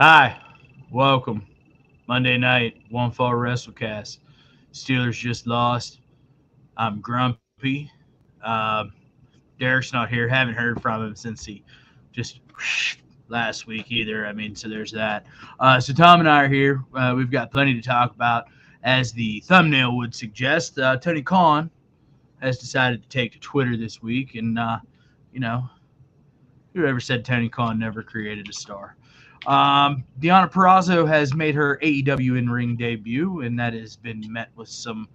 Hi, welcome. Monday night, One Fall WrestleCast. Steelers just lost. I'm grumpy. Um, Derek's not here. Haven't heard from him since he just last week either. I mean, so there's that. So Tom and I are here. We've got plenty to talk about. As the thumbnail would suggest, Tony Khan has decided to take to Twitter this week, and you know, whoever said Tony Khan never created a star? Deanna Perrazzo has made her AEW in-ring debut, and that has been met with some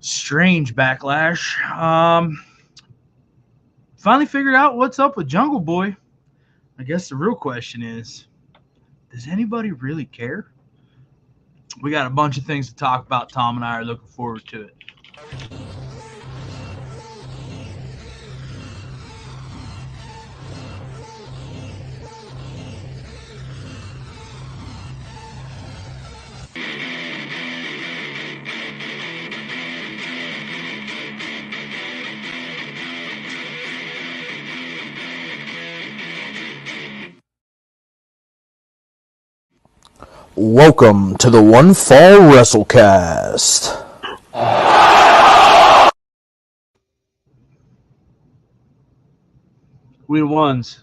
strange backlash. Finally figured out what's up with Jungle Boy. I guess the real question is, does anybody really care? We got a bunch of things to talk about. Tom and I are looking forward to it. Welcome to the One Fall WrestleCast. We the ones.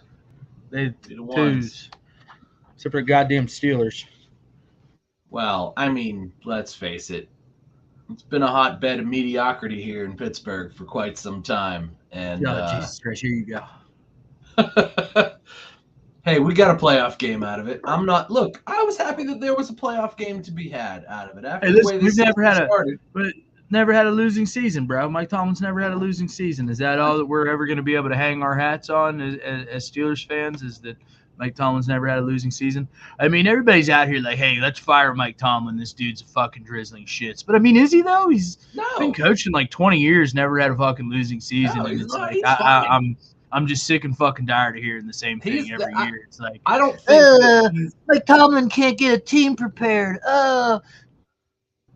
They The ones. twos. Except for goddamn Steelers. Well, I mean, let's face it. It's been a hotbed of mediocrity here in Pittsburgh for quite some time. And Jesus Christ, here you go. hey, we got a playoff game out of it. Look, I was happy that there was a playoff game to be had out of it. After Hey, the listen, way we've this never had started. never had a losing season, bro. Mike Tomlin's never had a losing season. Is that all that we're ever going to be able to hang our hats on as Steelers fans? Is that Mike Tomlin's never had a losing season? I mean, everybody's out here like, hey, let's fire Mike Tomlin. This dude's a fucking drizzling shits. But I mean, is he though? He's been coaching like 20 years, never had a fucking losing season. No, and he's it's not. like He's fine. I'm just sick and fucking tired of hearing the same thing every year. It's like I don't think that Mike Tomlin can't get a team prepared. I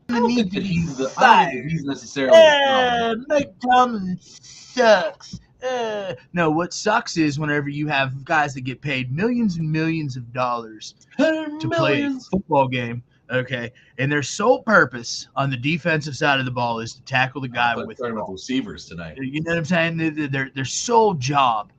don't think that he's necessarily the problem. Mike Tomlin sucks. No, what sucks is whenever you have guys that get paid millions and millions of dollars to play a football game, okay, and their sole purpose on the defensive side of the ball is to tackle the guy with the talking about ball. receivers tonight. You know what I'm saying? Their sole job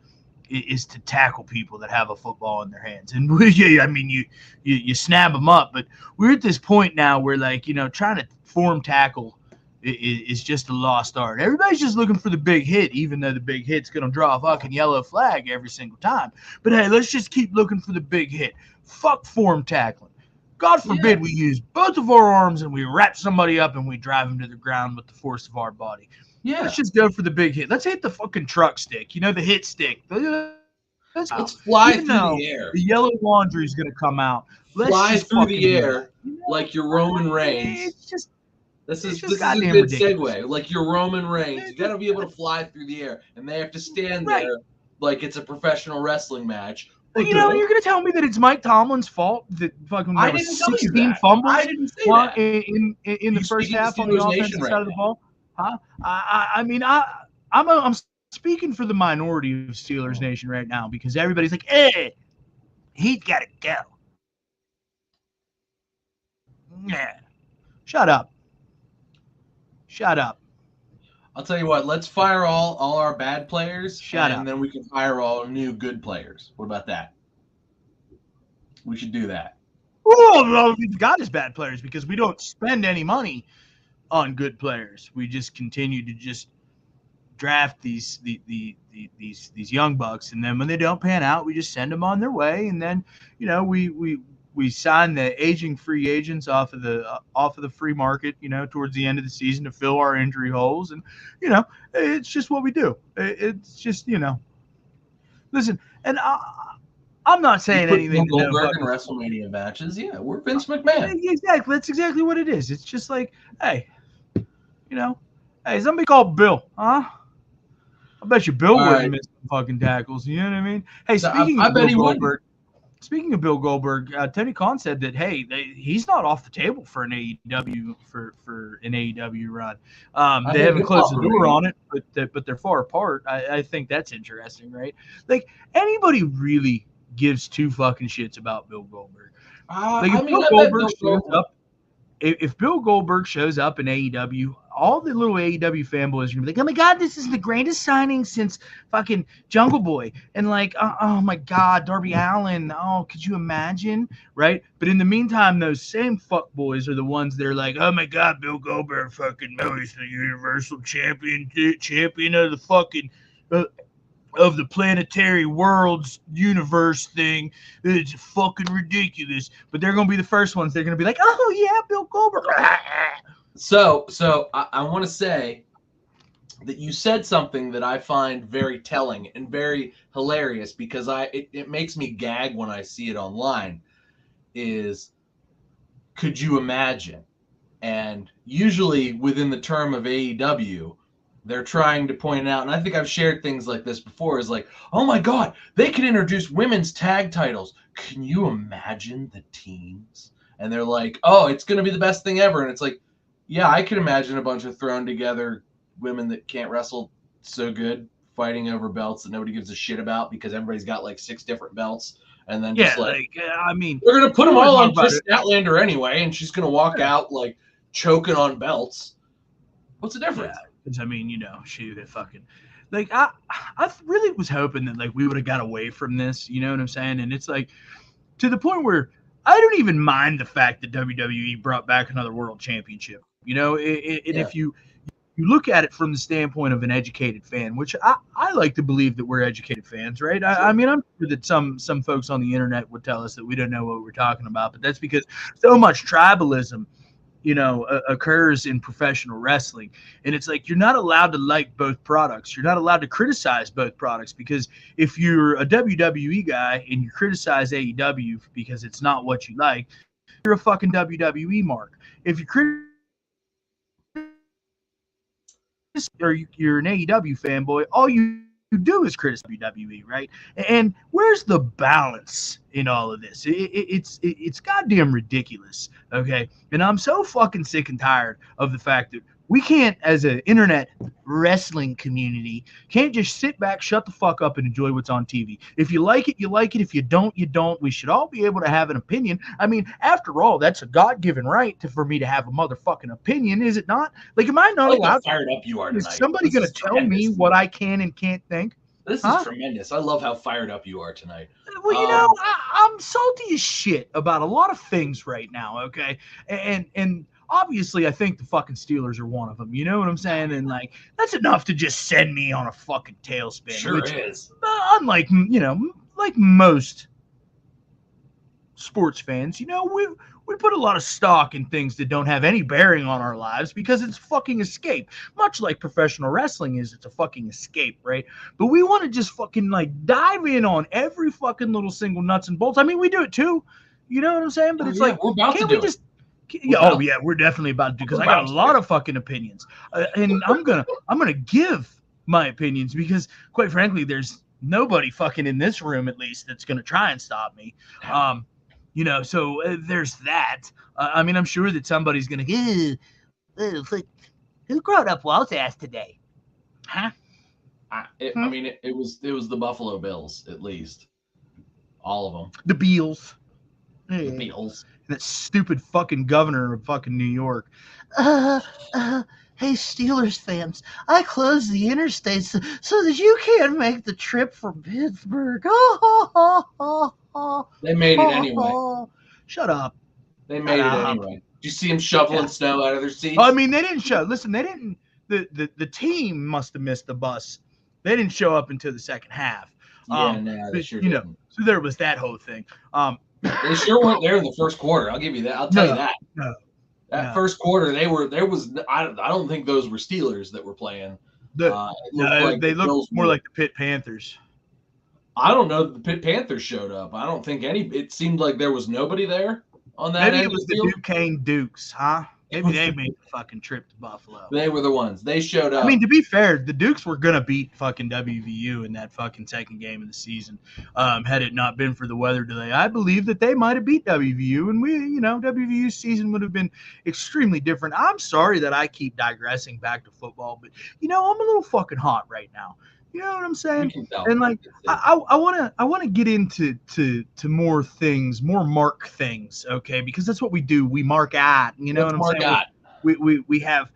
is to tackle people that have a football in their hands. And I mean, you snap them up, but we're at this point now where, like, you know, trying to form tackle is just a lost art. Everybody's just looking for the big hit, even though the big hit's going to draw a fucking yellow flag every single time. But hey, let's just keep looking for the big hit. Fuck form tackling. God forbid we use both of our arms and we wrap somebody up and we drive them to the ground with the force of our body. Yeah. Let's just go for the big hit. Let's hit the fucking truck stick. You know, the hit stick. Let's fly through the air. The yellow laundry is going to come out. Let's fly just through the fucking air do it. like your Roman Reigns. It's just This is a goddamn good ridiculous. segue. Like your Roman Reigns, you got to be able to fly through the air, and they have to stand Right. there like it's a professional wrestling match. You know, you're going to tell me that it's Mike Tomlin's fault that fucking I there was didn't tell you 16 that. fumbles I didn't say that. in the You first speaking half on the Steelers Nation offensive right side of the now. ball. Huh? I mean, I'm speaking for the minority of Steelers Nation right now because everybody's like, hey, he's got to go. Yeah. Shut up. Shut up. I'll tell you what. Let's fire all our bad players, Shut and up. then we can hire all our new good players. What about that? We should do that. Well, we've got his bad players because we don't spend any money on good players. We just continue to just draft these young bucks, and then when they don't pan out, we just send them on their way, and then you know we sign the aging free agents off of the free market, you know, towards the end of the season to fill our injury holes, and you know it's just what we do. It's just, you know, listen, and I'm not saying anything. Goldberg in WrestleMania matches. Yeah, we're Vince McMahon. Exactly, that's exactly what it is. It's just like, hey, you know, hey, somebody called Bill, huh? I bet you Bill wouldn't miss some fucking tackles. You know what I mean? Hey, speaking of Bill Goldberg, Tony Khan said that he's not off the table for an AEW for an AEW run. They haven't closed the door on it, but they're far apart. I think that's interesting, right? Like, anybody really gives two fucking shits about Bill Goldberg. If Bill Goldberg shows up in AEW, all the little AEW fanboys are gonna be like, "Oh my god, this is the greatest signing since fucking Jungle Boy," and like, "Oh my god, Darby Allin, oh, could you imagine?" Right? But in the meantime, those same fuckboys are the ones that are like, "Oh my god, Bill Goldberg, fucking no, he's the Universal champion of the fucking." Of the planetary worlds universe thing. It's fucking ridiculous. But they're going to be the first ones. They're going to be like, "Oh, yeah, Bill Goldberg." So I want to say that you said something that I find very telling and very hilarious because it makes me gag when I see it online is, could you imagine? And usually within the term of AEW, they're trying to point out, and I think I've shared things like this before, is like, oh my God, they can introduce women's tag titles. Can you imagine the teams? And they're like, oh, it's going to be the best thing ever. And it's like, yeah, I can imagine a bunch of thrown together women that can't wrestle so good fighting over belts that nobody gives a shit about because everybody's got like 6 different belts. And then just I mean, they're going to put them all on Trish Statlander anyway, and she's going to walk out like choking on belts. What's the difference? Yeah. I mean, you know, shoot, fucking, like, I really was hoping that, like, we would have got away from this, you know what I'm saying? And it's, like, to the point where I don't even mind the fact that WWE brought back another world championship, you know? If you look at it from the standpoint of an educated fan, which I like to believe that we're educated fans, right? I mean, I'm sure that some folks on the internet would tell us that we don't know what we're talking about, but that's because so much tribalism, you know, occurs in professional wrestling. And it's like, you're not allowed to like both products. You're not allowed to criticize both products, because if you're a WWE guy and you criticize AEW because it's not what you like, you're a fucking WWE mark. If you or you're an AEW fanboy, all you do is criticize WWE, right? And where's the balance in all of this? It's goddamn ridiculous, okay? And I'm so fucking sick and tired of the fact that we can't, as an internet wrestling community, can't just sit back, shut the fuck up, and enjoy what's on TV. If you like it, you like it. If you don't, you don't. We should all be able to have an opinion. I mean, after all, that's a God-given right for me to have a motherfucking opinion, is it not? Like, am I not allowed? How fired up you are tonight. Is somebody going to tell me what I can and can't think? This is tremendous. I love how fired up you are tonight. Well, you know, I'm salty as shit about a lot of things right now, okay? And obviously, I think the fucking Steelers are one of them. You know what I'm saying? And, like, that's enough to just send me on a fucking tailspin. Sure which, is. Unlike, you know, like most sports fans, you know, we put a lot of stock in things that don't have any bearing on our lives because it's fucking escape. Much like professional wrestling is, it's a fucking escape, right? But we want to just fucking, like, dive in on every fucking little single nuts and bolts. I mean, we do it too. You know what I'm saying? But it's like, we're about to do it. Yeah, we're definitely about to do, because I got a lot of fucking opinions, and I'm gonna give my opinions because, quite frankly, there's nobody fucking in this room, at least, that's gonna try and stop me. You know, so there's that. I mean, I'm sure that somebody's gonna who growed up Walt's ass today, huh? I mean, it was the Buffalo Bills, at least, all of them. The Beals. The Beals. That stupid fucking governor of fucking New York. Hey, Steelers fans, I closed the interstate so that you can't make the trip from Pittsburgh. They made it anyway. Shut up. They made it anyway. Did you see them shoveling snow out of their seats? I mean, they didn't show. Listen, they didn't. The team must have missed the bus. They didn't show up until the second half. They sure didn't. Know, so there was that whole thing. They sure weren't there in the first quarter. I'll give you that. I'll tell you that. That first quarter, I don't think those were Steelers that were playing. They looked more like the Pitt Panthers. I don't know that the Pitt Panthers showed up. I don't think it seemed like there was nobody there on that. Maybe it was the Duquesne Dukes, huh? Maybe they made the fucking trip to Buffalo. They were the ones. They showed up. I mean, to be fair, the Dukes were going to beat fucking WVU in that fucking second game of the season. Had it not been for the weather delay, I believe that they might have beat WVU, and WVU's season would have been extremely different. I'm sorry that I keep digressing back to football, but, I'm a little fucking hot right now. You know what I'm We saying? can tell. And like, I want to get into more things, more mark things, okay? Because that's what we do. We mark at. You know What's what I'm more saying? got?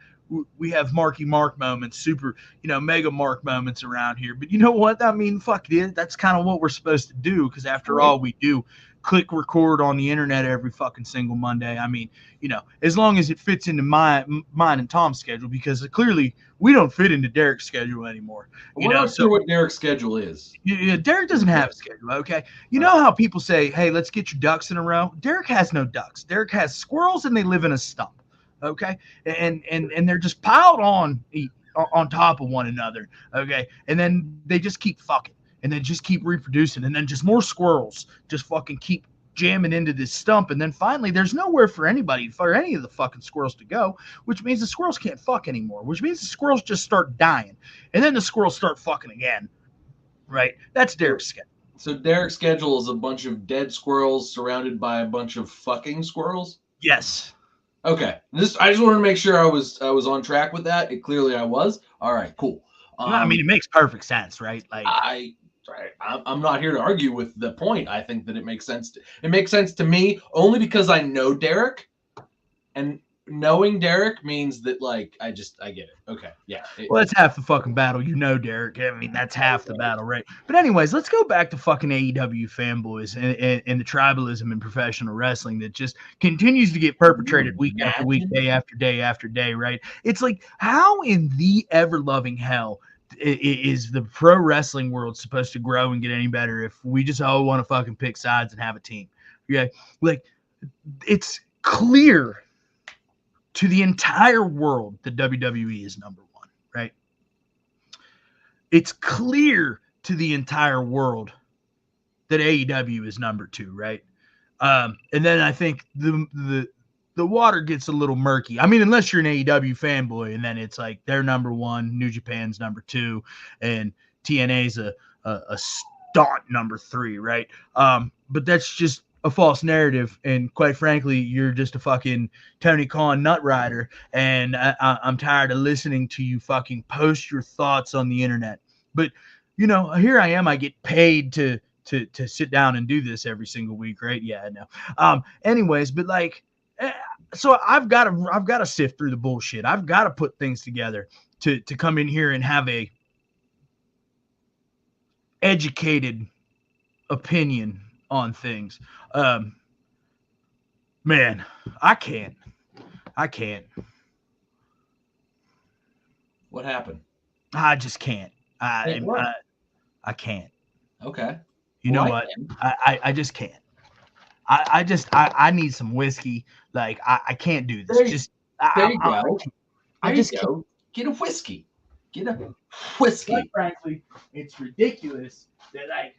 We have marky mark moments, super, mega mark moments around here. But you know what? I mean, fuck it. That's kind of what we're supposed to do, because after all, we do click record on the internet every fucking single Monday. I mean, as long as it fits into mine and Tom's schedule, because clearly we don't fit into Derek's schedule anymore. We're not sure what Derek's schedule is. Yeah, Derek doesn't have a schedule, okay? You know how people say, hey, let's get your ducks in a row? Derek has no ducks. Derek has squirrels, and they live in a stump, okay? And they're just piled on top of one another, okay? And then they just keep fucking, and then just keep reproducing, and then just more squirrels just fucking keep jamming into this stump, and then finally there's nowhere for any of the fucking squirrels to go, which means the squirrels can't fuck anymore, which means the squirrels just start dying, and then the squirrels start fucking again. Right? That's Derek's schedule. So Derek's schedule is a bunch of dead squirrels surrounded by a bunch of fucking squirrels? Yes. Okay. I just wanted to make sure I was on track with that. Clearly I was. All right, cool. I mean, it makes perfect sense, right? Like, I'm not here to argue with the point. I think that it makes sense. It makes sense to me only because I know Derek, and knowing Derek means that, like, I get it. Okay, yeah. Well, that's half the fucking battle, Derek. I mean, that's half the battle, right? But anyways, let's go back to fucking AEW fanboys and the tribalism in professional wrestling that just continues to get perpetrated week after week, day after day after day, right? It's like, how in the ever-loving hell is the pro wrestling world supposed to grow and get any better if we just all want to fucking pick sides and have a team? Okay, like, it's clear to the entire world that WWE is number one, right? It's clear to the entire world that AEW is number two, right? And then I think the water gets a little murky. I mean, unless you're an AEW fanboy, and then it's like they're number one, New Japan's number two, and TNA's a staunch number three, right? But that's just a false narrative, and quite frankly, you're just a fucking Tony Khan nut rider, and I'm tired of listening to you fucking post your thoughts on the internet. But here I am. I get paid to sit down and do this every single week, right? Yeah, I know. Anyways, but like, so I've got to sift through the bullshit. I've got to put things together to come in here and have a educated opinion on things. Man, I can't. What happened? I just can't. I can't. Okay. You know what? I just can't. I need some whiskey. Like, I can't do this. There you go. I just go. Get a whiskey. Get a whiskey. Quite frankly, it's ridiculous that, like,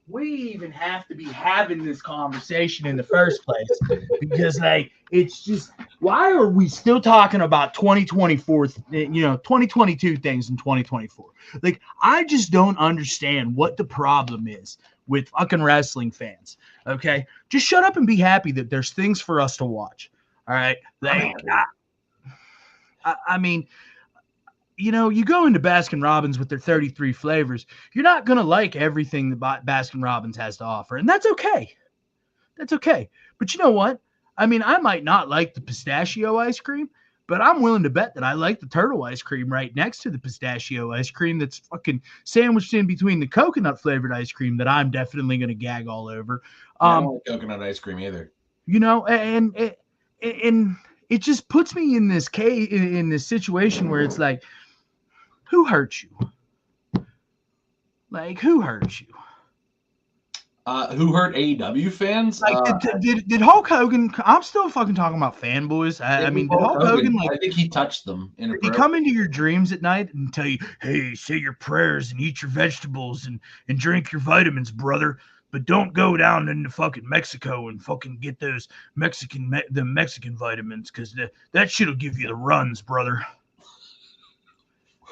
we even have to be having this conversation in the first place, because, like, it's just, why are we still talking about 2022 things in 2024? Like, I just don't understand what the problem is with fucking wrestling fans. Okay, just shut up and be happy that there's things for us to watch. All right, like, I mean, you go into Baskin Robbins with their 33 flavors, you're not going to like everything that Baskin Robbins has to offer. And that's okay. That's okay. But you know what? I mean, I might not like the pistachio ice cream, but I'm willing to bet that I like the turtle ice cream right next to the pistachio ice cream that's fucking sandwiched in between the coconut flavored ice cream that I'm definitely going to gag all over. I don't like coconut ice cream either. And it just puts me in this situation where it's like, who hurt you? Like, who hurt you? Who hurt AEW fans? Like, did Hulk Hogan? I'm still fucking talking about fanboys. I mean, did Hulk Hogan? Like, I think he touched them. Did he come into your dreams at night and tell you, "Hey, say your prayers and eat your vegetables and drink your vitamins, brother, but don't go down into fucking Mexico and fucking get those Mexican vitamins, because that shit'll give you the runs, brother."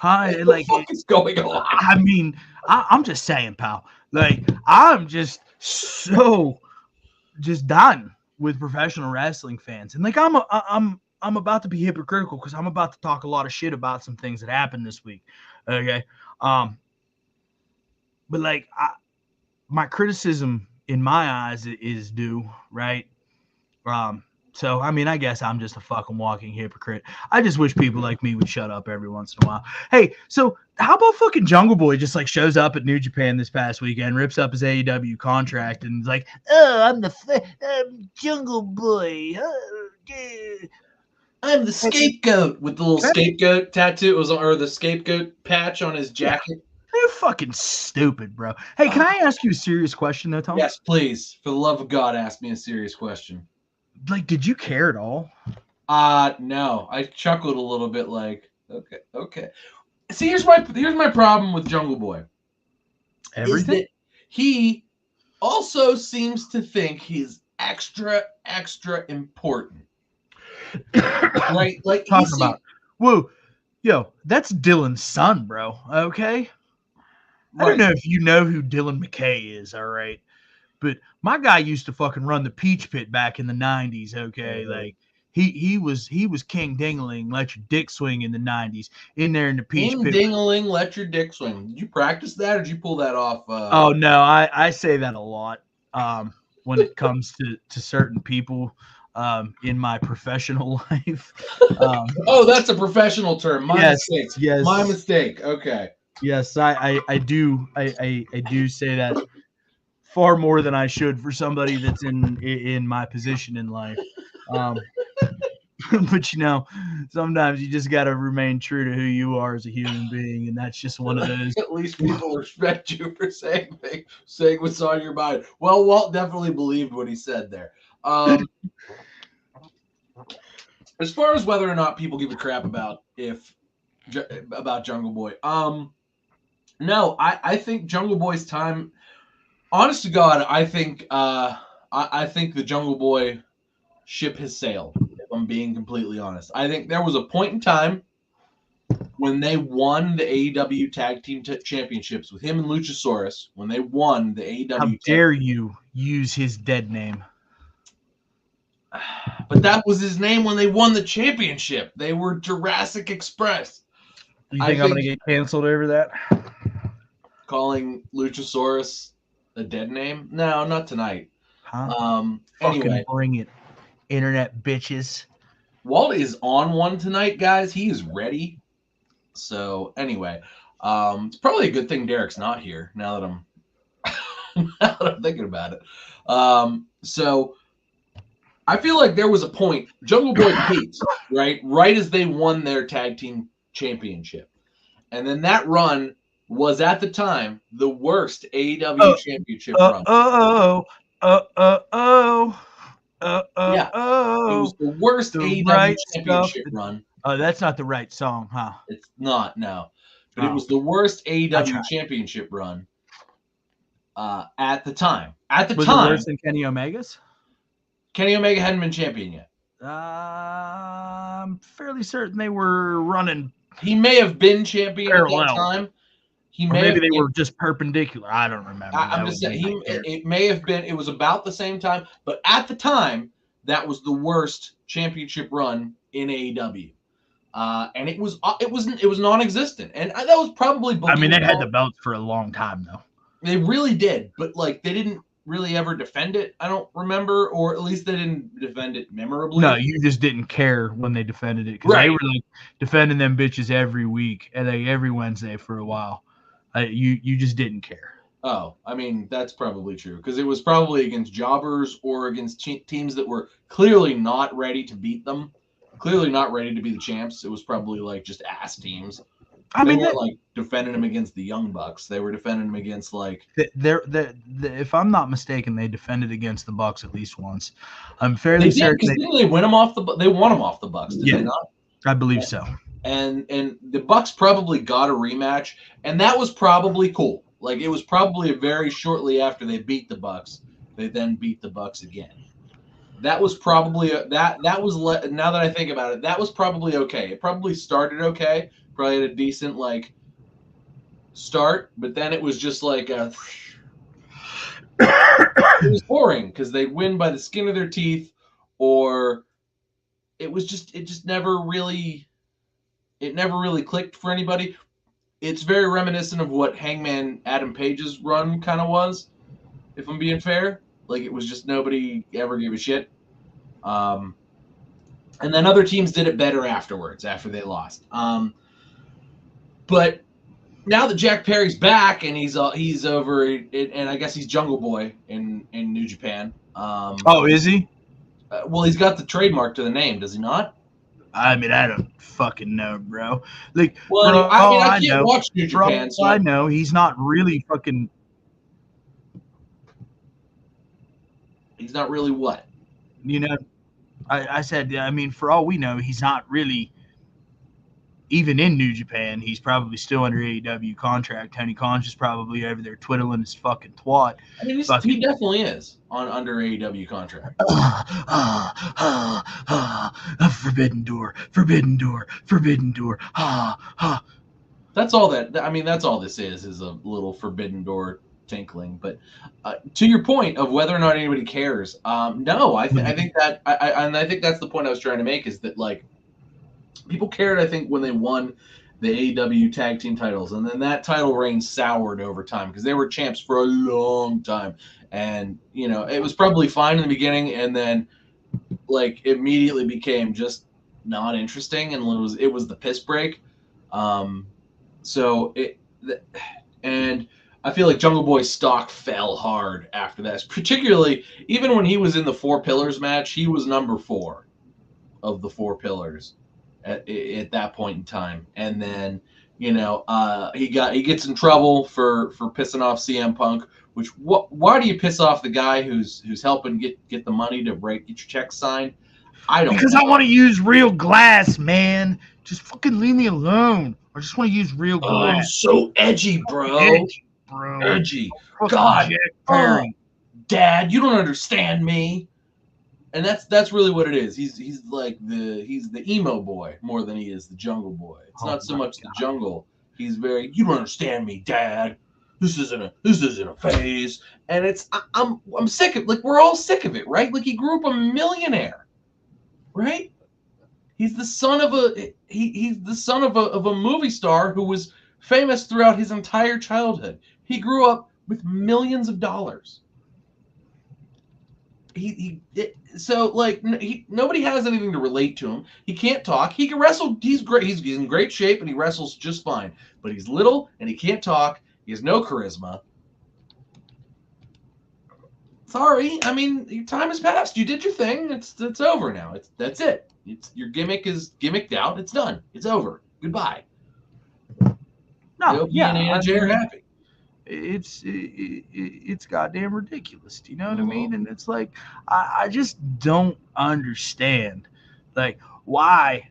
What the fuck is going on? I mean, I'm just saying, pal. Like, I'm just so done with professional wrestling fans, and like, I'm about to be hypocritical because I'm about to talk a lot of shit about some things that happened this week. Okay, but like my criticism in my eyes is due, right? So I mean, I guess I'm just a fucking walking hypocrite. I just wish people like me would shut up every once in a while. Hey, so how about fucking Jungle Boy just like shows up at New Japan this past weekend, rips up his AEW contract, and is like, "Oh, I'm Jungle Boy. I'm the scapegoat," with the little scapegoat tattoo. It was or the scapegoat patch on his jacket. You're fucking stupid, bro. Hey, can I ask you a serious question though, Tom? Yes, please. For the love of God, ask me a serious question. Like, did you care at all? No. I chuckled a little bit like, okay. See, here's my problem with Jungle Boy. Everything? Is that he also seems to think he's extra important. Right? Like talking about. Whoa, yo, that's Dylan's son, bro. Okay. I don't know if you know who Dylan McKay is, all right? But my guy used to fucking run the Peach Pit back in the 90s, okay? Like he was King Dingling, let your dick swing in the 90s, in there in the Peach Pit. King Dingling, let your dick swing. Did you practice that or did you pull that off? Oh no, I say that a lot when it comes to certain people in my professional life. Oh, that's a professional term. My mistake. Yes. My mistake. Okay. Yes, I do say that far more than I should for somebody that's in my position in life. But sometimes you just got to remain true to who you are as a human being, and that's just one of those. At least people respect you for saying what's on your mind. Well, Walt definitely believed what he said there. As far as whether or not people give a crap about Jungle Boy, no, I think Jungle Boy's time. Honest to God, I think the Jungle Boy ship has sailed. If I'm being completely honest, I think there was a point in time when they won the AEW Tag Team Championships with him and Luchasaurus. When they won the AEW, how dare you use his dead name? But that was his name when they won the championship. They were Jurassic Express. You think I'm going to get canceled over that? Calling Luchasaurus a dead name? No, not tonight. Huh? Anyway, bring it, internet bitches. Walt is on one tonight, guys. He is ready. So anyway, it's probably a good thing Derek's not here now that I'm thinking about it. So I feel like there was a point Jungle Boy peaked, right as they won their tag team championship, and then that run was at the time the worst AEW championship run. Yeah, it was the worst AEW championship run. Oh, that's not the right song, huh? It's not, no. But it was the worst AEW championship run at the time. Was it worse than Kenny Omega's? Kenny Omega hadn't been champion yet. I'm fairly certain they were running. He may have been champion parallel at that time. Maybe they were just perpendicular. I don't remember. I'm just saying it may have been. It was about the same time, but at the time, that was the worst championship run in AEW, and it was non-existent, and that was probably. I mean, they had the belts for a long time, though. They really did, but like they didn't really ever defend it. I don't remember, or at least they didn't defend it memorably. No, you just didn't care when they defended it because they were like defending them bitches every week and like every Wednesday for a while. You just didn't care. Oh, I mean, that's probably true because it was probably against jobbers or against teams that were clearly not ready to beat them, clearly not ready to be the champs. It was probably like just ass teams. They weren't like defending them against the Young Bucks. They were defending them against like. If I'm not mistaken, they defended against the Bucks at least once. I'm fairly certain. Didn't they win them off they won them off the Bucks? Did they not? I believe so. And the Bucks probably got a rematch, and that was probably cool. Like it was probably very shortly after they beat the Bucks, they then beat the Bucks again. That was probably now that I think about it, that was probably okay. It probably started okay, probably had a decent like start, but then it was just like it was boring because they'd win by the skin of their teeth, or it just never really clicked for anybody. it's very reminiscent of what Hangman Adam Page's run kind of was, if I'm being fair. Like, it was just nobody ever gave a shit. And then other teams did it better afterwards, after they lost. But now that Jack Perry's back and he's over, and I guess he's Jungle Boy in New Japan. Oh, is he? Well, he's got the trademark to the name, does he not? I mean, I don't fucking know, bro. Like, well, I can't watch New Japan. So I know he's not really fucking. He's not really what? You know, I said, I mean, for all we know, he's not really even in New Japan. He's probably still under AEW contract. Tony Khan's just probably over there twiddling his fucking twat. I mean, he definitely is under AEW contract. Forbidden door, forbidden door, forbidden door. That's all that. I mean, that's all this is a little forbidden door tinkling. But to your point of whether or not anybody cares, no, I think that I think that's the point I was trying to make, is that, like, people cared, I think, when they won the AEW tag team titles, and then that title reign soured over time because they were champs for a long time, and you know, it was probably fine in the beginning, and then like immediately became just not interesting, and it was the piss break. And I feel like Jungle Boy's stock fell hard after that, particularly even when he was in the Four Pillars match. He was number 4 of the Four Pillars at that point in time, and then you know he gets in trouble for pissing off CM Punk. Which why do you piss off the guy who's helping get the money to get your check signed? I don't because know. I want to use real glass, man. Just fucking leave me alone. I just want to use real glass. Oh, so edgy, bro. Edgy. God, Jack Perry. Dad, you don't understand me. And that's really what it is. He's the emo boy more than he is the jungle boy. It's not so much the jungle. He's very, you don't understand me, Dad. This isn't a phase. And I'm sick of, like, we're all sick of it, right? Like, he grew up a millionaire, right? He's the son of a movie star who was famous throughout his entire childhood. He grew up with millions of dollars. Nobody has anything to relate to him. He can't talk. He can wrestle. He's great. He's in great shape and he wrestles just fine. But he's little and he can't talk. He has no charisma. Sorry, I mean, your time has passed. You did your thing. It's over now. That's it. Your gimmick is gimmicked out. It's done. It's over. Goodbye. No, yeah, Anna Jay are happy. It's goddamn ridiculous. Do you know what I mean? And it's like, I just don't understand, like, why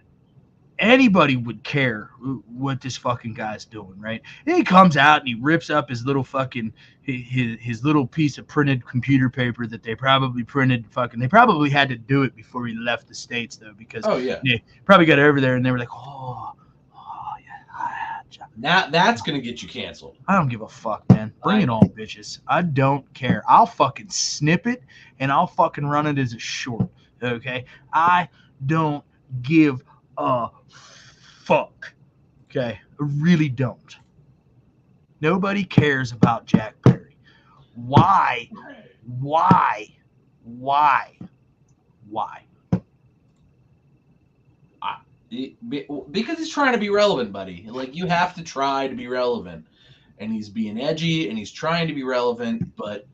anybody would care what this fucking guy's doing, right? And he comes out and he rips up his little fucking his little piece of printed computer paper that they probably printed. They probably had to do it before he left the States, though, because they probably got over there and they were like, oh yeah. Now that's gonna get you canceled. I don't give a fuck, man. Bring it on, bitches. I don't care. I'll fucking snip it and I'll fucking run it as a short. Okay? I don't give a fuck. Okay? I really don't. Nobody cares about Jack Perry. Why? Because he's trying to be relevant, buddy. Like, you have to try to be relevant. And he's being edgy and he's trying to be relevant, but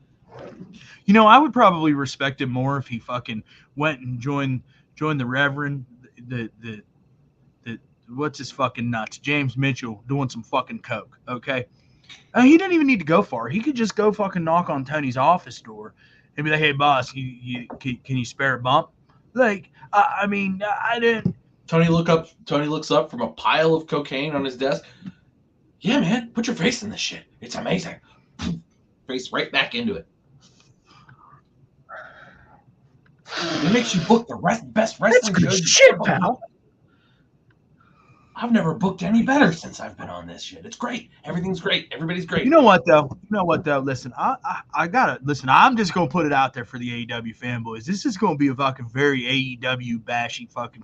you know, I would probably respect him more if he fucking went and joined the Reverend, the what's his fucking nuts, James Mitchell, doing some fucking coke, okay? He didn't even need to go far. He could just go fucking knock on Tony's office door and be like, hey, boss, can you spare a bump? Like, I mean, I didn't. Tony looks up from a pile of cocaine on his desk. Yeah, man, put your face in this shit. It's amazing. Face right back into it. It makes you book the best wrestling shows. Shit, pal. I've never booked any better since I've been on this shit. It's great. Everything's great. Everybody's great. You know what though? Listen, I gotta listen. I'm just gonna put it out there for the AEW fanboys. This is gonna be a fucking very AEW bashy fucking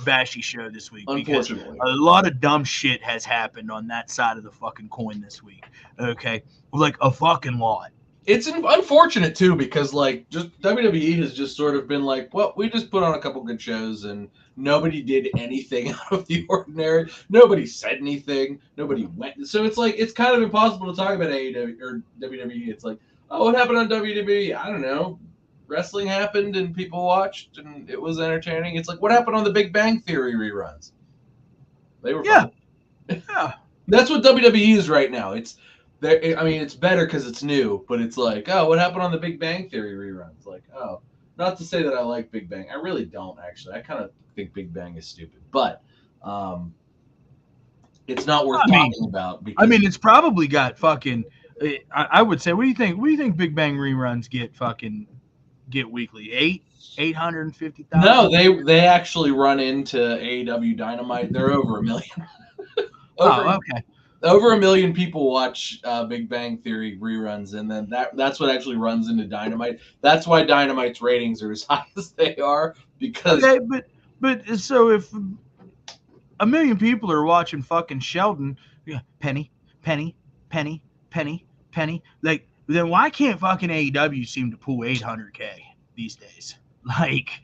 bashy show this week because Unfortunately. a lot of dumb shit has happened on that side of the fucking coin this week. Okay, like a fucking lot. It's unfortunate too because like just WWE has just sort of been like, well, we just put on a couple good shows and nobody did anything out of the ordinary. Nobody said anything. Nobody went. So it's like it's kind of impossible to talk about AEW or WWE. It's like, oh, what happened on WWE? I don't know. Wrestling happened and people watched and it was entertaining. It's like, what happened on the Big Bang Theory reruns? They were fun. Yeah. That's what WWE is right now. It's better because it's new, but it's like, oh, what happened on the Big Bang Theory reruns? Like, oh, not to say that I like Big Bang. I really don't, actually. I kind of think Big Bang is stupid, but it's not worth talking about. Because it's probably got fucking. I would say, what do you think? What do you think Big Bang reruns get weekly? 850,000. No, they actually run into AEW Dynamite. They're over 1 million. Okay. Over 1 million people watch Big Bang Theory reruns, and then that's what actually runs into Dynamite. That's why Dynamite's ratings are as high as they are, because okay, but so if 1 million people are watching fucking Sheldon, penny, like, then why can't fucking AEW seem to pull 800K these days? Like,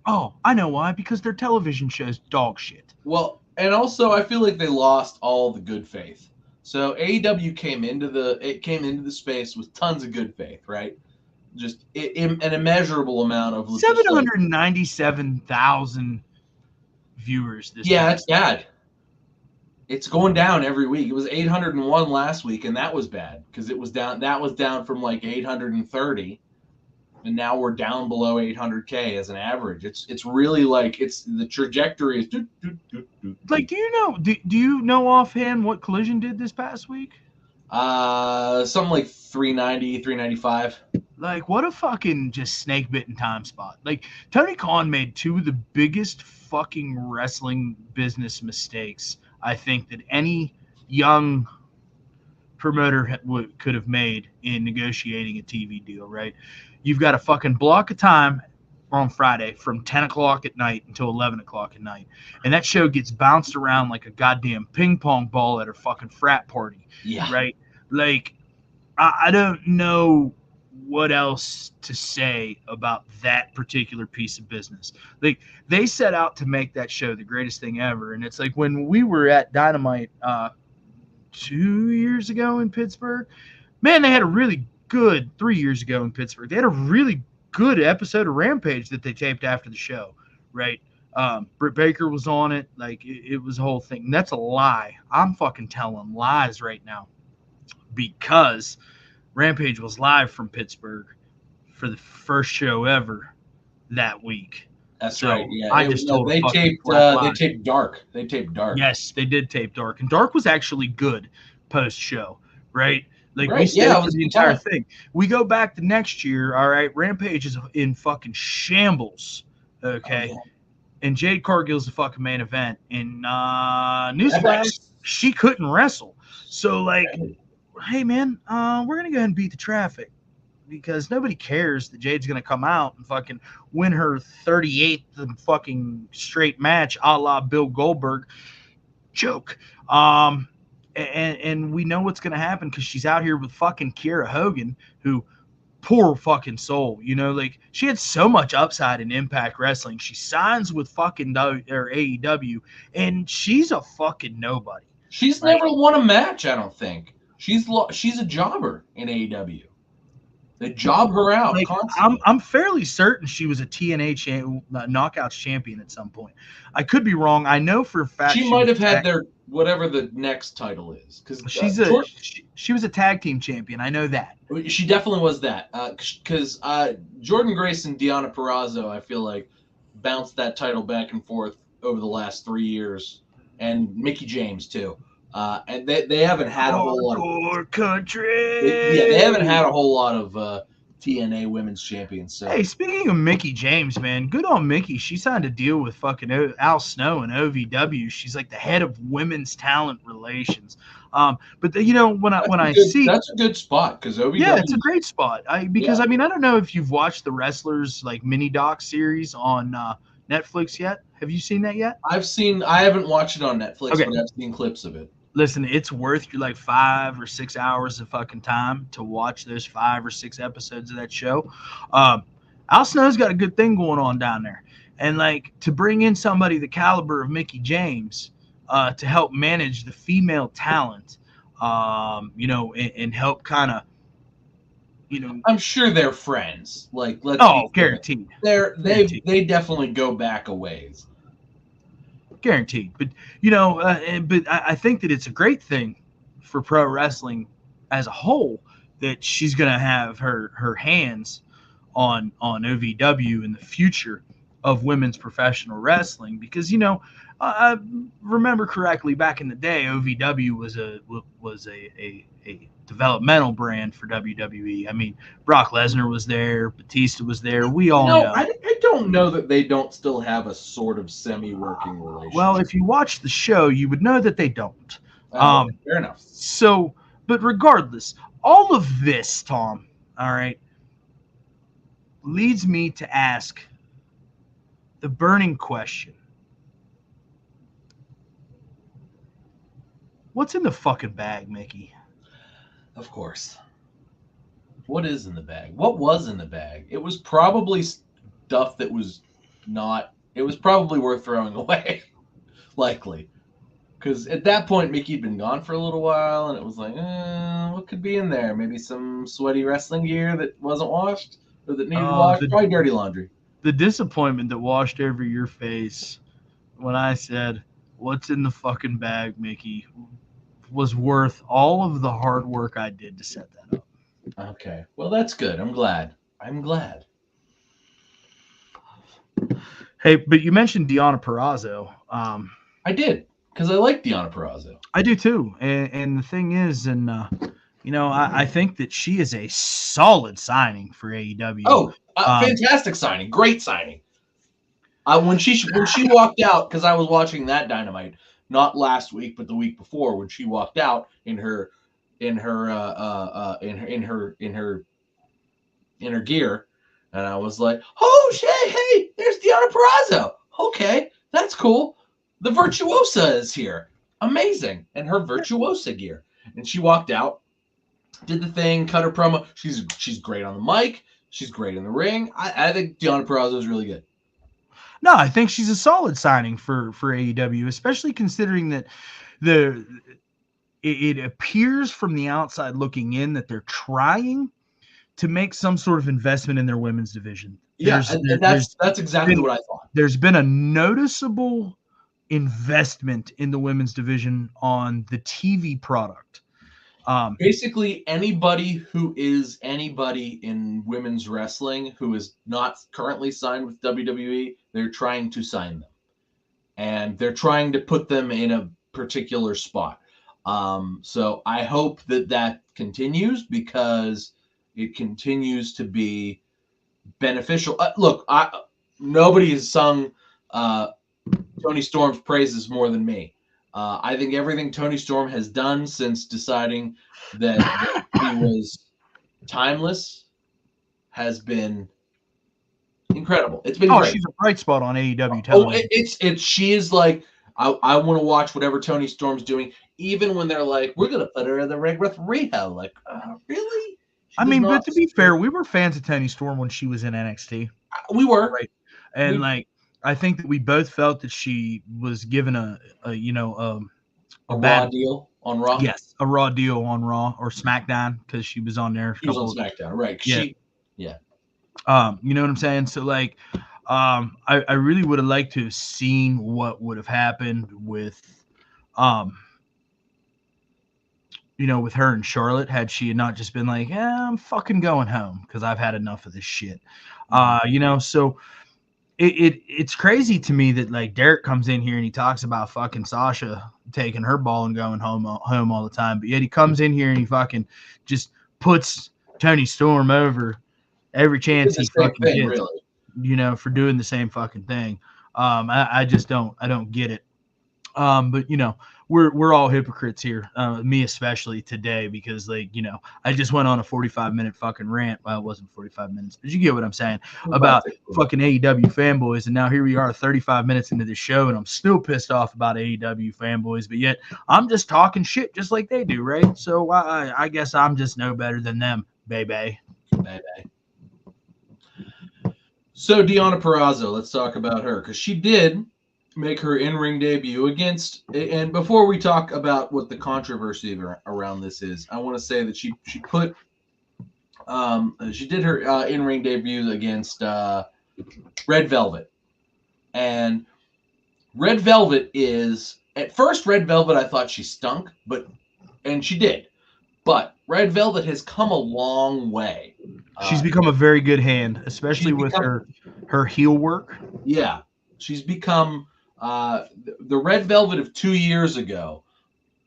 oh, I know why, because their television show's dog shit. Well. And also, I feel like they lost all the good faith. So AEW came into the space with tons of good faith, right? Just an immeasurable amount of 797,000 viewers this Yeah, it's bad. It's going down every week. It was 801 last week, and that was bad because it was down. That was down from like 830. And now we're down below 800K as an average. It's really like the trajectory is. Like, do you know offhand what Collision did this past week? Something like 390, 395. Like, what a fucking just snake bitten time spot. Like, Tony Khan made two of the biggest fucking wrestling business mistakes I think that any young promoter could have made in negotiating a TV deal, right? You've got a fucking block of time on Friday from 10 o'clock at night until 11 o'clock at night. And that show gets bounced around like a goddamn ping pong ball at a fucking frat party. Yeah. Right? Like, I don't know what else to say about that particular piece of business. Like, they set out to make that show the greatest thing ever. And it's like when we were at Dynamite 2 years ago in Pittsburgh, man, they had a really good 3 years ago in Pittsburgh. They had a really good episode of Rampage that they taped after the show, right? Britt Baker was on it. Like, it was a whole thing. And that's a lie. I'm fucking telling lies right now because Rampage was live from Pittsburgh for the first show ever that week. That's right. Yeah, I just told they taped Dark. They taped Dark. Yes, they did tape Dark, and Dark was actually good post show, right? Like, right. we stayed for the entire thing. We go back to next year. All right, Rampage is in fucking shambles. Okay, Oh, yeah. and Jade Cargill's the fucking main event. And newsflash, she couldn't wrestle. So like, hey man, we're gonna go ahead and beat the traffic because nobody cares that Jade's gonna come out and fucking win her 38th fucking straight match, a la Bill Goldberg. Joke. And we know what's going to happen because she's out here with fucking Kiera Hogan, who, poor fucking soul, you know, like, she had so much upside in Impact Wrestling. She signs with fucking AEW, and she's a fucking nobody. She's never won a match, I don't think. She's a jobber in AEW. They job her out constantly. I'm fairly certain she was a TNA Knockouts champion at some point. I could be wrong. I know for a fact she might have had their whatever the next title is because she was a tag team champion. I know that. She definitely was that because Jordan Grace and Deonna Purrazzo, I feel like, bounced that title back and forth over the last 3 years, and Mickie James too. And they haven't had a whole lot of country. They haven't had a whole lot of TNA Women's Champions. So. Hey, speaking of Mickie James, man, good on Mickie. She signed a deal with fucking Al Snow and OVW. She's like the head of women's talent relations. But you know, when I see that's a good spot because OVW. Yeah, it's a great spot. I don't know if you've watched the Wrestlers like mini doc series on Netflix yet? Have you seen that yet? I haven't watched it on Netflix, Okay. but I've seen clips of it. Listen, it's worth your like 5 or 6 hours of fucking time to watch those 5 or 6 episodes of that show. Al Snow's got a good thing going on down there, and like to bring in somebody the caliber of Mickey James to help manage the female talent, and help kind of, I'm sure they're friends. Like, let's oh, be fair. guaranteed, They definitely go back a ways. guaranteed. But I think that it's a great thing for pro wrestling as a whole that she's going to have her hands on OVW in the future of women's professional wrestling, because I remember correctly, back in the day, OVW was a developmental brand for WWE. I mean, Brock Lesnar was there, Batista was there. We all know. I don't know that they don't still have a sort of semi-working relationship. Well, if you watch the show, you would know that they don't. Fair enough. So, but regardless, all of this, Tom, all right, leads me to ask the burning question. What's in the fucking bag, Mickey? Of course. What is in the bag? What was in the bag? It was probably stuff that was not... It was probably worth throwing away. Likely. Because at that point, Mickey had been gone for a little while, and it was like, what could be in there? Maybe some sweaty wrestling gear that wasn't washed? Or that needed washed? Probably dirty laundry. The disappointment that washed over your face when I said, what's in the fucking bag, Mickey, was worth all of the hard work I did to set that up. Okay. Well, that's good. I'm glad. Hey, but you mentioned Deonna Purrazzo. I did, because I like Deonna Purrazzo. I do too. And the thing is, I think that she is a solid signing for AEW. Oh, fantastic signing. Great signing. When she walked out, because I was watching that Dynamite, not last week, but the week before, when she walked out in her gear, and I was like, oh shit, hey, there's Deonna Purrazzo. Okay, that's cool. The Virtuosa is here. Amazing. And her Virtuosa gear. And she walked out, did the thing, cut her promo. She's great on the mic. She's great in the ring. I think Deonna Purrazzo is really good. No, I think she's a solid signing for AEW, especially considering that it appears from the outside looking in that they're trying to make some sort of investment in their women's division. Yeah, that's exactly what I thought. There's been a noticeable investment in the women's division on the TV product. Basically, anybody who is anybody in women's wrestling who is not currently signed with WWE, they're trying to sign them. And they're trying to put them in a particular spot. So I hope that continues, because it continues to be beneficial. Look, nobody has sung Toni Storm's praises more than me. I think everything Toni Storm has done since deciding that he was timeless has been incredible. It's been great. She's a bright spot on AEW television. She is like, I want to watch whatever Toni Storm's doing, even when they're like, we're gonna put her in the ring with Rhea. Like, really? I mean, but to be fair, we were fans of Toni Storm when she was in NXT. We were, right, and I think that we both felt that she was given a raw deal on Raw. Yes, a raw deal on Raw or SmackDown, because she was on there. She was on SmackDown, right? Yeah. You know what I'm saying? So I really would have liked to have seen what would have happened with, with her and Charlotte, had she not just been like, I'm fucking going home because I've had enough of this shit. So it's crazy to me that like Derek comes in here and he talks about fucking Sasha taking her ball and going home all the time, but yet he comes in here and he fucking just puts Toni Storm over every chance he fucking gets, really. For doing the same fucking thing. I just don't get it. But we're all hypocrites here, me especially today, because I just went on a 45-minute fucking rant. Well, it wasn't 45 minutes, but you get what I'm saying about fucking AEW fanboys. And now here we are 35 minutes into the show, and I'm still pissed off about AEW fanboys, but yet I'm just talking shit just like they do, right? So I guess I'm just no better than them, baby. So Deonna Purrazzo, let's talk about her, because she did make her in-ring debut against, and before we talk about what the controversy around this is, I want to say that she did her in-ring debut against Red Velvet. And Red Velvet is, at first Red Velvet I thought she stunk, and she did. But Red Velvet has come a long way. She's become a very good hand, especially with her heel work. Yeah. She's become the Red Velvet of 2 years ago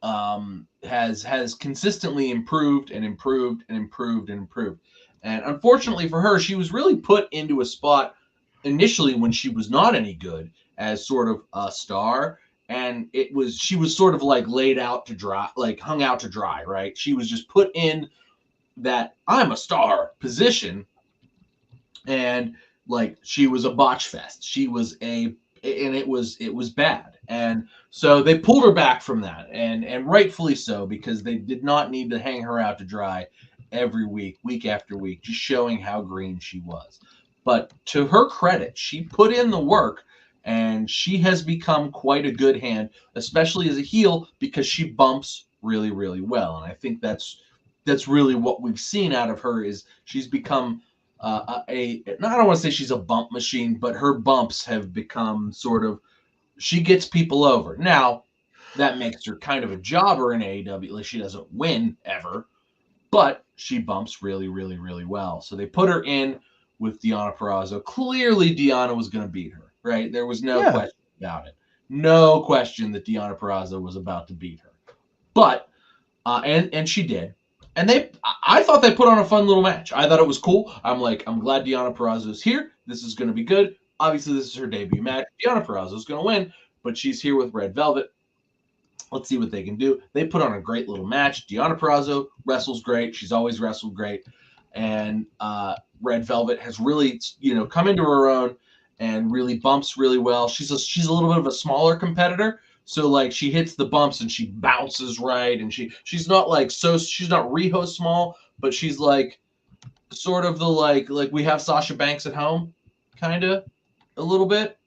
has consistently improved and improved and improved and improved. And unfortunately for her, she was really put into a spot initially when she was not any good as sort of a star. And she was sort of like laid out to dry, like hung out to dry, right? She was just put in that I'm a star position. And like she was a botch fest. It was bad. And so they pulled her back from that, and rightfully so, because they did not need to hang her out to dry every week after week, just showing how green she was. But to her credit, she put in the work, and she has become quite a good hand, especially as a heel, because she bumps really, really well. And I think that's really what we've seen out of her, is she's become I don't want to say she's a bump machine, but her bumps have become sort of, she gets people over. Now, that makes her kind of a jobber in AEW. Like, she doesn't win ever, but she bumps really, really, really well. So they put her in with Deonna Purrazzo. Clearly, Deonna was going to beat her, right? There was no question about it. No question that Deonna Purrazzo was about to beat her. But, and she did. And I thought they put on a fun little match. I thought it was cool. I'm glad Deonna Purrazzo is here. This is going to be good. Obviously, this is her debut match. Deonna Purrazzo is going to win, but she's here with Red Velvet. Let's see what they can do. They put on a great little match. Deonna Purrazzo wrestles great. She's always wrestled great. And Red Velvet has really, come into her own and really bumps really well. She's a little bit of a smaller competitor. So like she hits the bumps and she bounces right, and she's not like, so she's not Riho small, but she's like sort of the like we have Sasha Banks at home, kind of a little bit.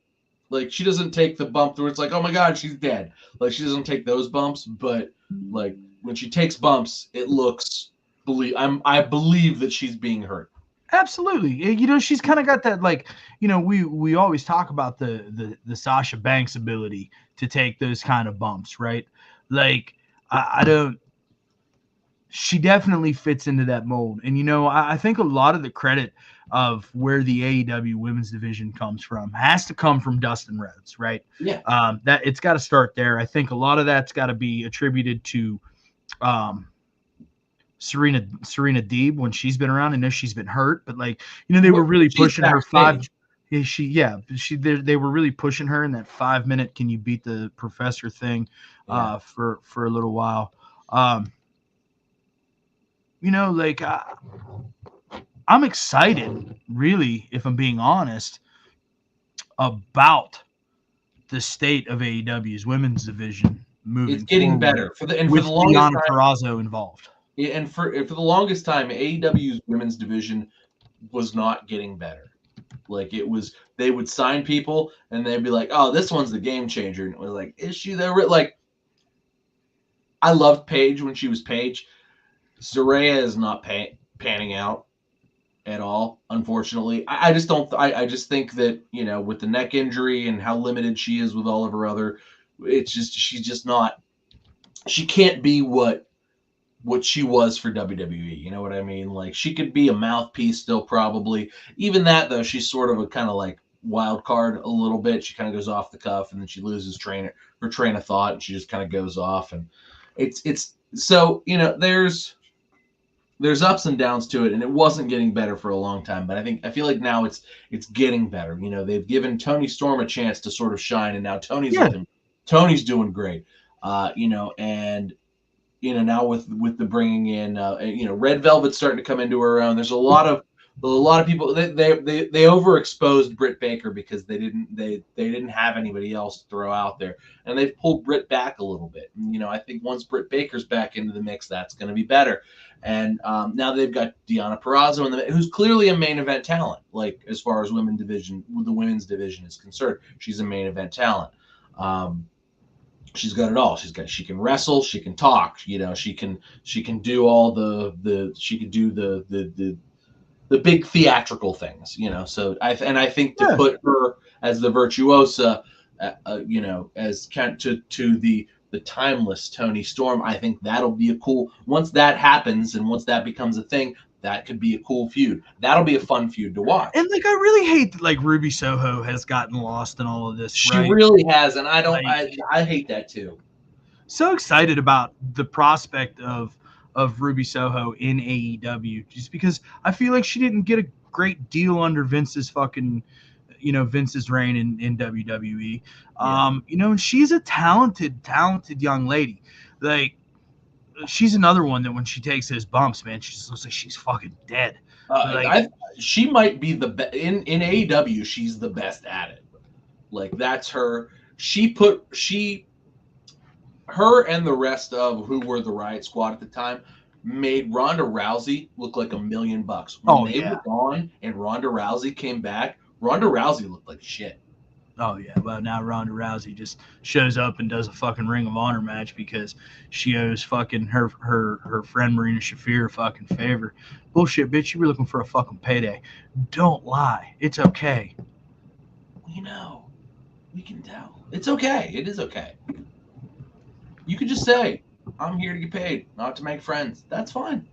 Like she doesn't take the bump where it's like, oh my god, she's dead. Like she doesn't take those bumps, but like when she takes bumps, it looks I believe that she's being hurt. Absolutely. She's kind of got that, like, we always talk about the Sasha Banks ability to take those kind of bumps, right? Like, she definitely fits into that mold. And, I think a lot of the credit of where the AEW women's division comes from has to come from Dustin Rhodes, right? Yeah. That it's got to start there. I think a lot of that's got to be attributed to, Serena Deeb when she's been around. I know she's been hurt, but they were really pushing her they were really pushing her in that 5-minute can you beat the professor thing for a little while. I'm excited, really, if I'm being honest, about the state of AEW's women's division moving. It's getting better for the longest time. Deonna Purrazzo involved. And for the longest time, AEW's women's division was not getting better. Like they would sign people and they'd be like, "Oh, this one's the game changer." And it was like, "Is she there?" Like, I loved Paige when she was Paige. Saraya is not panning out at all, unfortunately. I just don't. I just think that with the neck injury and how limited she is with all of her other, she's just not. She can't be what she was for WWE. You know what I mean? Like, she could be a mouthpiece still, probably. Even that, though, she's sort of a kind of like wild card a little bit. She kind of goes off the cuff, and then she loses her train of thought, and she just kind of goes off. And it's so, there's ups and downs to it, and it wasn't getting better for a long time. But I feel like now it's getting better. They've given Toni Storm a chance to sort of shine, and now Toni's Tony's doing great. And now with the bringing in, Red Velvet's starting to come into her own. There's a lot of people. They overexposed Britt Baker because they didn't have anybody else to throw out there, and they've pulled Britt back a little bit. And, I think once Britt Baker's back into the mix, that's going to be better. And now they've got Deonna Purrazzo who's clearly a main event talent. Like as far as the women's division is concerned, she's a main event talent. She's got it all. She can wrestle, she can talk, she can do all the big theatrical things, So I think to put her as the virtuosa, as to the timeless Toni Storm, I think that'll be a cool. Once that happens and once that becomes a thing, that could be a cool feud. That'll be a fun feud to watch. And I really hate that Ruby Soho has gotten lost in all of this. She really has, and I don't. I hate that too. So excited about the prospect of Ruby Soho in AEW, just because I feel like she didn't get a great deal under Vince's reign in WWE. And she's a talented young lady. She's another one that when she takes those bumps, man, she just looks like she's fucking dead. She might be the best in AEW. She's the best at it. That's her. Her and the rest of who were the Riot Squad at the time made Ronda Rousey look like $1 million. When they were gone and Ronda Rousey came back, Ronda Rousey looked like shit. Oh, yeah. Well, now Ronda Rousey just shows up and does a fucking Ring of Honor match because she owes fucking her friend Marina Shafir a fucking favor. Bullshit, bitch. You were looking for a fucking payday. Don't lie. It's okay. We can tell. It's okay. It is okay. You could just say, I'm here to get paid, not to make friends. That's fine.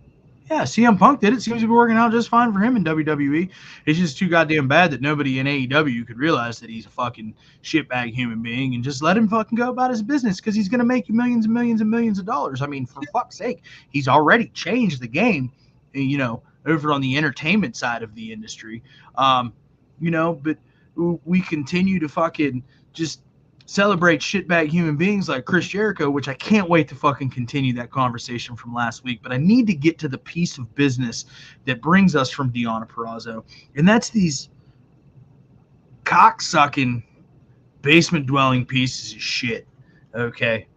Yeah, CM Punk did it. Seems to be working out just fine for him in WWE. It's just too goddamn bad that nobody in AEW could realize that he's a fucking shitbag human being and just let him fucking go about his business because he's going to make you millions and millions and millions of dollars. I mean, for fuck's sake, he's already changed the game, over on the entertainment side of the industry. But we continue to fucking just celebrate shitbag human beings like Chris Jericho, which I can't wait to fucking continue that conversation from last week. But I need to get to the piece of business that brings us from Deonna Purrazzo, and that's these cocksucking basement-dwelling pieces of shit, okay?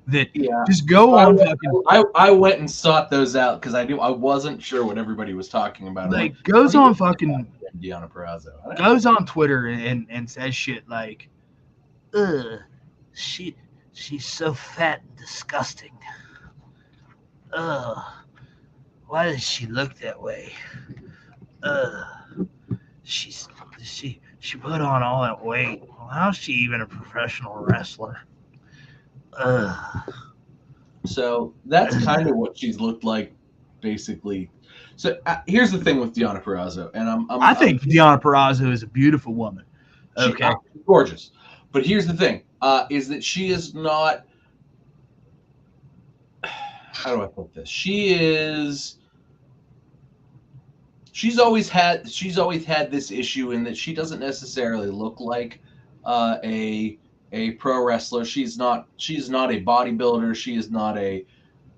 That just go on fucking... I went and sought those out because I wasn't sure what everybody was talking about. Goes on fucking... Deonna Purrazzo. Goes on Twitter and says shit like, ugh, she's so fat and disgusting. Ugh, why does she look that way? Ugh, she put on all that weight. Well, how's she even a professional wrestler? Ugh. So that's kind of what she's looked like, basically. So here's the thing with Deonna Purrazzo, and I think Deonna Purrazzo is a beautiful woman. Okay, she's gorgeous. But here's the thing, is that she is not, how do I put this? She's always had this issue in that she doesn't necessarily look like a pro wrestler. She's not a bodybuilder. She is not a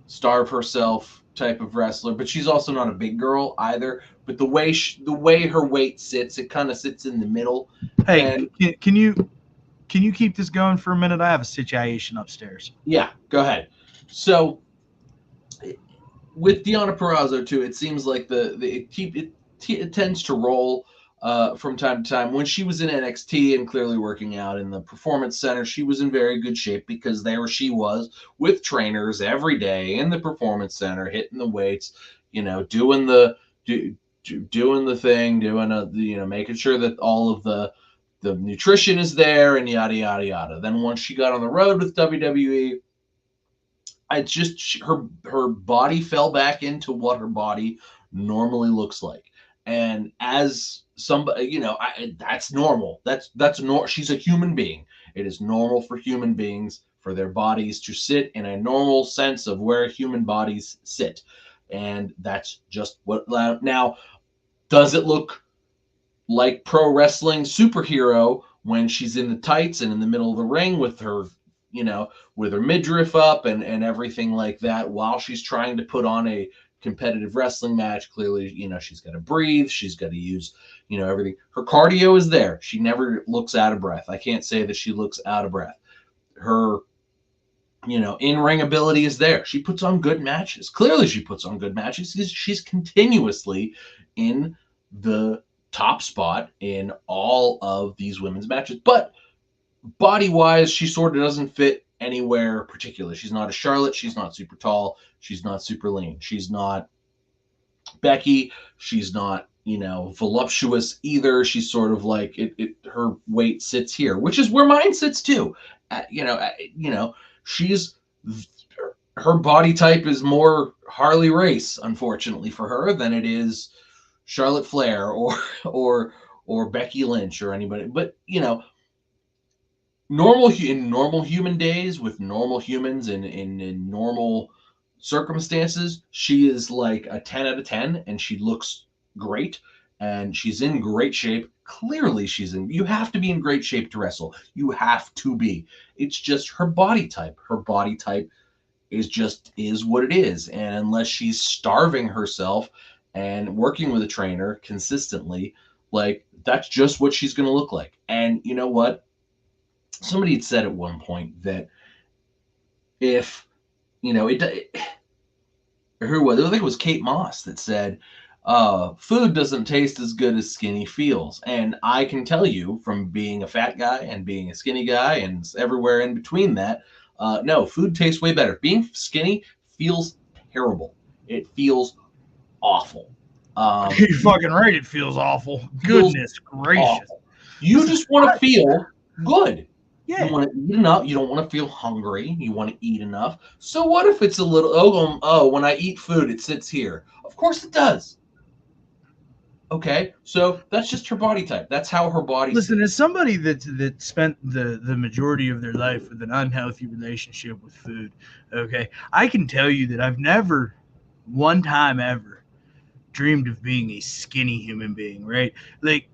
starve herself type of wrestler, but she's also not a big girl either. But the way her weight sits, it kind of sits in the middle. Hey, can you keep this going for a minute? I have a situation upstairs. Yeah, go ahead. So with Deonna Purrazzo too, it seems like it tends to roll from time to time. When she was in NXT and clearly working out in the Performance Center, she was in very good shape because there she was with trainers every day in the Performance Center, hitting the weights, doing the thing, making sure that all of the nutrition is there and yada, yada, yada. Then once she got on the road with WWE, her body fell back into what her body normally looks like. And as somebody, that's normal. She's a human being. It is normal for human beings for their bodies to sit in a normal sense of where human bodies sit. And that's just what, now, does it look like pro wrestling superhero when she's in the tights and in the middle of the ring with her with her midriff up and everything like that while she's trying to put on a competitive wrestling match. Clearly, she's got to breathe. She's got to use, everything. Her cardio is there. She never looks out of breath. I can't say that she looks out of breath. Her, in-ring ability is there. She puts on good matches. Clearly, she puts on good matches. She's continuously in the top spot in all of these women's matches. But body-wise, she sort of doesn't fit anywhere particular. She's not a Charlotte. She's not super tall. She's not super lean. She's not Becky. She's not, voluptuous either. She's sort of like her weight sits here, which is where mine sits too. She's her body type is more Harley Race, unfortunately for her, than it is Charlotte Flair or Becky Lynch or anybody. But normal human days with normal humans in normal circumstances, she is like a 10 out of 10, and she looks great, and she's in great shape. Clearly, you have to be in great shape to wrestle. You have to be. It's just her body type. Her body type is what it is. And unless she's starving herself and working with a trainer consistently, like, that's just what she's going to look like. And you know what? Somebody had said at one point that if, who was it? I think it was Kate Moss that said, food doesn't taste as good as skinny feels. And I can tell you from being a fat guy and being a skinny guy and everywhere in between that, no, food tastes way better. Being skinny feels terrible. It feels awful. You're fucking right. It feels awful. Goodness gracious. Awful. You just want to feel good. Yeah. You want to eat enough. You don't want to feel hungry. You want to eat enough. So what if it's a little, when I eat food, it sits here. Of course it does. Okay, so that's just her body type. That's how her body. Listen, as somebody that spent the majority of their life with an unhealthy relationship with food, okay, I can tell you that I've never, one time ever, dreamed of being a skinny human being. Right? Like,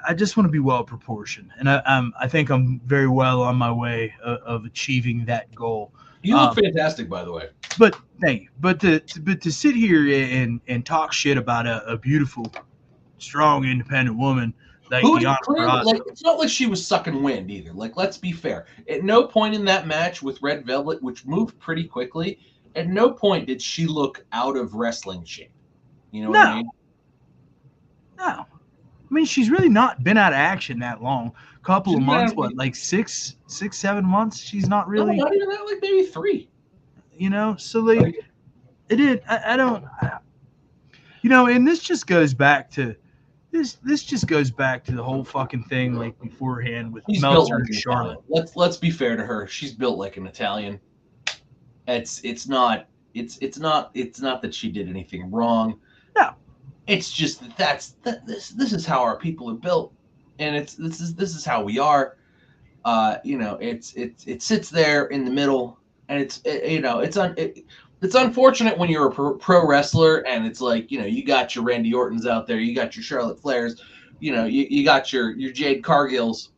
I just want to be well proportioned, and I think I'm very well on my way of achieving that goal. You look fantastic, by the way. But thank you. But to sit here and talk shit about a beautiful, strong, independent woman like Deonna Purrazzo. Like, it's not like she was sucking wind either. Like, let's be fair. At no point in that match with Red Velvet, which moved pretty quickly, at no point did she look out of wrestling shape. You know what I mean? No. I mean, she's really not been out of action that long. Couple of months, like 6, 7 months? She's not really. No, not even that, like maybe 3. So like it did. I don't. And this just goes back to this just goes back to the whole fucking thing like beforehand with Meltzer and Charlotte. Let's be fair to her. She's built like an Italian. It's not that she did anything wrong. No. It's just this is how our people are built, and this is how we are. It sits there in the middle, and it's unfortunate when you're a pro wrestler and it's like, you got your Randy Ortons out there, you got your Charlotte Flairs, you got your Jade Cargills.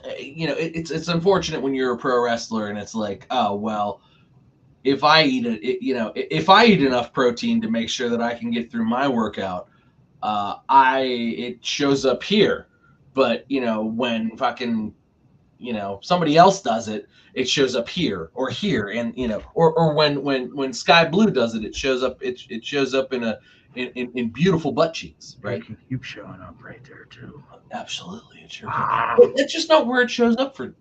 It's unfortunate when you're a pro wrestler and it's like, oh well, if I eat if I eat enough protein to make sure that I can get through my workout, it shows up here. But when fucking somebody else does it, it shows up here, and or when Sky Blue does it, it shows up. It shows up in beautiful butt cheeks, right? It can keep showing up right there too. Absolutely, it sure. That's just not where it shows up for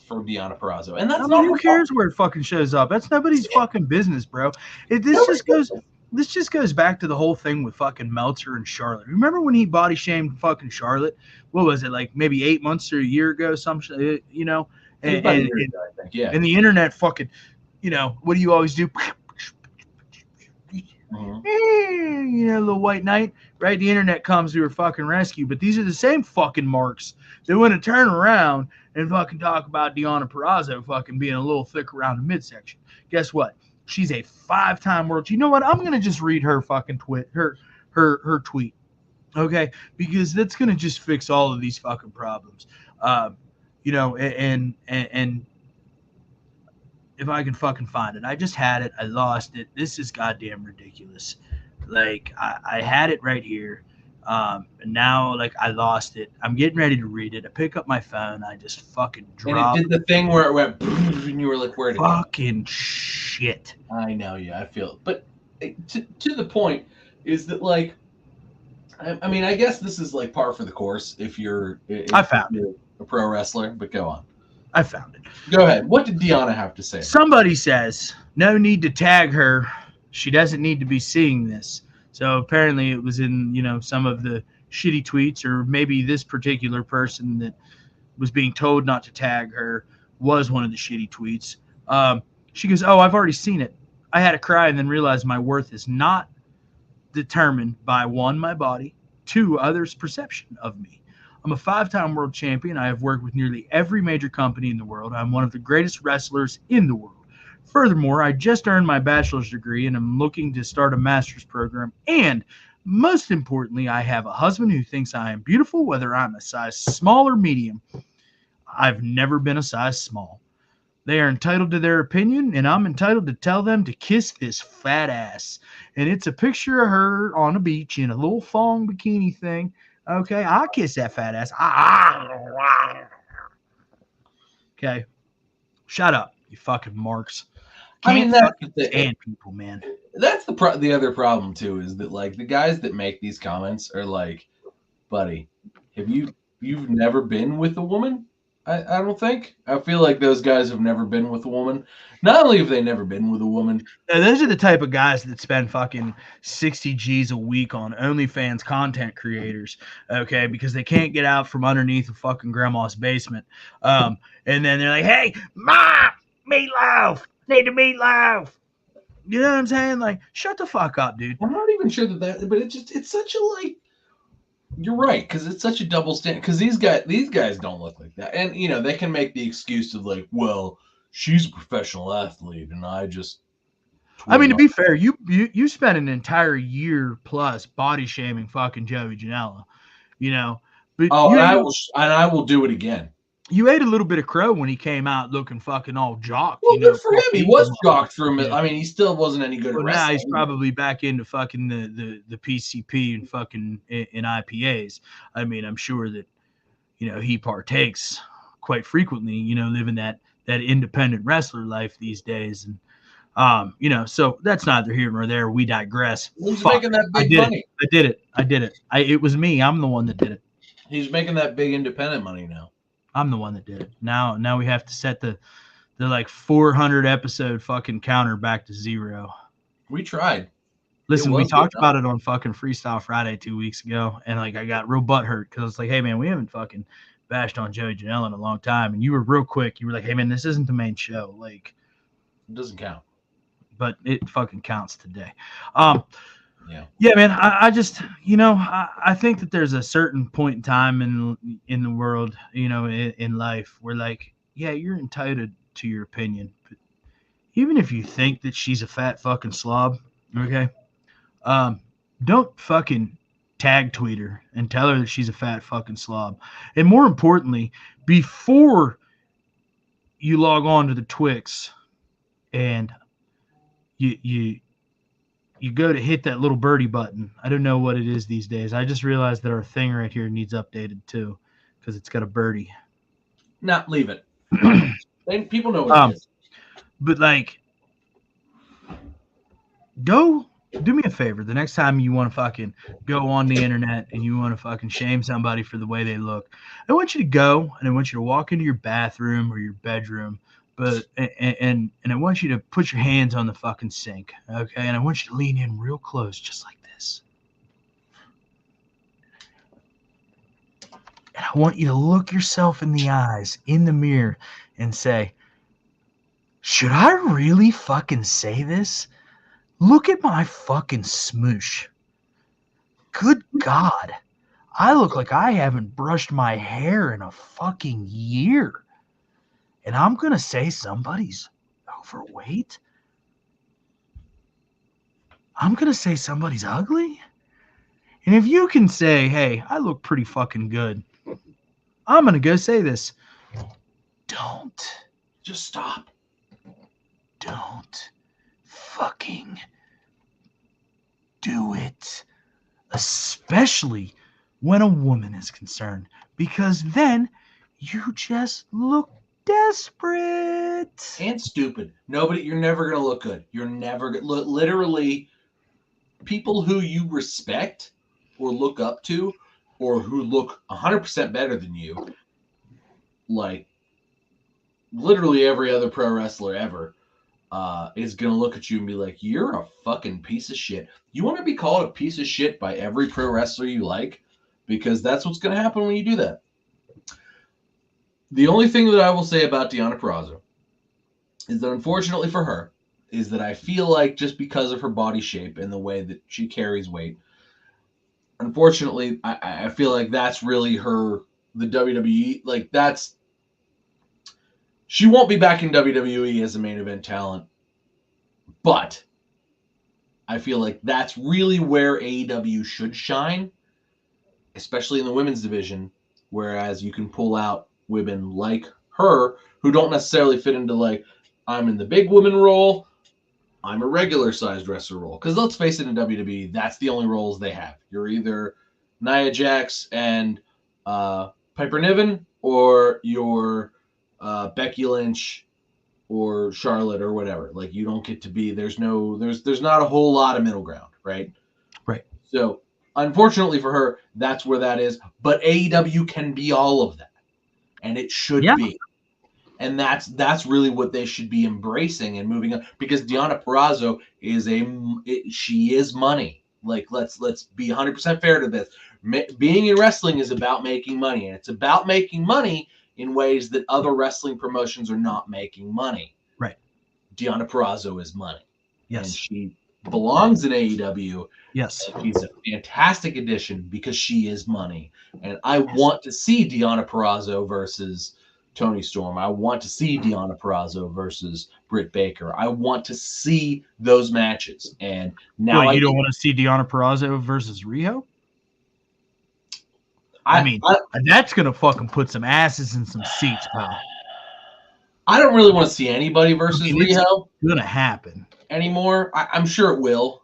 Deonna Purrazzo, and that's not. Who cares where it fucking shows up? That's nobody's fucking business, bro. This just goes back to the whole thing with fucking Meltzer and Charlotte. Remember when he body shamed fucking Charlotte? What was it, like maybe 8 months or a year ago? And the internet fucking, what do you always do? Little white knight, right? The internet comes to her fucking rescue. But these are the same fucking marks that want to turn around and fucking talk about Deonna Purrazzo fucking being a little thick around the midsection. Guess what? She's a 5-time world. You know what? I'm gonna just read her fucking her tweet, okay? Because that's gonna just fix all of these fucking problems. And if I can fucking find it. I just had it. I lost it. This is goddamn ridiculous. Like I had it right here. And now like I lost it. I'm getting ready to read it. I pick up my phone. I just fucking drop. And it did the thing where it went, and you were like, "Where'd it go?" Fucking shit. I know, yeah, I feel it. But to the point is that, like, I mean, I guess this is like par for the course if you're I found you're a pro wrestler. But go on. I found it. Go ahead. What did Deanna have to say? Somebody says, no need to tag her. She doesn't need to be seeing this. So apparently it was in, some of the shitty tweets, or maybe this particular person that was being told not to tag her was one of the shitty tweets. She goes, oh, I've already seen it. I had to cry and then realized my worth is not determined by, 1, my body, 2, others' perception of me. I'm a 5-time world champion. I have worked with nearly every major company in the world. I'm one of the greatest wrestlers in the world. Furthermore, I just earned my bachelor's degree and I'm looking to start a master's program. And most importantly, I have a husband who thinks I am beautiful, whether I'm a size small or medium. I've never been a size small. They are entitled to their opinion, and I'm entitled to tell them to kiss this fat ass. And it's a picture of her on a beach in a little thong bikini thing. Okay, I'll kiss that fat ass. Okay, shut up, you fucking marks. Can't fucking stand people, man. That's the other problem too, is that like the guys that make these comments are like, buddy, you've never been with a woman? I don't think. I feel like those guys have never been with a woman. Not only have they never been with a woman. Now, those are the type of guys that spend fucking 60 G's a week on OnlyFans content creators, okay, because they can't get out from underneath a fucking grandma's basement. And then they're like, hey, Mom, meatloaf, need to meatloaf. You know what I'm saying? Like, shut the fuck up, dude. I'm not even sure that, but it's such a like. You're right, because it's such a double standard. Because these guys don't look like that, and they can make the excuse of like, well, she's a professional athlete, and I just. I mean, to be fair, you spent an entire year plus body shaming fucking Joey Janela, But I will do it again. You ate a little bit of crow when he came out looking fucking all jocked. Well, good for him. He was jocked for a minute. I mean, he still wasn't any good at wrestling. Now he's probably back into fucking the PCP and fucking in IPAs. I mean, I'm sure that, he partakes quite frequently, living that independent wrestler life these days. And, so that's neither here nor there. We digress. Who's making that big money? I did it. It was me. I'm the one that did it. He's making that big independent money now. I'm the one that did it. Now we have to set the like 400 episode fucking counter back to 0. We tried. Listen, we talked about it on fucking Freestyle Friday 2 weeks ago, and like I got real butthurt because it's like, hey man, we haven't fucking bashed on Joey Janela in a long time, and you were real quick. You were like, hey man, this isn't the main show. Like, it doesn't count, but it fucking counts today. Yeah, man. I just, I think that there's a certain point in time in the world, in life where like, yeah, you're entitled to your opinion, but even if you think that she's a fat fucking slob, okay, don't fucking tag tweet her and tell her that she's a fat fucking slob. And more importantly, before you log on to the Twix and you go to hit that little birdie button. I don't know what it is these days. I just realized that our thing right here needs updated too, because it's got a birdie. Not leave it. People know what it is. But like, go do me a favor. The next time you want to fucking go on the internet and you want to fucking shame somebody for the way they look, I want you to go and I want you to walk into your bathroom or your bedroom. But and I want you to put your hands on the fucking sink, okay? And I want you to lean in real close, just like this. And I want you to look yourself in the eyes, in the mirror, and say, should I really fucking say this? Look at my fucking smoosh. Good God. I look like I haven't brushed my hair in a fucking year. And I'm going to say somebody's overweight? I'm going to say somebody's ugly? And if you can say, hey, I look pretty fucking good, I'm going to go say this. Don't. Just stop. don't fucking do it. Especially when a woman is concerned, because then you just look desperate and stupid. You're never gonna look good. You're never literally people who you respect or look up to, or who look 100% better than you, like literally every other pro wrestler ever, is gonna look at you and be like, "You're a fucking piece of shit." You want to be called a piece of shit by every pro wrestler you like, because that's what's gonna happen when you do that. The only thing that I will say about Deonna Purrazzo is that, unfortunately for her, is that I feel like just because of her body shape and the way that she carries weight, unfortunately, I feel like that's really the WWE, like she won't be back in WWE as a main event talent, but I feel like that's really where AEW should shine, especially in the women's division, whereas you can pull out women like her who don't necessarily fit into, like, I'm in the big woman role, I'm a regular sized wrestler role. Because let's face it, in WWE, that's the only roles they have. You're either Nia Jax and Piper Niven, or you're Becky Lynch or Charlotte or whatever. Like, you don't get to be, there's not a whole lot of middle ground, right? Right. So unfortunately for her, that's where that is. But AEW can be all of that, and it should be. And that's really what they should be embracing and moving on, because Deonna Purrazzo she is money. Like, let's be 100% fair to this. Being in wrestling is about making money, and it's about making money in ways that other wrestling promotions are not making money. Right. Deonna Purrazzo is money. Yes. And she belongs in AEW. Yes. She's a fantastic addition because she is money. And I want to see Deonna Purrazzo versus Toni Storm. I want to see Deonna Purrazzo versus Britt Baker. I want to see those matches. And now you don't want to see Deonna Purrazzo versus Riho? That's gonna fucking put some asses in some seats, pal. I don't really want to see anybody versus Riho. It's gonna happen anymore. I'm sure it will,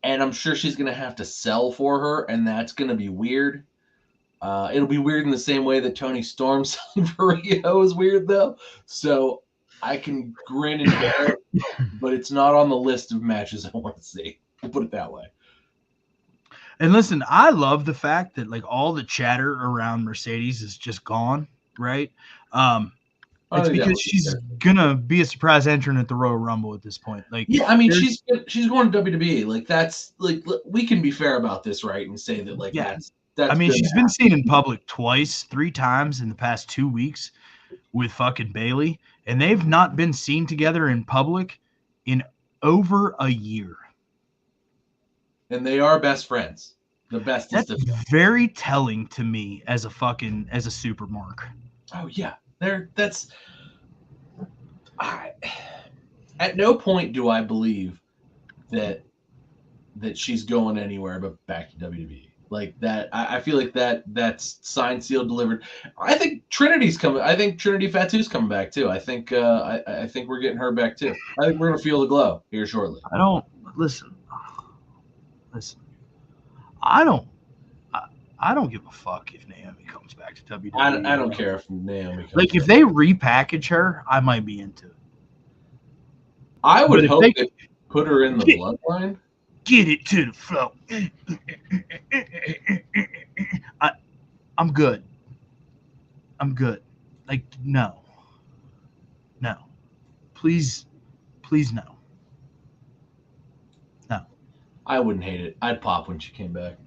and I'm sure she's gonna have to sell for her, and that's gonna be weird. It'll be weird in the same way that Toni Storm selling for Riho is weird, though. So I can grin and bear it, but it's not on the list of matches I want to see. We'll put it that way. And listen, I love the fact that, like, all the chatter around Mercedes is just gone, right? It's because she's gonna be a surprise entrant at the Royal Rumble at this point. Like, yeah, I mean, she's going to WWE. Like, that's, like, we can be fair about this, right? And say that, like, that's I mean, she's been seen in public 3 times in the past 2 weeks with fucking Bayley, and they've not been seen together in public in over a year. And they are best friends. The bestest of them. That's very telling to me as a super mark. Oh yeah. At no point do I believe that she's going anywhere but back to WWE. Like that, I feel like that's signed, sealed, delivered. I think Trinity's coming. I think Trinity Fatu's coming back too. I think I think we're getting her back too. I think we're gonna feel the glow here shortly. I don't listen. I don't give a fuck if Naomi comes back to WWE. I don't care if Naomi comes back. If they repackage her, I might be into it. I would hope they put her in the bloodline. Get it to the flow. I'm good. Like, no. Please no. No. I wouldn't hate it. I'd pop when she came back.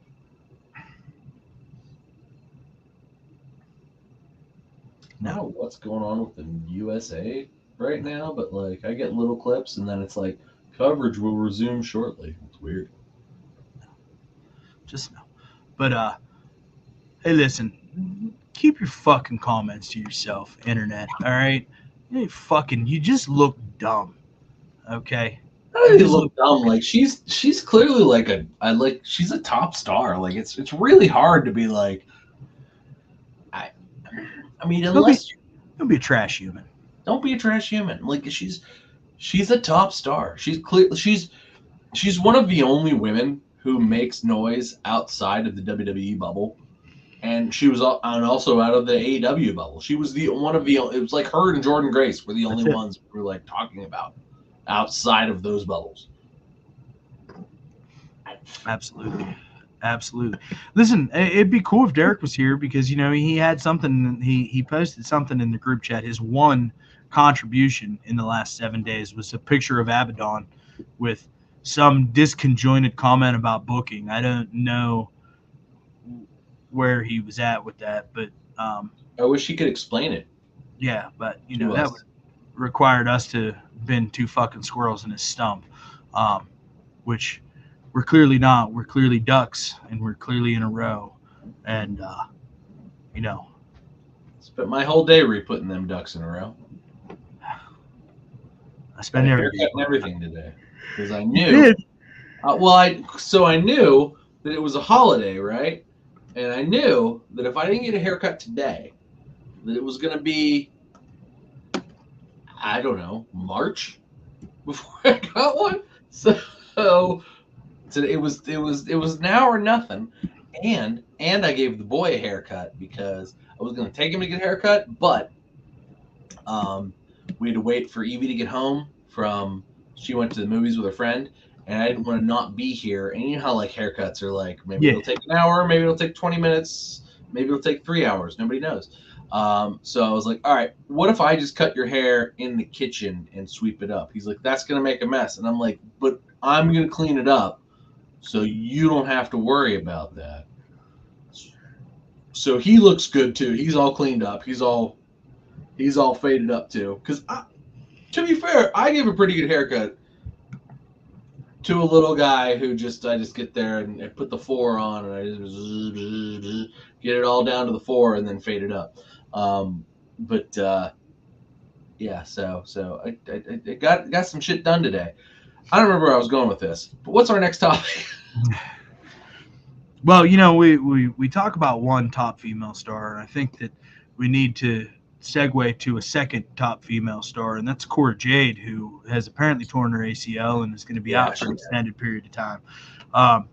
No. I don't know what's going on with the USA right now, but like I get little clips and then it's like coverage will resume shortly. It's weird. Just no. But hey, listen, keep your fucking comments to yourself, internet. All right, you just look dumb. Okay. You look dumb. Like she's clearly like she's a top star. Like it's really hard to be like. I mean, unless don't be a trash human. Don't be a trash human. Like she's She's a top star. She's one of the only women who makes noise outside of the WWE bubble, and she was and also out of the AEW bubble. She was one of the. It was like her and Jordynne Grace were the only ones we were like talking about outside of those bubbles. Absolutely. Listen, it'd be cool if Derek was here because he had something. He posted something in the group chat. His one contribution in the last 7 days was a picture of Abaddon with some disconjointed comment about booking. I don't know where he was at with that, but I wish he could explain it. Yeah, but that would required us to bend two fucking squirrels in his stump, which we're clearly not. We're clearly ducks, and we're clearly in a row, and spent my whole day re-putting them ducks in a row. I spent everything today because I knew. I knew that it was a holiday, right? And I knew that if I didn't get a haircut today, that it was going to be, I don't know, March before I got one. So it was now or nothing. And I gave the boy a haircut because I was going to take him to get a haircut, but we had to wait for Evie to get home she went to the movies with her friend, and I didn't want to not be here. And you know how like haircuts are like, maybe it'll take an hour, maybe it'll take 20 minutes, maybe it'll take 3 hours. Nobody knows. So I was like, all right, what if I just cut your hair in the kitchen and sweep it up? He's like, that's going to make a mess. And I'm like, but I'm going to clean it up so you don't have to worry about that. So he looks good too. He's all cleaned up. He's all faded up too. Because to be fair, I gave a pretty good haircut to a little guy who I just get there and put the 4 on and I just get it all down to the 4 and then fade it up. Yeah, so I got some shit done today. I don't remember where I was going with this, but what's our next topic? Well, we talk about one top female star, and I think that we need to segue to a second top female star, and that's Cora Jade, who has apparently torn her ACL and is going to be out for an extended period of time. I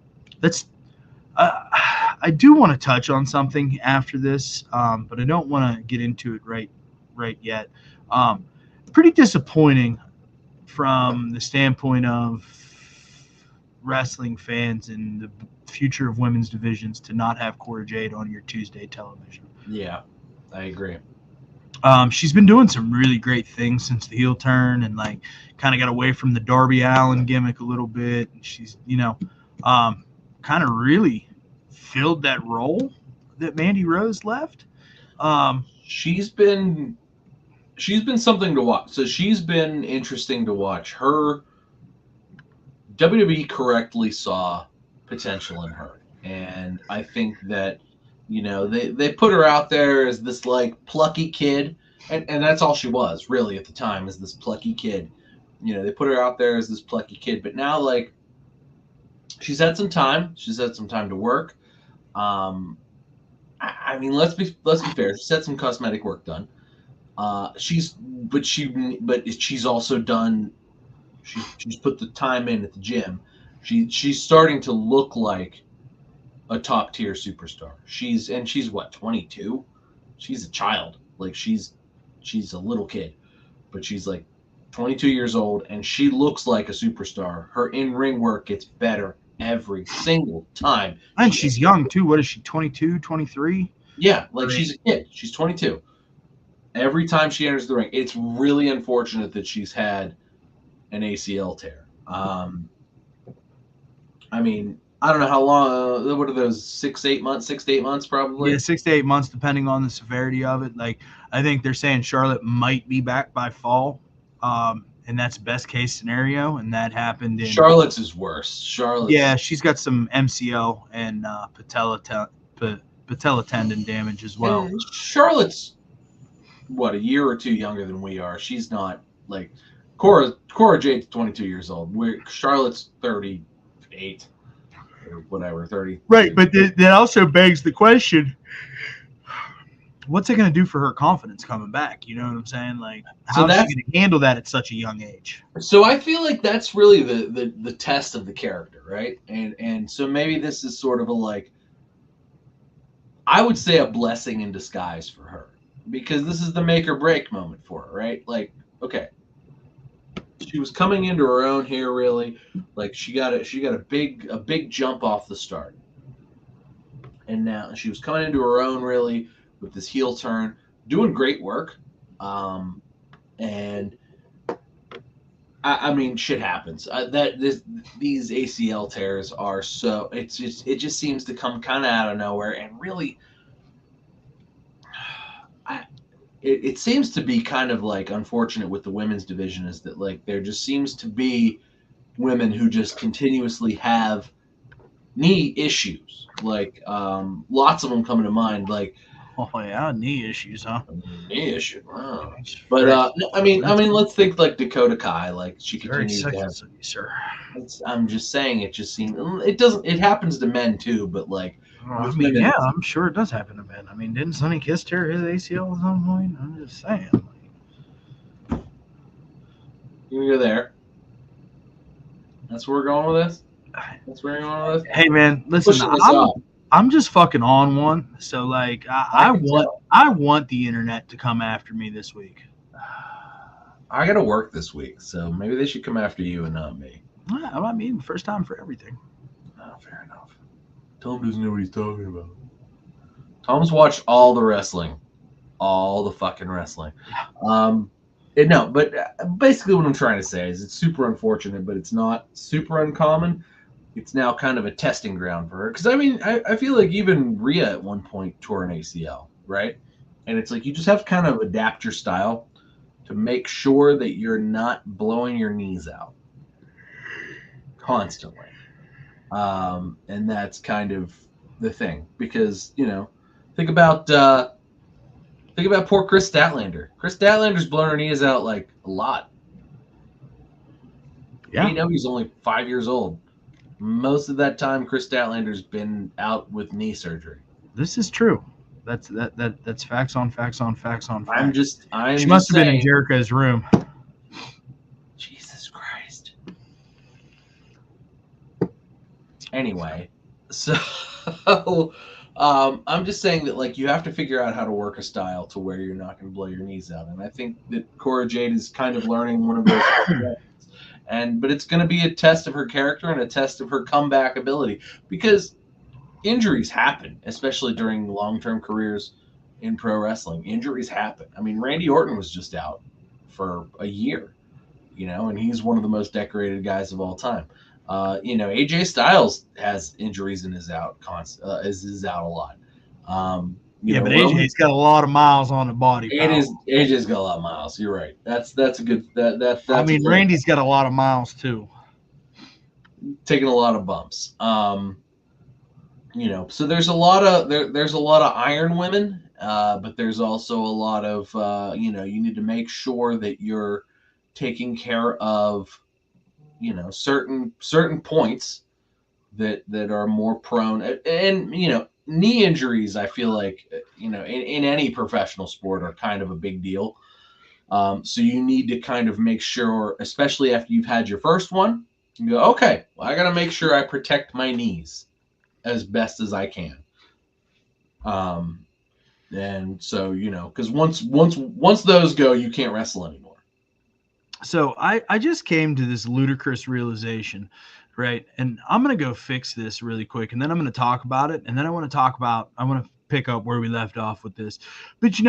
do want to touch on something after this, but I don't want to get into it right yet. Pretty disappointing from the standpoint of wrestling fans and the future of women's divisions to not have Cora Jade on your Tuesday television. Yeah, I agree. She's been doing some really great things since the heel turn and like kind of got away from the Darby Allin gimmick a little bit. And she's, kind of really filled that role that Mandy Rose left. She's been something to watch. So she's been interesting to watch. Her WWE correctly saw potential in her. And I think that, they put her out there as this like plucky kid. And that's all she was really at the time, is this plucky kid. They put her out there as this plucky kid. But now like she's had some time. She's had some time to work. I mean, let's be fair. She's had some cosmetic work done. She's also done. She's put the time in at the gym. She's starting to look like a top tier superstar. She's what, 22? She's a child. Like she's a little kid, but she's like 22 years old, and she looks like a superstar. Her in-ring work gets better every single time. And she's young too. What is she, 22, 23? Yeah, like she's a kid. She's 22. Every time she enters the ring, it's really unfortunate that she's had an ACL tear. I mean, I don't know how long. What are those? 6 to 8 months, probably. Yeah, 6 to 8 months, depending on the severity of it. Like, I think they're saying Charlotte might be back by fall, and that's best case scenario. And that happened in Charlotte's is worse. Yeah, she's got some MCL and patella tendon damage as well. And Charlotte's what, a year or two younger than we are. She's not like Cora Jade's 22 years old. Charlotte's 38 or whatever, 30. Right, but that also begs the question, what's it going to do for her confidence coming back? You know what I'm saying? Like, So how is she going to handle that at such a young age? So I feel like that's really the test of the character, right? And so maybe this is sort of a like, I would say a blessing in disguise for her, because this is the make or break moment for her, right? Like, okay, she was coming into her own here, really. Like she got a big jump off the start, and now she was coming into her own really with this heel turn, doing great work, and I mean, shit happens. These ACL tears are so it just seems to come kind of out of nowhere, and really, it seems to be kind of like unfortunate with the women's division is that like there just seems to be women who just continuously have knee issues. Like lots of them coming to mind. Like, oh yeah, knee issues, huh? Knee issue. Wow. But I mean, let's think like Dakota Kai. Like she continues to have. Sir. I'm just saying, it just seems it doesn't. It happens to men too, but like. I mean, yeah, I'm sure it does happen to men. I mean, didn't Sonny Kiss tear his ACL at some point? I'm just saying. You're there. That's where we're going with this. That's where you're going with this. Hey man, listen, I'm just fucking on one. So like, I want the internet to come after me this week. I got to work this week, so maybe they should come after you and not me. I mean, first time for everything. Oh, fair enough. Tom doesn't know what he's talking about. Tom's watched all the wrestling. All the fucking wrestling. But basically what I'm trying to say is it's super unfortunate, but it's not super uncommon. It's now kind of a testing ground for her. Because, I mean, I feel like even Rhea at one point tore an ACL, right? And it's like you just have to kind of adapt your style to make sure that you're not blowing your knees out constantly. And that's kind of the thing, because think about poor Chris Statlander. Chris Statlander's blown her knees out like a lot. Yeah, he's only 5 years old. Most of that time, Chris Statlander's been out with knee surgery. This is true. That's facts on facts on facts on facts. She must have been in Jericho's room. Jesus Christ. Anyway, so I'm just saying that like you have to figure out how to work a style to where you're not going to blow your knees out, and I think that Cora Jade is kind of learning one of those. But it's going to be a test of her character and a test of her comeback ability, because injuries happen, especially during long-term careers in pro wrestling. Injuries happen. I mean, Randy Orton was just out for a year, and he's one of the most decorated guys of all time. AJ Styles has injuries and is out a lot. But AJ's got a lot of miles on the body. AJ's got a lot of miles. You're right. That's a good. That's. I mean, Randy's got a lot of miles too. Taking a lot of bumps. So there's a lot of there's a lot of iron women, but there's also a lot of you need to make sure that you're taking care of certain points that are more prone, and knee injuries, I feel like in any professional sport are kind of a big deal. So you need to kind of make sure, especially after you've had your first one, you go, okay, well, I got to make sure I protect my knees as best as I can. And so because once those go, you can't wrestle anymore. So I just came to this ludicrous realization, right? And I'm going to go fix this really quick, and then I'm going to talk about it. And then I want to pick up where we left off with this. But,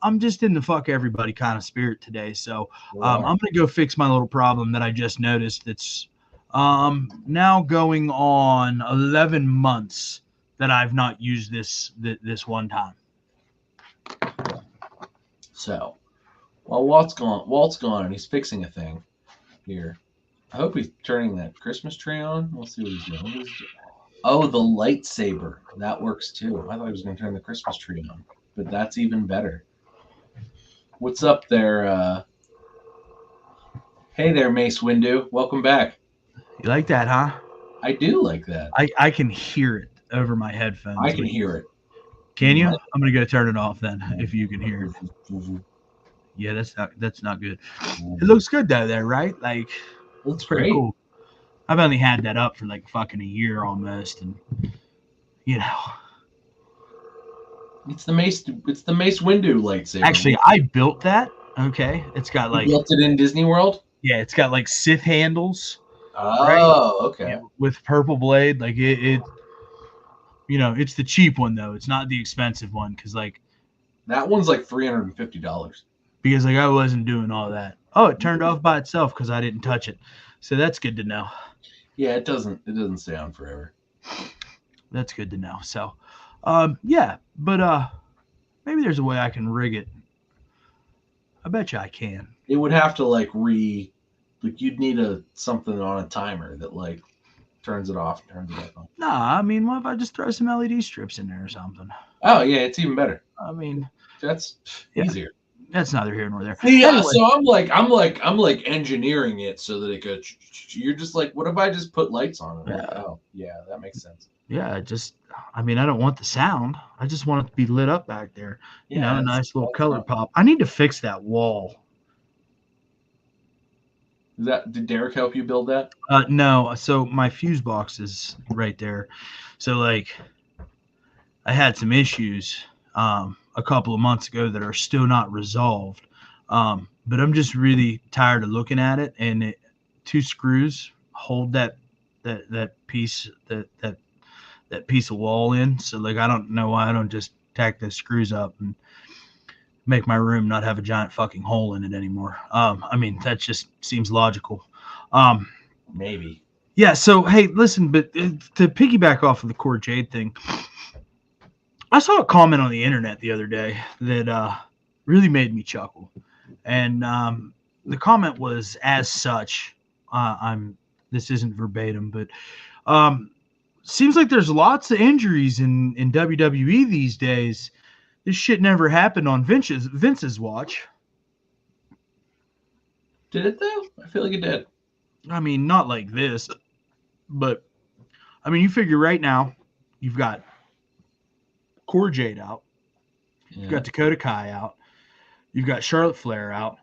I'm just in the fuck everybody kind of spirit today. So I'm going to go fix my little problem that I just noticed that's now going on 11 months that I've not used this one time. So while Walt's gone and he's fixing a thing here, I hope he's turning that Christmas tree on. We'll see what he's doing. Oh, the lightsaber. That works too. I thought he was going to turn the Christmas tree on, but that's even better. What's up there? Hey there, Mace Windu. Welcome back. You like that, huh? I do like that. I can hear it over my headphones. I can hear it. Can you? I'm gonna go turn it off then, if you can hear it. Yeah, that's not good. It looks good though, there, right? Like, Looks pretty great. cool. I've only had that up for like fucking a year almost, and you know, It's the Mace Windu lightsaber. actually, I built that. Okay, it's got You like built it in Disney World. yeah, it's got like Sith handles. Oh, okay. Yeah, with purple blade, like it. You know, it's the cheap one though. It's not the expensive one because like That one's like $350. I wasn't doing all that. Oh, it turned off by itself because I didn't touch it. So that's good to know. Yeah, it doesn't stay on forever. That's good to know. So, yeah, but maybe there's a way I can rig it. I bet you I can. It would have to like you'd need something on a timer that like turns it off and turns it back on. Nah, I mean, what if I just throw some LED strips in there or something? Oh yeah, it's even better. I mean, That's yeah. easier. That's neither here nor there. Yeah, Anyway. so I'm like engineering it so that it goes. You're just like, what if I just put lights on it? Like, oh yeah, that makes sense. Yeah, I mean, I don't want the sound. I just want it to be lit up back there. Yeah, you know, a nice little color pop. I need to fix that wall. Did Derek help you build that? No. So my fuse box is right there. So like, I had some issues a couple of months ago that are still not resolved. But I'm just really tired of looking at it. And two screws hold that piece that piece of wall in. So like, I don't know why I don't just tack those screws up and make my room not have a giant fucking hole in it anymore. I mean, that just seems logical. Maybe. Yeah. So, hey, listen, but to piggyback off of the Cora Jade thing, I saw a comment on the internet the other day that really made me chuckle. And the comment was as such, this isn't verbatim, but seems like there's lots of injuries in WWE these days. This shit never happened on Vince's watch. Did it though? I feel like it did. I mean, not like this, but I mean, you figure right now you've got Cora Jade out, you've got Dakota Kai out, you've got Charlotte Flair out.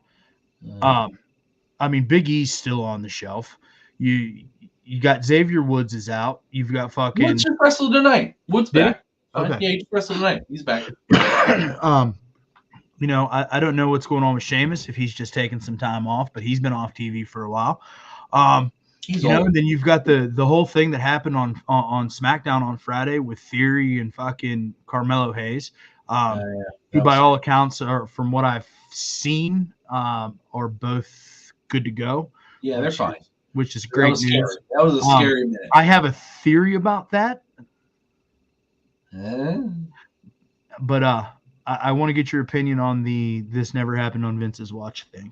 I mean, Big E's still on the shelf. You got Xavier Woods is out. You've got fucking Woods just wrestled tonight. Woods back. Okay. Yeah, he just wrestled tonight. He's back. You know, I don't know what's going on with Sheamus, if he's just taking some time off, but he's been off TV for a while. He's you know, old. and then you've got the whole thing that happened on SmackDown on Friday with Theory and fucking Carmelo Hayes, who by all accounts are, from what I've seen, are both good to go. Yeah, they're fine. Which is great news. That was a scary minute. I have a theory about that. But I want to get your opinion on the "this never happened on Vince's watch" thing.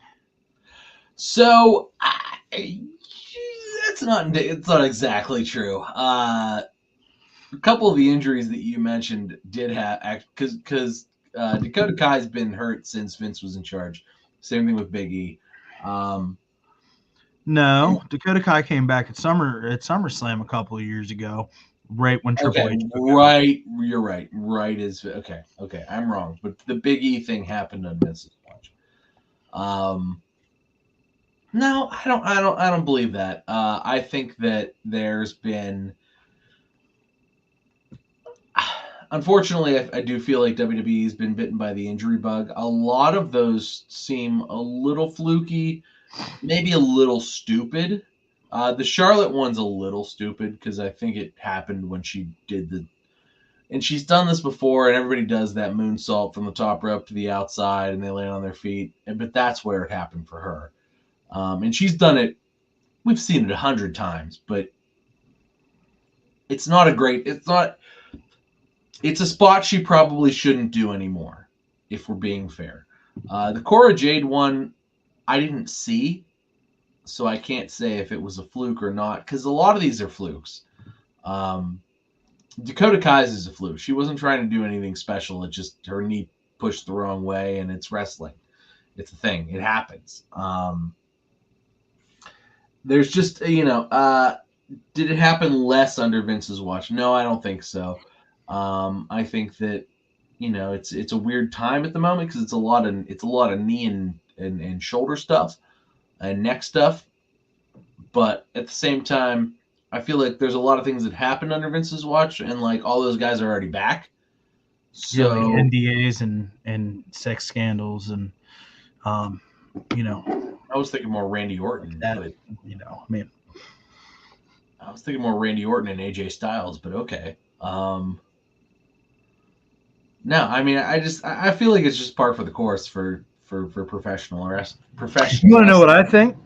So it's not exactly true. A couple of the injuries that you mentioned did have, because Dakota Kai's been hurt since Vince was in charge. Same thing with Big E. No, Dakota Kai came back at SummerSlam a couple of years ago. Right when Triple H. Right, you're right. Right is okay. Okay, I'm wrong, but the Big E thing happened on Vince's watch. No, I don't believe that. I think that there's been, unfortunately, I do feel like WWE has been bitten by the injury bug. A lot of those seem a little fluky, maybe a little stupid. The Charlotte one's a little stupid because I think it happened when she did and she's done this before, and everybody does that moonsault from the top rope to the outside, and they land on their feet. But that's where it happened for her. And she's done it. We've seen it 100 times, but it's not a great. It's a spot she probably shouldn't do anymore, if we're being fair. The Cora Jade one, I didn't see. So I can't say if it was a fluke or not, because a lot of these are flukes. Dakota Kai's is a fluke. She wasn't trying to do anything special. It just her knee pushed the wrong way, and it's wrestling. It's a thing. It happens. There's just, did it happen less under Vince's watch? No, I don't think so. I think that it's a weird time at the moment because it's a lot of knee and shoulder stuff and neck stuff. But at the same time, I feel like there's a lot of things that happened under Vince's watch, and like all those guys are already back. So like NDAs and sex scandals and I was thinking more Randy Orton. that, But I mean, I was thinking more Randy Orton and AJ Styles, but okay. No, I mean, I feel like it's just par for the course for professional professional. you want to know what I think?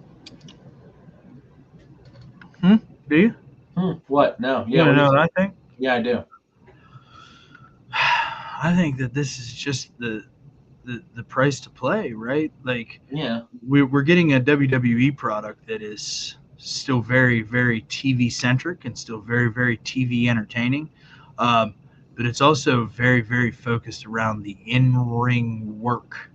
Do you? What? No. You Yeah. want to know what I think? Yeah, I do. I think that this is just the price to play, right? Like, Yeah. we're getting a WWE product that is still very, very TV centric and still very, very TV entertaining. But it's also very, very focused around the in-ring work,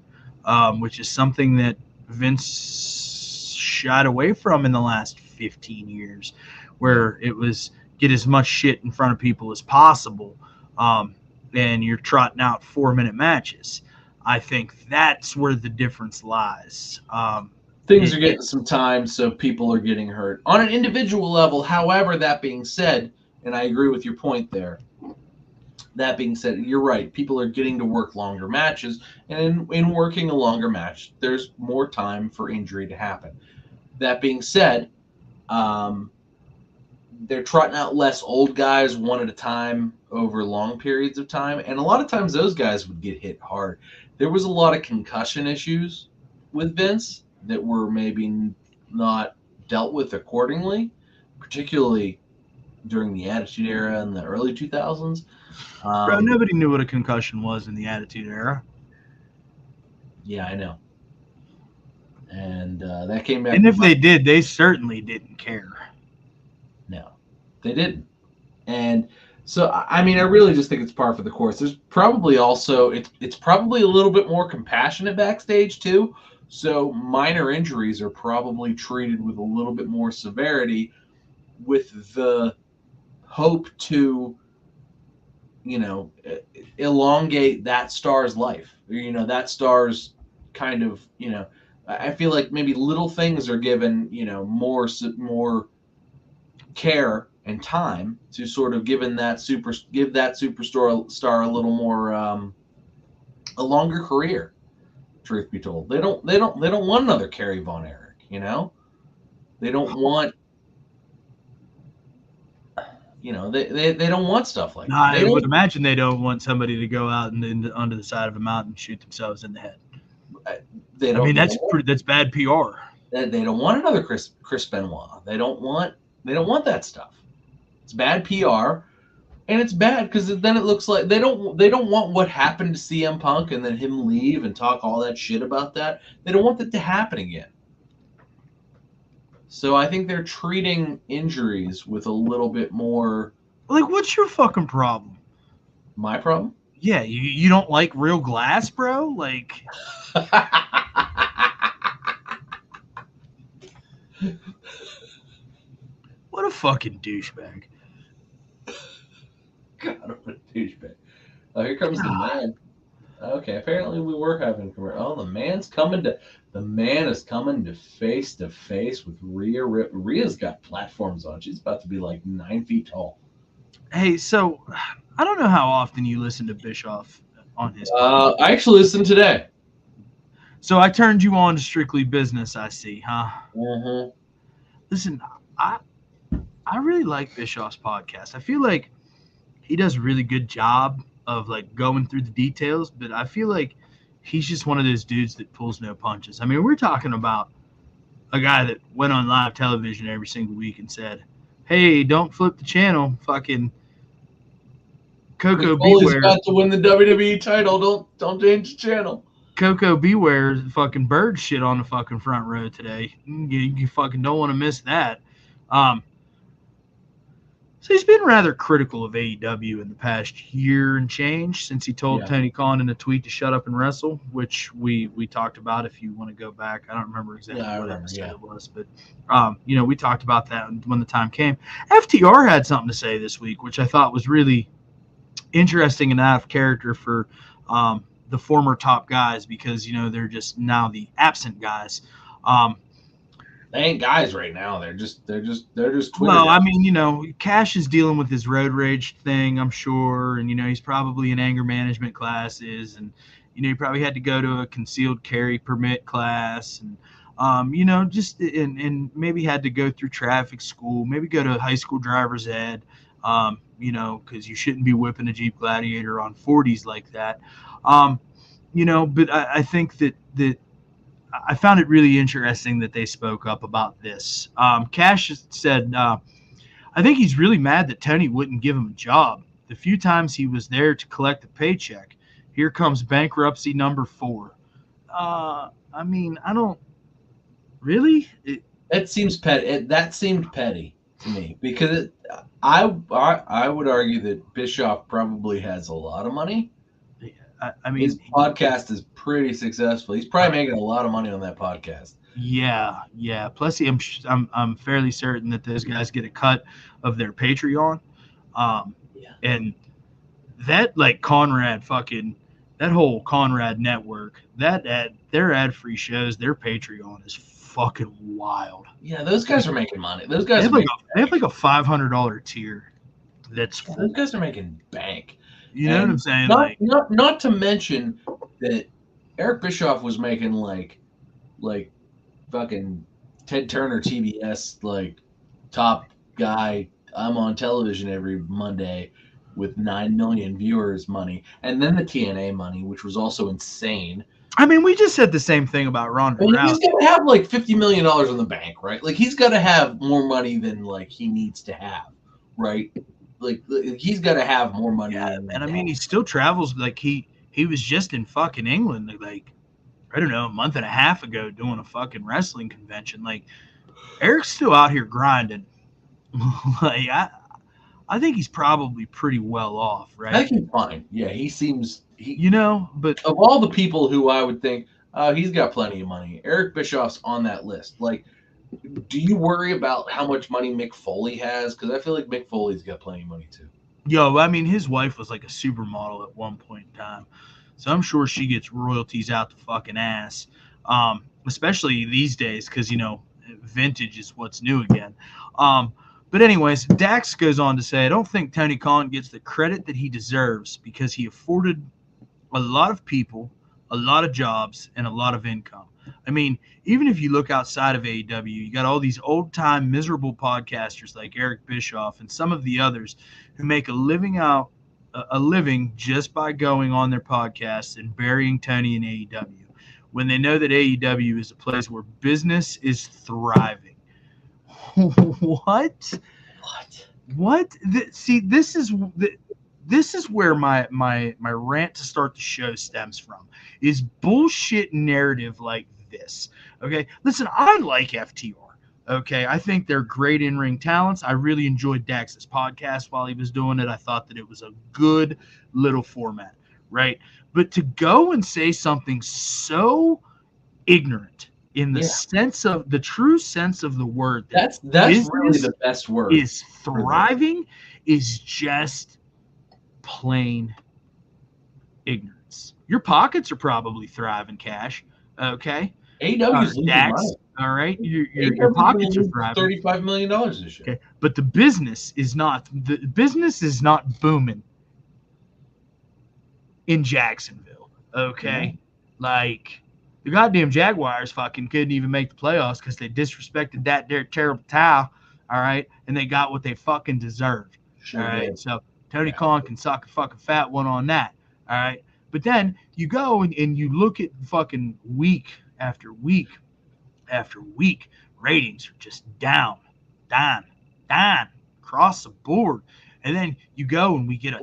which is something that Vince shied away from in the last 15 years, where it was get as much shit in front of people as possible, and you're trotting out 4-minute matches. I think that's where the difference lies. Things are getting some time, so people are getting hurt on an individual level. However, that being said, and I agree with your point there. That being said, you're right. People are getting to work longer matches, and in working a longer match, there's more time for injury to happen. That being said, they're trotting out less old guys one at a time over long periods of time, and a lot of times those guys would get hit hard. There was a lot of concussion issues with Vince that were maybe not dealt with accordingly, particularly during the Attitude Era in the early 2000s. Bro, nobody knew what a concussion was in the Attitude Era. Yeah, I know. And that came back. And if they did, they certainly didn't care. No, they didn't. And so, I mean, I really just think it's par for the course. There's probably also, it's probably a little bit more compassionate backstage too. So minor injuries are probably treated with a little bit more severity with the hope to, elongate that star's life. That star's kind of, I feel like maybe little things are given, more care and time to sort of give that superstar a little more, a longer career. Truth be told, they don't want another Kerry Von Erich. They don't want. They don't want stuff like that. I would imagine they don't want somebody to go out and under the side of a mountain and shoot themselves in the head. That's bad PR. They don't want another Chris Benoit. They don't want that stuff. It's bad PR, and it's bad because then it looks like they don't want what happened to CM Punk and then him leave and talk all that shit about that. They don't want that to happen again. So I think they're treating injuries with a little bit more. Like, what's your fucking problem? My problem? Yeah, you don't like real glass, bro? Like. What a fucking douchebag. God, what a douchebag. Oh, here comes the man. Okay, apparently we were having. Oh, the man is coming to face with Rhea. Rhea's got platforms on. She's about to be like 9 feet tall. Hey, so I don't know how often you listen to Bischoff on his. I actually listened today. So I turned you on to Strictly Business. I see, huh? Mm-hmm. Listen, I really like Bischoff's podcast. I feel like he does a really good job of like going through the details, but I feel like he's just one of those dudes that pulls no punches. I mean, we're talking about a guy that went on live television every single week and said, "Hey, don't flip the channel, fucking Coco Beware. About to win the WWE title. Don't change the channel. Coco Beware fucking bird shit on the fucking front row today. You fucking don't want to miss that." So he's been rather critical of AEW in the past year and change since he told Tony Khan in a tweet to shut up and wrestle, which we talked about. If you want to go back, I don't remember exactly what episode it was, but we talked about that when the time came. FTR had something to say this week, which I thought was really interesting and out of character for the former top guys because they're just now the absent guys. They ain't guys right now. They're just Twitter Well, guys. I mean, Cash is dealing with his road rage thing, I'm sure, and he's probably in anger management classes, and he probably had to go to a concealed carry permit class, and just and maybe had to go through traffic school, maybe go to high school driver's ed, because you shouldn't be whipping a Jeep Gladiator on 40s like that. But I think that I found it really interesting that they spoke up about this. Cash said, I think he's really mad that Tony wouldn't give him a job. The few times he was there to collect a paycheck, here comes bankruptcy number 4. I mean, I don't really. That seems petty. That seemed petty to me because I would argue that Bischoff probably has a lot of money. I mean, his podcast is pretty successful. He's probably making a lot of money on that podcast. Yeah. Plus, I'm fairly certain that those guys get a cut of their Patreon. And that Conrad that whole Conrad network, their ad-free shows, their Patreon is fucking wild. Yeah, those guys are making money. Those guys they have like a $500 tier. Those guys are making bank. You know what I'm saying? Not to mention that Eric Bischoff was making like fucking Ted Turner TBS top guy. I'm on television every Monday with 9 million viewers money, and then the TNA money, which was also insane. I mean, we just said the same thing about Ronda Rousey. He's gonna have $50 million in the bank, right? He's got to have more money than he needs to have, right? He's got to have more money. Yeah, and I mean, he still travels. He was just in fucking England, I don't know, a month and a half ago doing a fucking wrestling convention. Eric's still out here grinding. I think he's probably pretty well off, right? I think he's fine. Yeah, he seems. But of all the people who I would think, he's got plenty of money. Eric Bischoff's on that list. Do you worry about how much money Mick Foley has? Because I feel like Mick Foley's got plenty of money too. I mean, his wife was like a supermodel at one point in time, so I'm sure she gets royalties out the fucking ass. Especially these days, because vintage is what's new again. But anyways, Dax goes on to say, I don't think Tony Khan gets the credit that he deserves because he afforded a lot of people a lot of jobs and a lot of income. I mean, even if you look outside of AEW, you got all these old-time miserable podcasters like Eric Bischoff and some of the others who make a living just by going on their podcasts and burying Tony in AEW when they know that AEW is a place where business is thriving. What? See, this is where my rant to start the show stems from, is bullshit narrative like this. Okay, listen, I like FTR. Okay, I think they're great in-ring talents. I really enjoyed Dax's podcast while he was doing it. I thought that it was a good little format, right? But to go and say something so ignorant in the sense of the true sense of the word, that's really the best word, is thriving, is just plain ignorance. Your pockets are probably thriving, Cash. Okay, AEW's losing money. All right, your pockets are thriving. $35 million this year. Okay, but the business is not. The business is not booming in Jacksonville. Okay, the goddamn Jaguars fucking couldn't even make the playoffs because they disrespected that terrible towel. All right, and they got what they fucking deserved. Sure, all right, so Tony Khan can suck a fucking fat one on that. All right, but then you go and you look at fucking week after week after week, ratings are just down across the board. And then you go and we get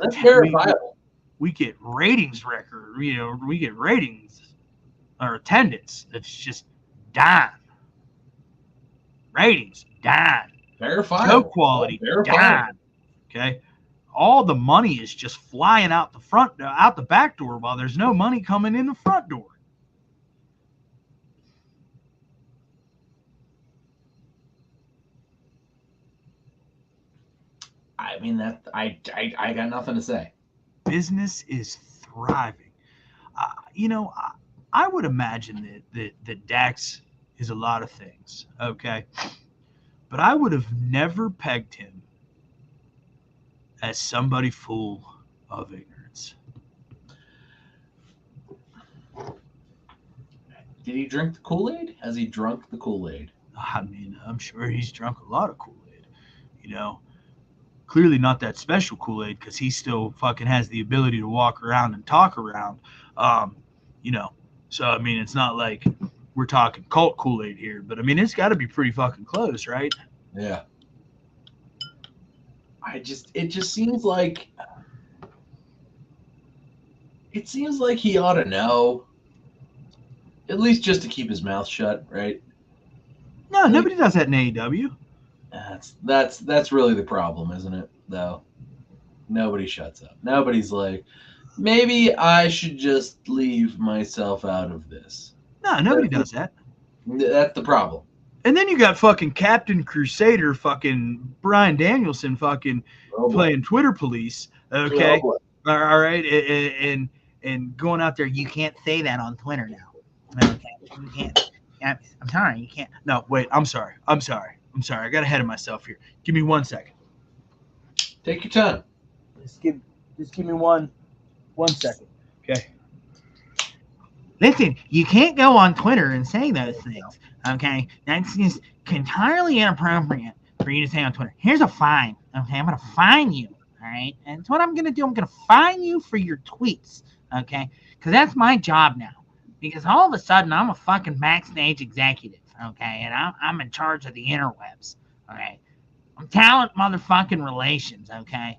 we get ratings record, we get ratings or attendance that's just down. Ratings down. Verifiable. Show quality down. Okay. All the money is just flying out the back door while there's no money coming in the front door. I mean, that I got nothing to say. business is thriving. You know, I would imagine that Dax is a lot of things, okay? But I would have never pegged him as somebody full of ignorance. Did he drink the Kool-Aid? Has he drunk the Kool-Aid? I mean, I'm sure he's drunk a lot of Kool-Aid, you know. Clearly not that special Kool-Aid because he still fucking has the ability to walk around and talk around. You know, so I mean, it's not like we're talking cult Kool-Aid here, but I mean, it's got to be pretty fucking close, right? Yeah. It just seems like he ought to know, at least just to keep his mouth shut, right? No, nobody does that in AEW. That's really the problem, isn't it? Though nobody shuts up. Nobody's like, maybe I should just leave myself out of this. No, nobody does that. That's the problem. And then you got fucking Captain Crusader, fucking Bryan Danielson, fucking playing Twitter police. Okay, all right, and going out there. You can't say that on Twitter now. Okay, you can't. I'm sorry, you can't. No, wait. I'm sorry. I got ahead of myself here. Give me 1 second. Take your time. Just give me one second. Okay. Listen, you can't go on Twitter and say those things. Okay, that's just entirely inappropriate for you to say on Twitter. Here's a fine. Okay, I'm gonna fine you. All right, and it's what I'm gonna do. I'm gonna fine you for your tweets. Okay, because that's my job now. Because all of a sudden I'm a fucking backstage executive. Okay, and I'm in charge of the interwebs. Okay, I'm talent motherfucking relations. Okay,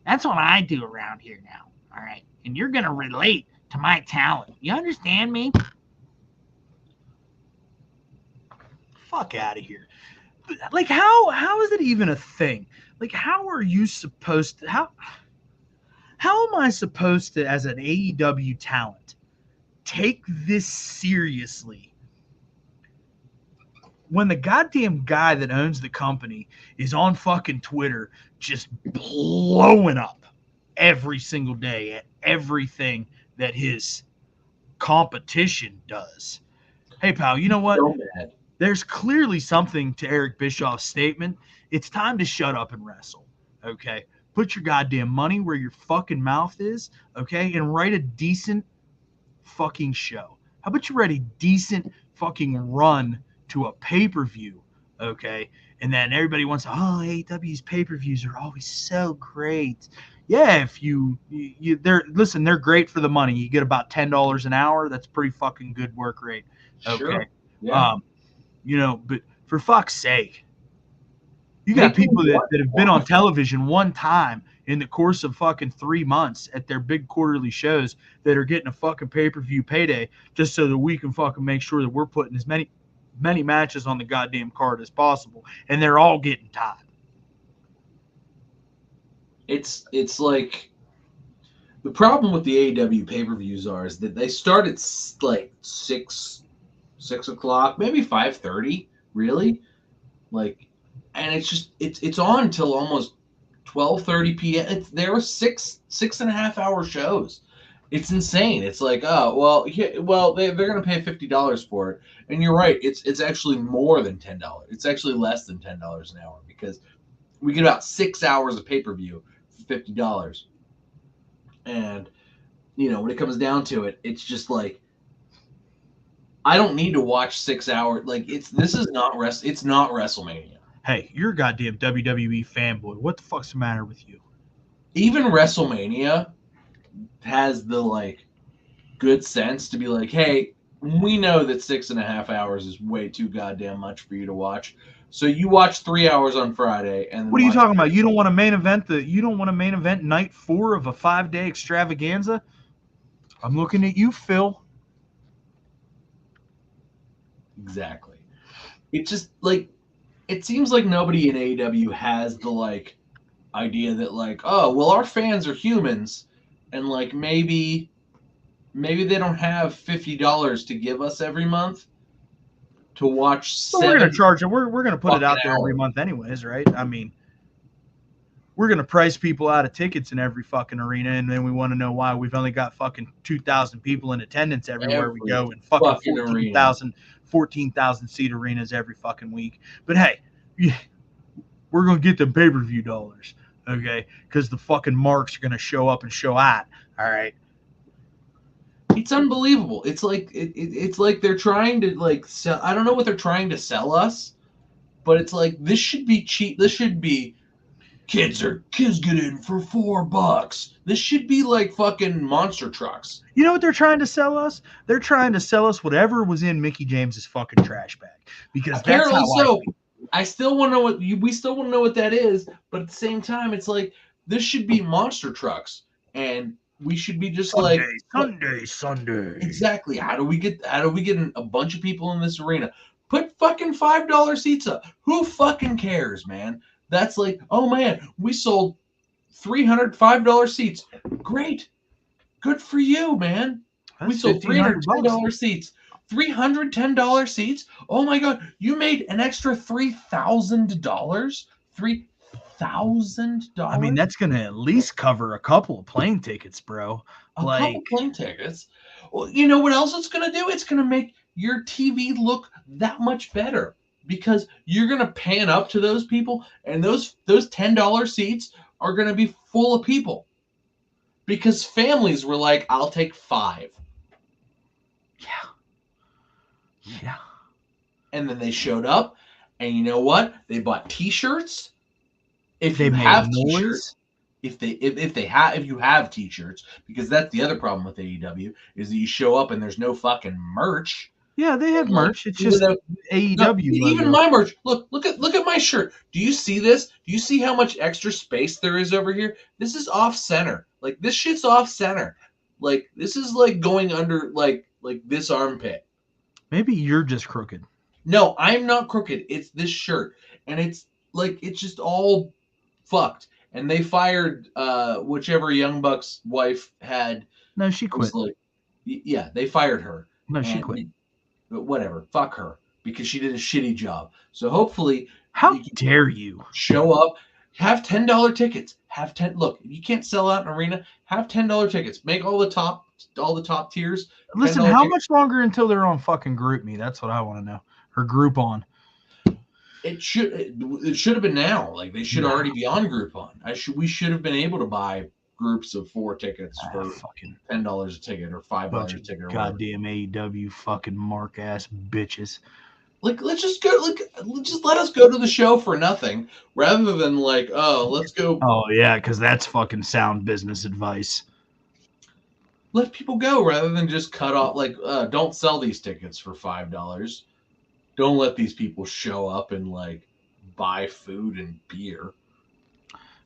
that's what I do around here now. All right, and you're gonna relate to my talent. You understand me? Fuck out of here. Like, how is it even a thing? Like, how are you supposed to, how am I supposed to, as an AEW talent, take this seriously when the goddamn guy that owns the company is on fucking Twitter just blowing up every single day at everything that his competition does? Hey, pal, you know what? So bad. There's clearly something to Eric Bischoff's statement. It's time to shut up and wrestle, okay? Put your goddamn money where your fucking mouth is, okay? And write a decent fucking show. How about you write a decent fucking run to a pay-per-view, okay? And then everybody wants to, AEW's pay-per-views are always so great. Yeah, if they're great for the money. You get about $10 an hour. That's pretty fucking good work rate. Okay. Sure. Yeah. You know, but for fuck's sake, you got people that have been on television one time in the course of fucking 3 months at their big quarterly shows that are getting a fucking pay-per-view payday just so that we can fucking make sure that we're putting as many matches on the goddamn card as possible, and they're all getting tied. It's like the problem with the AEW pay-per-views is that they start at like 6 o'clock, maybe 5:30, really, like, and it's just it's on till almost 12:30 p.m. There are 6.5 hour shows. It's insane. It's like, they're gonna pay $50 for it, and you're right. It's actually more than $10. It's actually less than $10 an hour because we get about 6 hours of pay-per-view for $50. And when it comes down to it, it's just like, I don't need to watch 6 hours. Like, it's not WrestleMania. Hey, you're a goddamn WWE fanboy. What the fuck's the matter with you? Even WrestleMania has the good sense to be like, hey, we know that 6.5 hours is way too goddamn much for you to watch. So you watch 3 hours on Friday, and what are you talking about? You don't want to main event night 4 of a 5-day extravaganza? I'm looking at you, Phil. Exactly. It's just it seems like nobody in AEW has the idea that our fans are humans, and maybe they don't have $50 to give us every month to watch. Well, we're gonna charge it. We're gonna put it out there every month anyways, right? I mean, we're going to price people out of tickets in every fucking arena, and then we want to know why we've only got fucking 2,000 people in attendance everywhere we go in fucking 14,000 seat arenas every fucking week. But hey, we're going to get them pay-per-view dollars, okay? Because the fucking marks are going to show up and show out, all right? It's unbelievable. It's like it's like they're trying to like sell. I don't know what they're trying to sell us, but it's like this should be cheap. This should be kids get in for $4. This should be like fucking monster trucks. You know what they're trying to sell us? They're trying to sell us whatever was in Mickey James's fucking trash bag, because apparently that's how so. I still want to know we still want to know what that is, but at the same time, it's like this should be monster trucks, and we should be just Sunday. Exactly. How do we get a bunch of people in this arena? Put fucking $5 seats up. Who fucking cares, man? That's like, oh man, we sold $305 seats. Great. Good for you, man. We sold $310 seats. $310 seats. Oh my god, you made an extra $3,000. $3,000. I mean, that's gonna at least cover a couple of plane tickets, bro. A couple plane tickets. Well, you know what else it's gonna do? It's gonna make your TV look that much better, because you're gonna pan up to those people, and those $10 seats are gonna be full of people, because families were like, "I'll take 5." Yeah. And then they showed up, and you know what? They bought T-shirts. If they you made have noise. T-shirts, if you have T-shirts, because that's the other problem with AEW is that you show up and there's no fucking merch. Yeah, they have merch. It's just AEW. Even my merch. Look at my shirt. Do you see this? Do you see how much extra space there is over here? This is off center. Like, this shit's off center. Like, this is like going under like this armpit. Maybe you're just crooked. No, I'm not crooked. It's this shirt, and it's like it's just all fucked. And they fired whichever Young Buck's wife had. No, she quit. Like, yeah, they fired her. No, she quit. Whatever, fuck her, because she did a shitty job. So hopefully, how dare you show up, have $10 tickets, have 10. Look, if you can't sell out an arena, have $10 tickets. Make all the top tiers. Listen, how much longer until they're on fucking GroupMe? That's what I want to know. Or Groupon. It should have been now. Like, they should already be on Groupon. We should have been able to buy groups of 4 tickets for fucking $10 a ticket or $5 a ticket. Or goddamn AEW fucking mark ass bitches. Like, let's just let us go to the show for nothing, rather than like, oh, let's go. Oh yeah, because that's fucking sound business advice. Let people go rather than just cut off. Like, don't sell these tickets for $5. Don't let these people show up and like buy food and beer.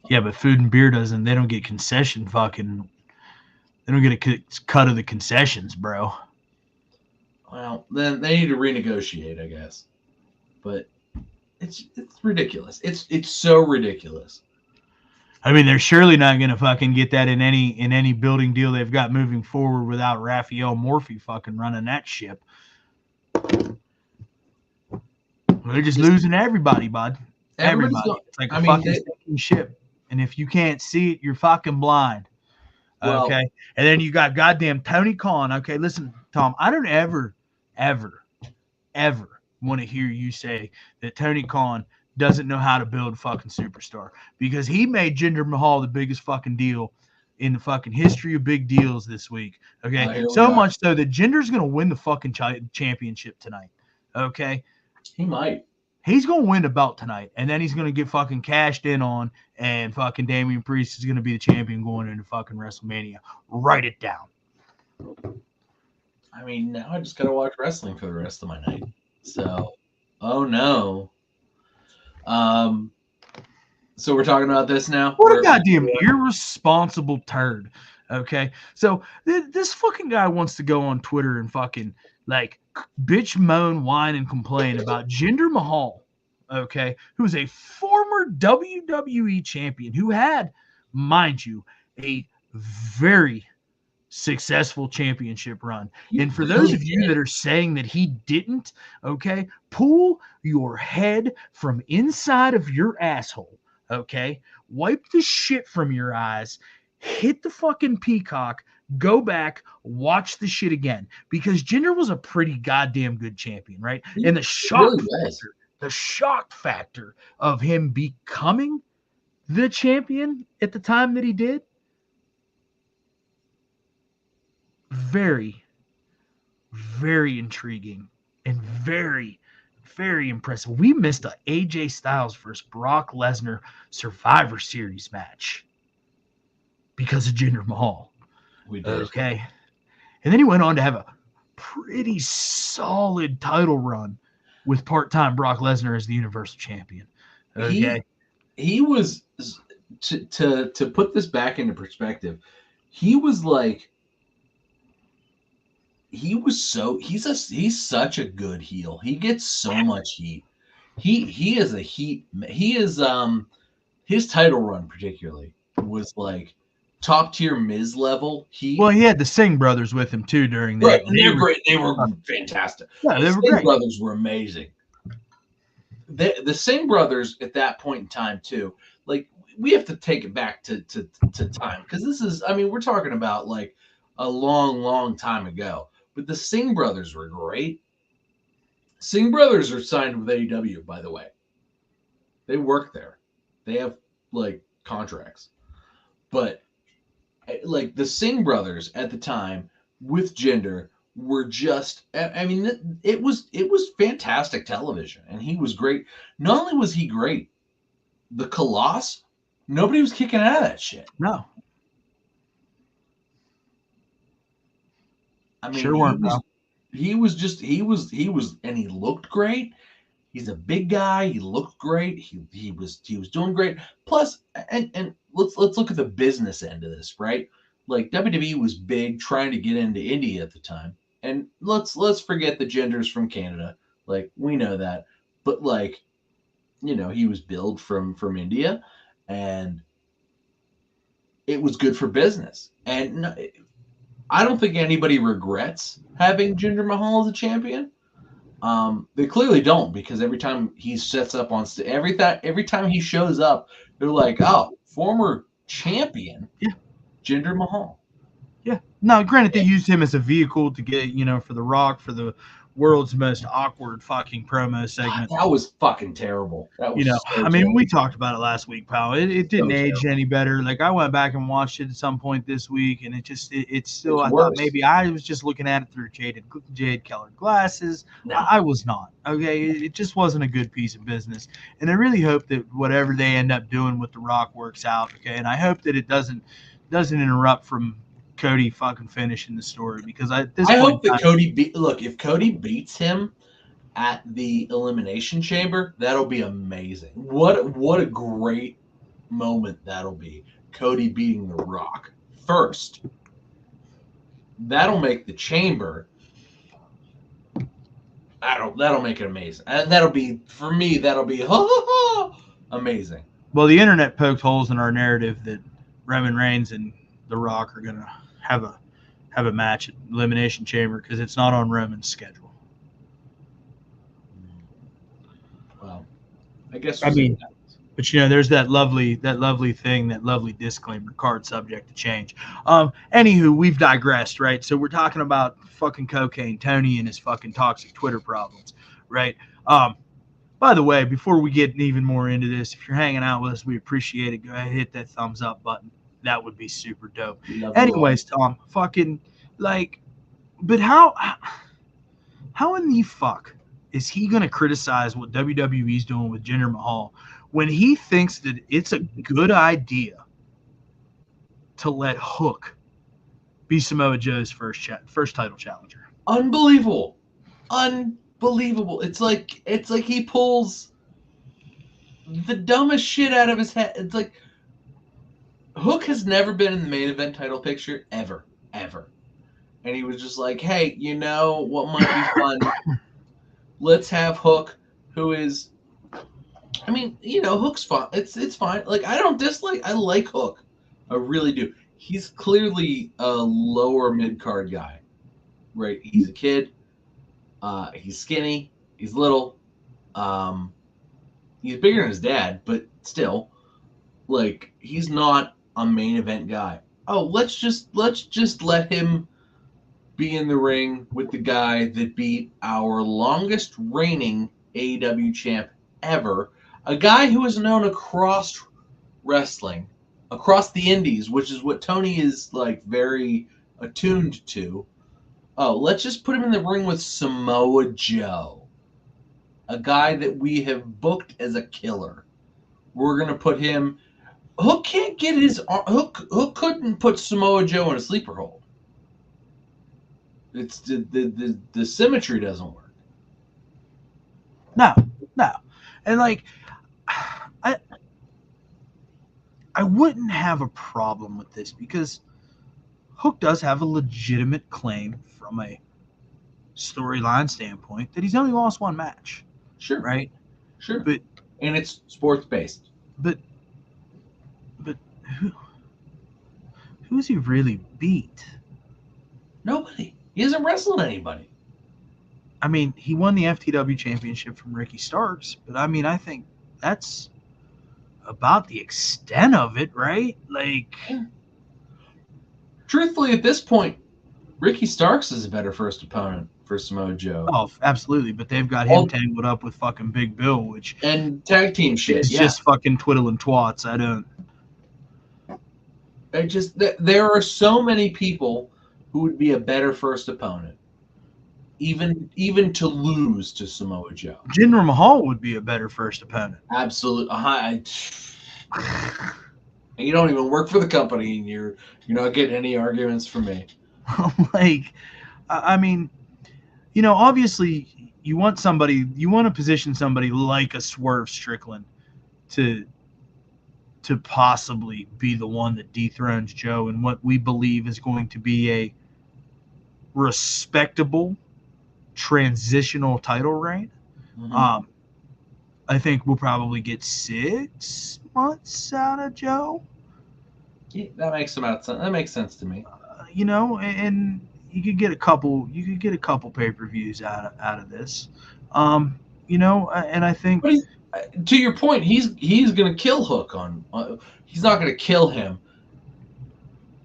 Yeah, but food and beer they don't get concession fucking. They don't get a cut of the concessions, bro. Well, then they need to renegotiate, I guess. But it's ridiculous. It's so ridiculous. I mean, they're surely not going to fucking get that in any building deal they've got moving forward without Raphael Morphy fucking running that ship. They're just losing everybody, bud. Everybody. It's like a fucking sinking ship. And if you can't see it, you're fucking blind. Okay. Well, and then you got goddamn Tony Khan. Okay, listen, Tom, I don't ever want to hear you say that Tony Khan doesn't know how to build a fucking superstar, because he made Jinder Mahal the biggest fucking deal in the fucking history of big deals this week. Okay. So much so that Jinder's going to win the fucking championship tonight. Okay. He might. He's going to win the belt tonight, and then he's going to get fucking cashed in on, and fucking Damian Priest is going to be the champion going into fucking WrestleMania. Write it down. I mean, now I just got to watch wrestling for the rest of my night. So, oh no. So we're talking about this now? What a goddamn irresponsible turd. Okay? So this fucking guy wants to go on Twitter and fucking, like, bitch, moan, whine, and complain about Jinder Mahal, okay, who's a former WWE champion who had, mind you, a very successful championship run. And for those of you that are saying that he didn't, okay, pull your head from inside of your asshole, Okay? Wipe the shit from your eyes, hit the fucking peacock, go back, watch the shit again. Because Jinder was a pretty goddamn good champion, right? And the shock factor of him becoming the champion at the time that he did, very, very intriguing and very, very impressive. We missed a AJ Styles versus Brock Lesnar Survivor Series match because of Jinder Mahal. We did. Okay. And then he went on to have a pretty solid title run with part-time Brock Lesnar as the Universal Champion. Okay. He was, to put this back into perspective, he's such a good heel. He gets so much heat. He is a heat. He is his title run particularly was like top tier Miz level. He had the Singh brothers with him too during that. Right, and they're great. They were fantastic. Yeah, they were Singh great. Brothers were amazing. The Singh brothers at that point in time too. Like we have to take it back to time because this is. I mean, we're talking about like a long time ago. But the Singh brothers were great. Singh brothers are signed with AEW, by the way. They work there. They have like contracts. But like the Singh brothers at the time with Jinder were just, I mean, it was fantastic television, and he was great. Not only was he great, the Colossus, nobody was kicking out of that shit. No. I mean, sure weren't. He was, and he looked great. He's a big guy. He looked great. He was doing great. Plus, and let's look at the business end of this, right? Like WWE was big trying to get into India at the time, and let's forget the Jinders from Canada. Like we know that, but like, you know, he was billed from India, and it was good for business. And I don't think anybody regrets having Jinder Mahal as a champion. They clearly don't, because every time he sets up on stage, every time he shows up, they're like, "Oh, former champion, yeah, Jinder Mahal." Yeah. Now, granted, they used him as a vehicle to get, for The Rock, for the world's most awkward fucking promo segment. That was fucking terrible. That was I mean, we talked about it last week, pal. It didn't age any better. Like, I went back and watched it at some point this week, and it's still, I thought maybe I was just looking at it through jade-colored glasses. No. I was not. Okay, it just wasn't a good piece of business. And I really hope that whatever they end up doing with The Rock works out, okay? And I hope that it doesn't interrupt from Cody fucking finishing the story, because I hope that if Cody beats him at the Elimination Chamber, that'll be amazing. What a great moment that'll be. Cody beating The Rock first. That'll make the Chamber. That'll make it amazing. And that'll be amazing. Well, the internet poked holes in our narrative that Roman Reigns and The Rock are gonna have a match at Elimination Chamber because it's not on Roman's schedule. Well, I guess. But there's that lovely thing, that lovely disclaimer card subject to change. Anywho, we've digressed, right? So we're talking about fucking cocaine, Tony and his fucking toxic Twitter problems, right? By the way, before we get even more into this, if you're hanging out with us, we appreciate it. Go ahead, hit that thumbs up button. That would be super dope. Anyways, Tom, fucking like, but how in the fuck is he gonna criticize what WWE's doing with Jinder Mahal when he thinks that it's a good idea to let Hook be Samoa Joe's first title challenger? Unbelievable. It's like he pulls the dumbest shit out of his head. It's like Hook has never been in the main event title picture ever. And he was just like, hey, you know what might be fun? Let's have Hook, who is, I mean, Hook's fine. It's fine. Like, I like Hook. I really do. He's clearly a lower mid-card guy, right? He's a kid. He's skinny. He's little. He's bigger than his dad, but still. Like, he's not a main event guy. Oh, let's just let him be in the ring with the guy that beat our longest reigning AEW champ ever, a guy who is known across wrestling, across the indies, which is what Tony is like very attuned to. Oh, let's just put him in the ring with Samoa Joe, a guy that we have booked as a killer. We're gonna put him. Hook can't get his Hook. Hook couldn't put Samoa Joe in a sleeper hold. It's the symmetry doesn't work. No. And like, I wouldn't have a problem with this because Hook does have a legitimate claim from a storyline standpoint that he's only lost one match. Sure. Right? Sure. But and it's sports based. But who's he really beat? Nobody. He hasn't wrestled anybody. I mean, he won the FTW championship from Ricky Starks, but I mean, I think that's about the extent of it, right? Like, truthfully, at this point, Ricky Starks is a better first opponent for Samoa Joe. Oh, absolutely, but they've got him tangled up with fucking Big Bill, which and tag team shit. It's just fucking twiddling twats. There are so many people who would be a better first opponent, even to lose to Samoa Joe. Jinder Mahal would be a better first opponent. Absolutely. You don't even work for the company, and you're not getting any arguments from me. Like, I mean, obviously you want to position somebody like a Swerve Strickland to possibly be the one that dethrones Joe in what we believe is going to be a respectable transitional title reign. Mm-hmm. I think we'll probably get 6 months out of Joe. Yeah, that makes sense to me. And you could get a couple pay-per-views out of this. And I think, but to your point, he's going to kill Hook on. He's not going to kill him.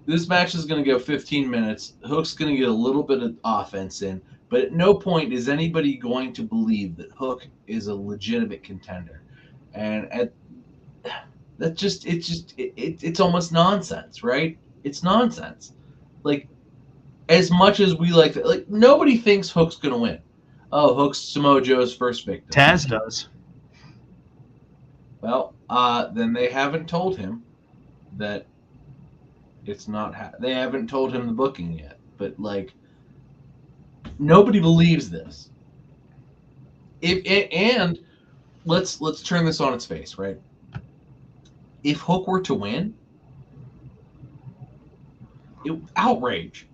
This match is going to go 15 minutes. Hook's going to get a little bit of offense in, but at no point is anybody going to believe that Hook is a legitimate contender. And it's almost nonsense, right? It's nonsense. Like, as much as we like nobody thinks Hook's going to win. Oh, Hook's Samoa Joe's first victim. Taz does. Well, then they haven't told him that it's not. They haven't told him the booking yet. But nobody believes this. And let's turn this on its face, right? If Hook were to win, outrage.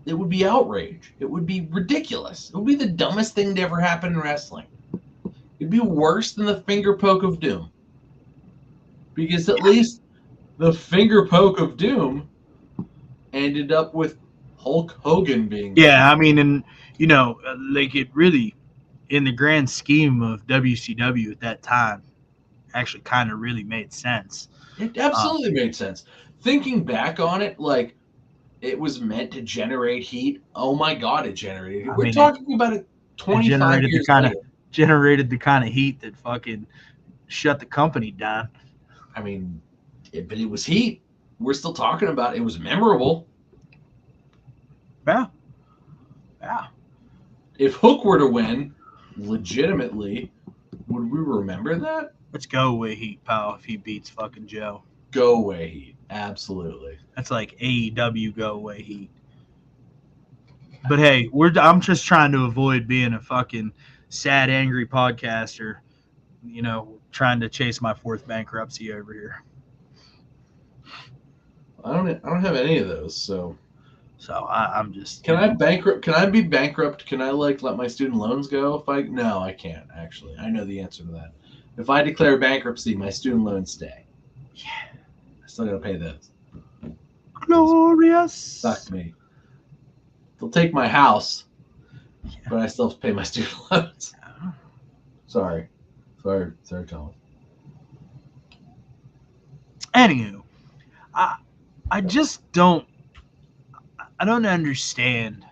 It would be outrage. It would be ridiculous. It would be the dumbest thing to ever happen in wrestling. It'd be worse than the finger poke of doom. Because at least the finger poke of doom ended up with Hulk Hogan being there. Yeah, I mean, and it really, in the grand scheme of WCW at that time, actually kind of really made sense. It absolutely made sense. Thinking back on it, it was meant to generate heat. Oh my God, it generated heat. We're talking about it 25 years later. Generated the kind of heat that fucking shut the company down. I mean, but it was heat. We're still talking about it. It was memorable. Yeah. If Hook were to win, legitimately, would we remember that? Let's go away heat, pal, if he beats fucking Joe. Go away heat. Absolutely. That's like AEW go away heat. But hey, I'm just trying to avoid being a fucking sad, angry podcaster, trying to chase my 4th bankruptcy over here. I don't have any of those, so I'm just. Can I be bankrupt? Can I let my student loans go? No, I can't actually. I know the answer to that. If I declare bankruptcy, my student loans stay. Yeah, I still gotta pay those. Glorious. Fuck me. They'll take my house, but I still have to pay my student loans. Sorry, Tom. Anywho, I just don't understand.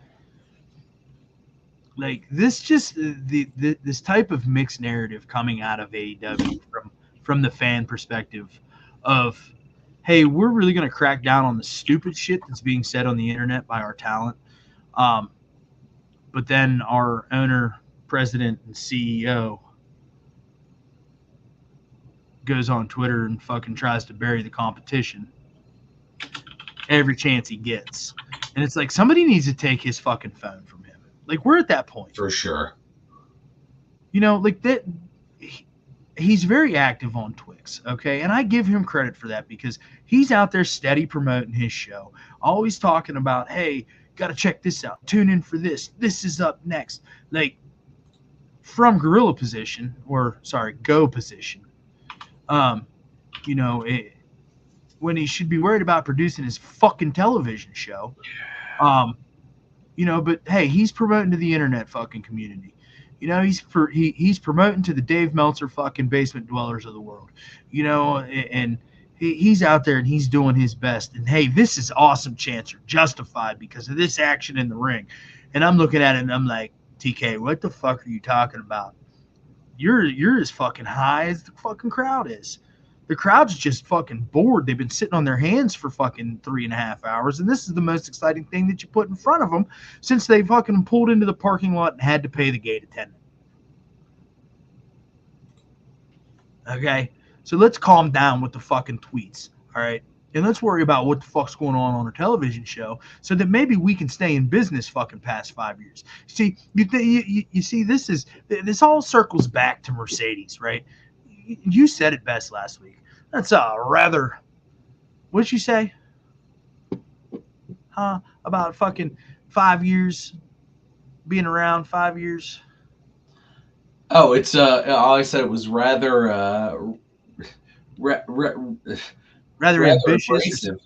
Like this, just this type of mixed narrative coming out of AEW from the fan perspective of, hey, we're really going to crack down on the stupid shit that's being said on the internet by our talent. But then our owner, president, and CEO goes on Twitter and fucking tries to bury the competition every chance he gets. And it's like, somebody needs to take his fucking phone from him. Like, we're at that point. For sure. You know, like that. He's very active on Twix, okay? And I give him credit for that because he's out there steady promoting his show, always talking about, hey, got to check this out. Tune in for this. This is up next. Like, from gorilla position, or, sorry, go position, you know, when he should be worried about producing his fucking television show, you know, but, hey, he's promoting to the internet fucking community. You know, he's promoting to the Dave Meltzer fucking basement dwellers of the world, you know, and he's out there and he's doing his best. And, hey, this is awesome chance you're justified because of this action in the ring. And I'm looking at it and I'm like, TK, what the fuck are you talking about? You're as fucking high as the fucking crowd is. The crowd's just fucking bored. They've been sitting on their hands for fucking 3.5 hours, and this is the most exciting thing that you put in front of them since they fucking pulled into the parking lot and had to pay the gate attendant. Okay? So let's calm down with the fucking tweets, all right? And let's worry about what the fuck's going on our television show so that maybe we can stay in business fucking past 5 years. See, you see, this all circles back to Mercedes, right? You said it best last week. That's a rather, what'd you say? About fucking 5 years, being around 5 years. Oh, it's I said it was rather ambitious, abrasive.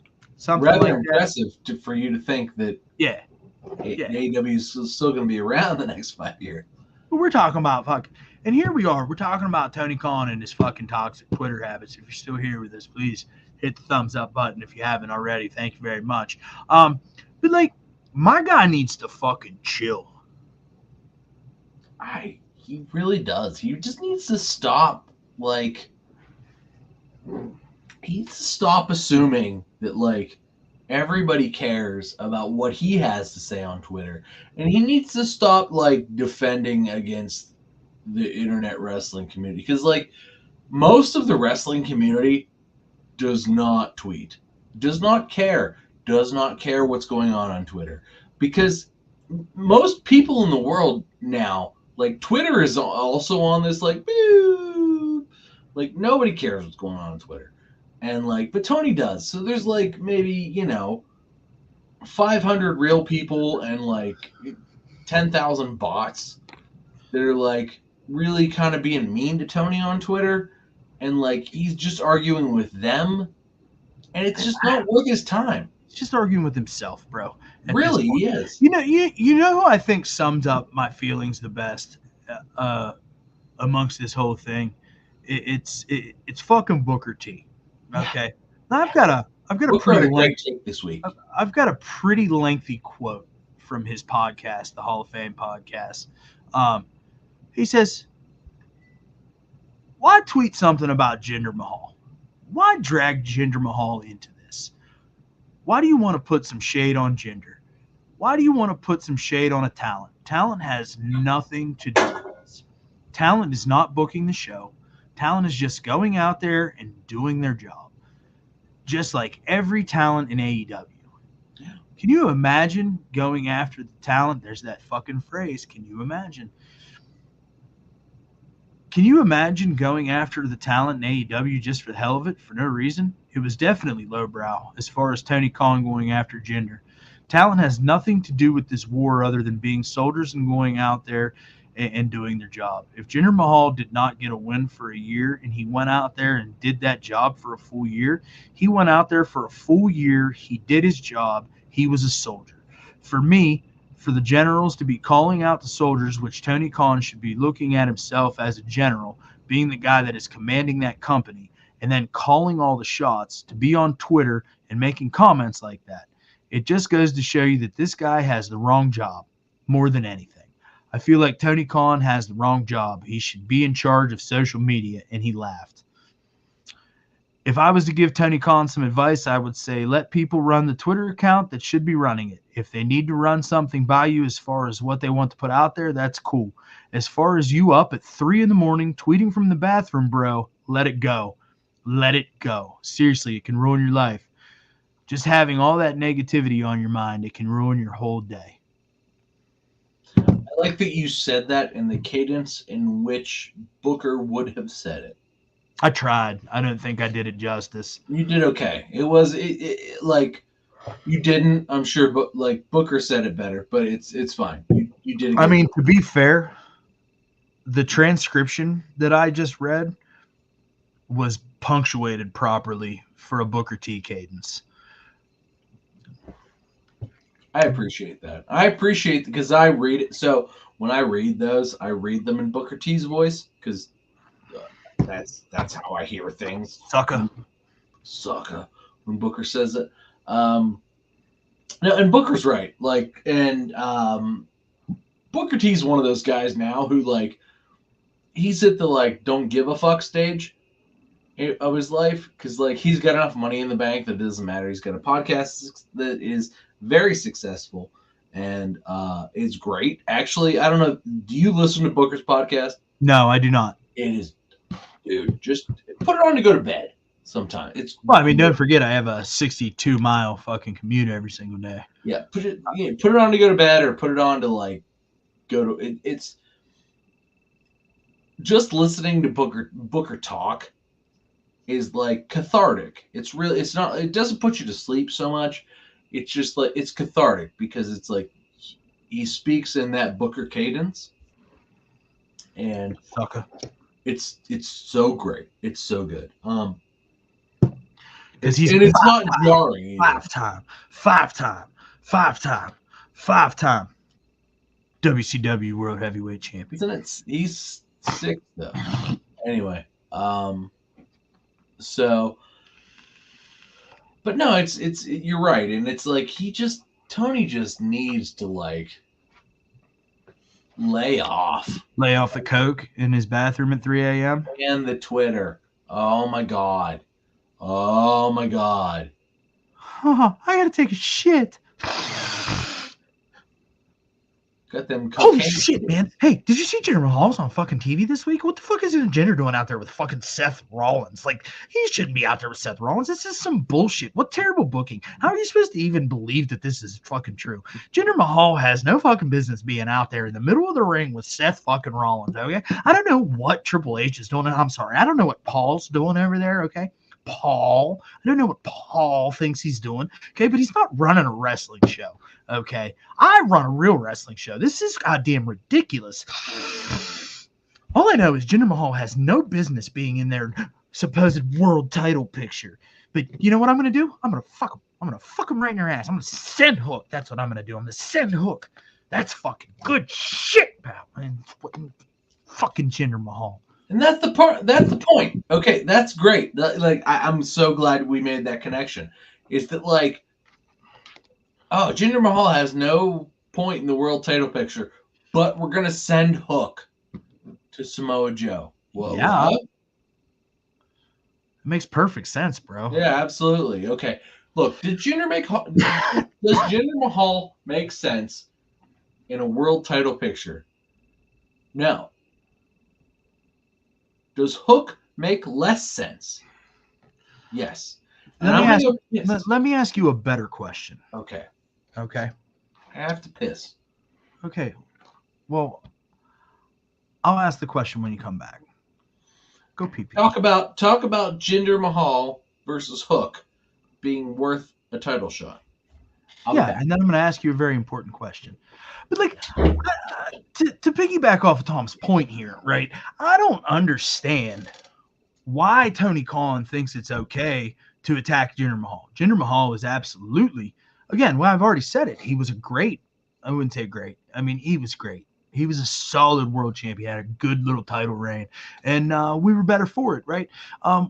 something rather like impressive for you to think that that. AEW is still going to be around the next 5 years. But we're talking about fucking, and here we are. We're talking about Tony Khan and his fucking toxic Twitter habits. If you're still here with us, please hit the thumbs up button if you haven't already. Thank you very much. But like, my guy needs to fucking chill. He really does. He just needs to stop. Like, he needs to stop assuming that like everybody cares about what he has to say on Twitter, and he needs to stop like defending against the internet wrestling community, because like most of the wrestling community does not tweet, does not care what's going on Twitter, because most people in the world now, like, Twitter is also on this like boop, like nobody cares what's going on Twitter. And like, but Tony does. So there's like maybe, you know, 500 real people and like 10,000 bots that are like really kind of being mean to Tony on Twitter. And like, he's just arguing with them. And it's just not worth his time. He's just arguing with himself, bro. Really, he is. You know who I think sums up my feelings the best amongst this whole thing? It's fucking Booker T. Okay, now I've got a pretty lengthy this week. I've got a pretty lengthy quote from his podcast, the Hall of Fame podcast. He says, "Why tweet something about Jinder Mahal? Why drag Jinder Mahal into this? Why do you want to put some shade on Jinder? Why do you want to put some shade on a talent? Talent has nothing to do with this. Talent is not booking the show. Talent is just going out there and doing their job. Just like every talent in AEW. Yeah. Can you imagine going after the talent? There's that fucking phrase. Can you imagine? Can you imagine going after the talent in AEW just for the hell of it, for no reason? It was definitely lowbrow as far as Tony Khan going after Jinder. Talent has nothing to do with this war other than being soldiers and going out there and doing their job. If Jinder Mahal did not get a win for a year and he went out there and did that job for a full year, he went out there for a full year. He did his job. He was a soldier. For me, for the generals to be calling out the soldiers, which Tony Khan should be looking at himself as a general, being the guy that is commanding that company, and then calling all the shots to be on Twitter and making comments like that. It just goes to show you that this guy has the wrong job more than anything. I feel like Tony Khan has the wrong job. He should be in charge of social media, and he laughed. If I was to give Tony Khan some advice, I would say let people run the Twitter account that should be running it. If they need to run something by you as far as what they want to put out there, that's cool. As far as you up at 3 a.m. tweeting from the bathroom, bro, let it go. Let it go. Seriously, it can ruin your life. Just having all that negativity on your mind, it can ruin your whole day. I like that you said that in the cadence in which Booker would have said it. I tried. I don't think I did it justice. You did okay. It was like you didn't. I'm sure, but like Booker said it better. But it's fine. You did. I mean, to be fair, the transcription that I just read was punctuated properly for a Booker T cadence. I appreciate that. I appreciate because I read it. So when I read those, I read them in Booker T's voice because that's how I hear things. Sucker. When Booker says it. No, and Booker's right. Like, and Booker T's one of those guys now who like he's at the like don't give a fuck stage of his life because like he's got enough money in the bank that it doesn't matter. He's got a podcast that is very successful and it's great. Actually, I don't know. Do you listen to Booker's podcast? No, I do not. It is, dude. Just put it on to go to bed sometime. It's well, I mean, don't forget I have a 62-mile fucking commute every single day. Yeah, put it on to go to bed or put it on to like go to it. It's just listening to Booker talk is like cathartic. It's really it's not. It doesn't put you to sleep so much. It's just like it's cathartic because it's like he speaks in that Booker cadence, and it's so great. It's so good. Because he's and it's not jarring. Five-time WCW World Heavyweight Champion. Isn't it? He's sick though. Anyway, so. But no, it's you're right, and it's like Tony just needs to like lay off the coke in his bathroom at 3 a.m. and the Twitter. Oh my god, Oh, I gotta take a shit. got them. Holy shit, man! Hey, did you see Jinder Mahal's on fucking TV this week? What the fuck is Jinder doing out there with fucking Seth Rollins? Like, he shouldn't be out there with Seth Rollins. This is some bullshit. What terrible booking. How are you supposed to even believe that this is fucking true? Jinder Mahal has no fucking business being out there in the middle of the ring with Seth fucking Rollins, okay? I don't know what Triple H is doing. I'm sorry. I don't know what Paul's doing over there, okay? Paul. I don't know what Paul thinks he's doing, okay? But he's not running a wrestling show, okay? I run a real wrestling show. This is goddamn ridiculous. All I know is Jinder Mahal has no business being in their supposed world title picture. But you know what I'm going to do? I'm going to fuck him. I'm going to fuck him right in your ass. I'm going to send Hook. That's what I'm going to do. I'm going to send Hook. That's fucking good shit, pal. And fucking Jinder Mahal. And that's the point. Okay, that's great. I'm so glad we made that connection. Is that like, oh, Jinder Mahal has no point in the world title picture, but we're gonna send Hook to Samoa Joe. Whoa, yeah, it makes perfect sense, bro. Yeah, absolutely. Okay, look, does Jinder Mahal make sense in a world title picture? No. Does Hook make less sense? Yes. Let me ask you a better question. Okay. I have to piss. Okay. Well, I'll ask the question when you come back. Go pee pee. Talk about Jinder Mahal versus Hook being worth a title shot. And then I'm going to ask you a very important question. But like, to piggyback off of Tom's point here, right? I don't understand why Tony Khan thinks it's okay to attack Jinder Mahal. Jinder Mahal is absolutely, again, well, I've already said it. He was I wouldn't say great. I mean, he was great. He was a solid world champion, had a good little title reign, and we were better for it, right?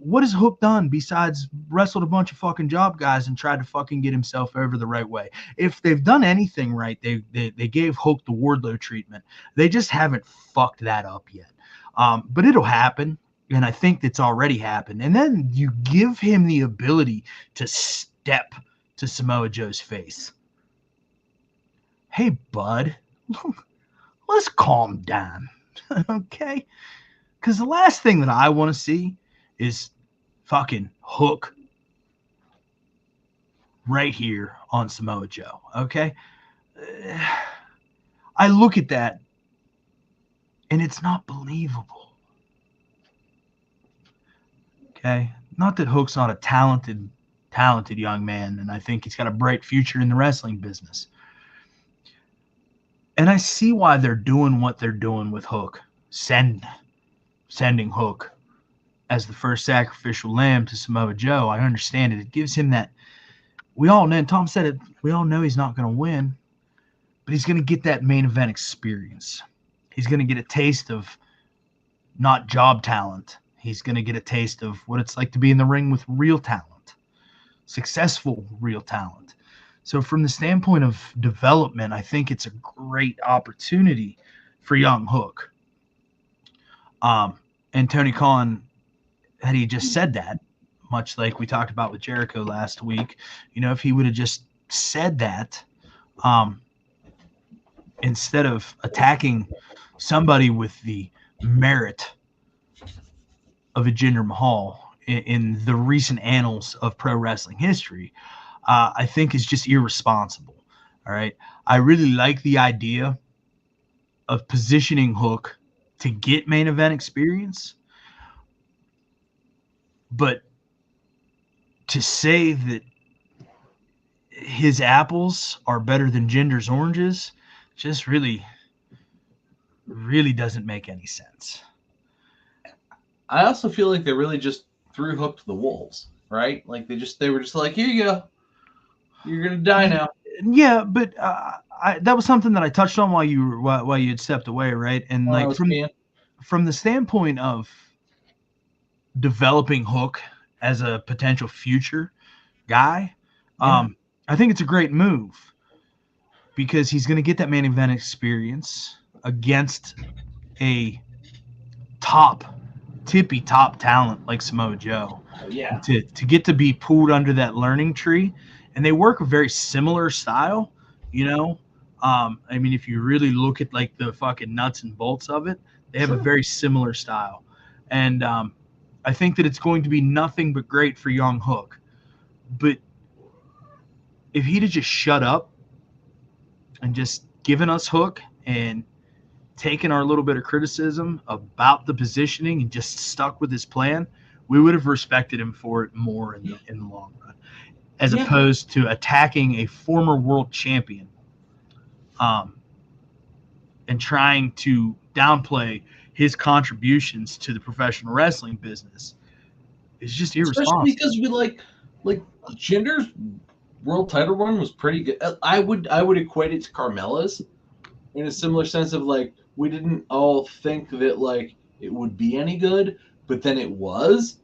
What has Hook done besides wrestled a bunch of fucking job guys and tried to fucking get himself over the right way? If they've done anything right, they gave Hook the Wardlow treatment. They just haven't fucked that up yet. But it'll happen, and I think it's already happened. And then you give him the ability to step to Samoa Joe's face. Hey, bud. Let's calm down, okay? Because the last thing that I want to see is fucking Hook right here on Samoa Joe, okay? I look at that, and it's not believable, okay? Not that Hook's not a talented young man, and I think he's got a bright future in the wrestling business. And I see why they're doing what they're doing with Hook, sending Hook as the first sacrificial lamb to Samoa Joe. I understand it. It gives him that. We all know, and Tom said it, we all know he's not going to win, but he's going to get that main event experience. He's going to get a taste of not job talent. He's going to get a taste of what it's like to be in the ring with real talent, successful real talent. So from the standpoint of development, I think it's a great opportunity for young Hook. And Tony Khan, had he just said that, much like we talked about with Jericho last week, if he would have just said that, instead of attacking somebody with the merit of a Jinder Mahal in the recent annals of pro wrestling history, I think is just irresponsible. All right. I really like the idea of positioning Hook to get main event experience. But to say that his apples are better than Jinder's oranges just really doesn't make any sense. I also feel like they really just threw Hook to the wolves, right? Like they were just like, here you go. You're gonna die now. Yeah, but that was something that I touched on while you had stepped away, right? And like from the standpoint of developing Hook as a potential future guy, I think it's a great move because he's going to get that main event experience against a tippy top talent like Samoa Joe. Yeah. To get to be pulled under that learning tree. And they work a very similar style, I mean, if you really look at like the fucking nuts and bolts of it, they have a very similar style. And I think that it's going to be nothing but great for young Hook. But if he'd have just shut up and just given us Hook and taken our little bit of criticism about the positioning and just stuck with his plan, we would have respected him for it more in the long run. As opposed to attacking a former world champion and trying to downplay his contributions to the professional wrestling business. It's just irresponsible. Especially because we like Jinder's world title run was pretty good. I would equate it to Carmella's in a similar sense of like we didn't all think that like it would be any good, but then it was.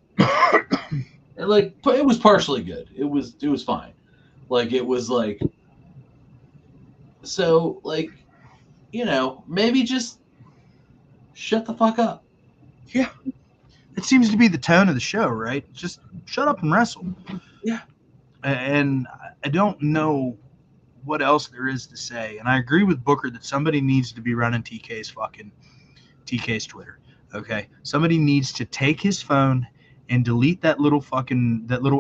And like it was partially good. It was fine. Like it was like so like maybe just shut the fuck up. Yeah. It seems to be the tone of the show, right? Just shut up and wrestle. Yeah. And I don't know what else there is to say. And I agree with Booker that somebody needs to be running TK's Twitter. Okay. Somebody needs to take his phone and delete that little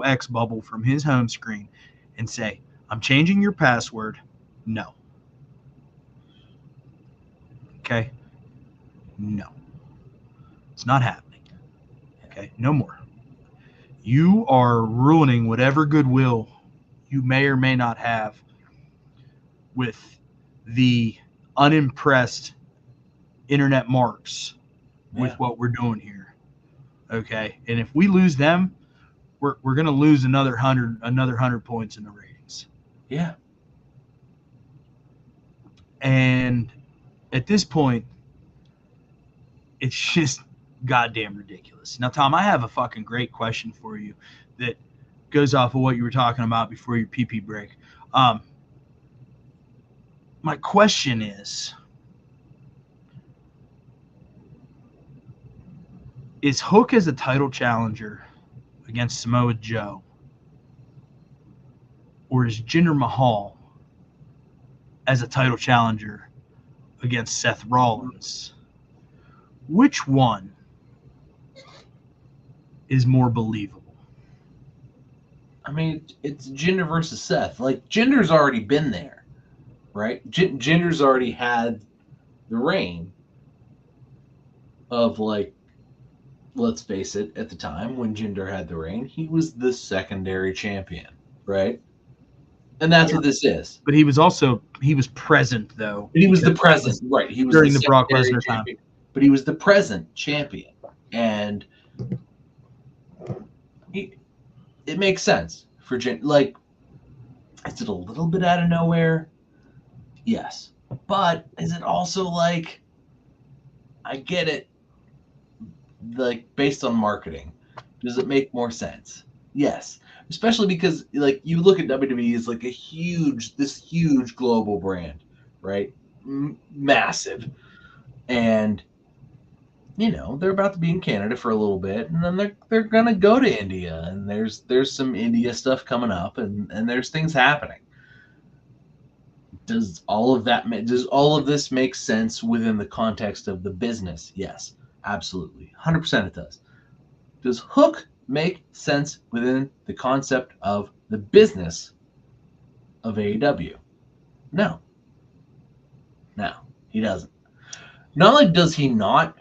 X bubble from his home screen and say, I'm changing your password. No. Okay. No. It's not happening. Okay. No more. You are ruining whatever goodwill you may or may not have with the unimpressed internet marks with what we're doing here. Okay, and if we lose them, we're going to lose another 100 points in the ratings. Yeah. And at this point, it's just goddamn ridiculous. Now, Tom, I have a fucking great question for you that goes off of what you were talking about before your pee break. My question is Hook as a title challenger against Samoa Joe, or is Jinder Mahal as a title challenger against Seth Rollins? Which one is more believable? I mean, it's Jinder versus Seth. Like, Jinder's already been there, right? Jinder's already had the reign of, like, let's face it, at the time when Jinder had the reign, he was the secondary champion, right? And that's what this is. But he was present, though. But he was the present, right? He was during the Brock Lesnar time. time. But he was the present champion, and it makes sense for Jinder. Like, is it a little bit out of nowhere? Yes, but is it also like, I get it, like, based on marketing, does it make more sense? Yes, especially because, like, you look at WWE as like this huge global brand, right? Massive, and you know, they're about to be in Canada for a little bit, and then they're gonna go to India, and there's some India stuff coming up, and there's things happening. Does all of this make sense within the context of the business? Yes, absolutely, 100% it does. Does Hook make sense within the concept of the business of AEW? No, he doesn't. Not only does he not.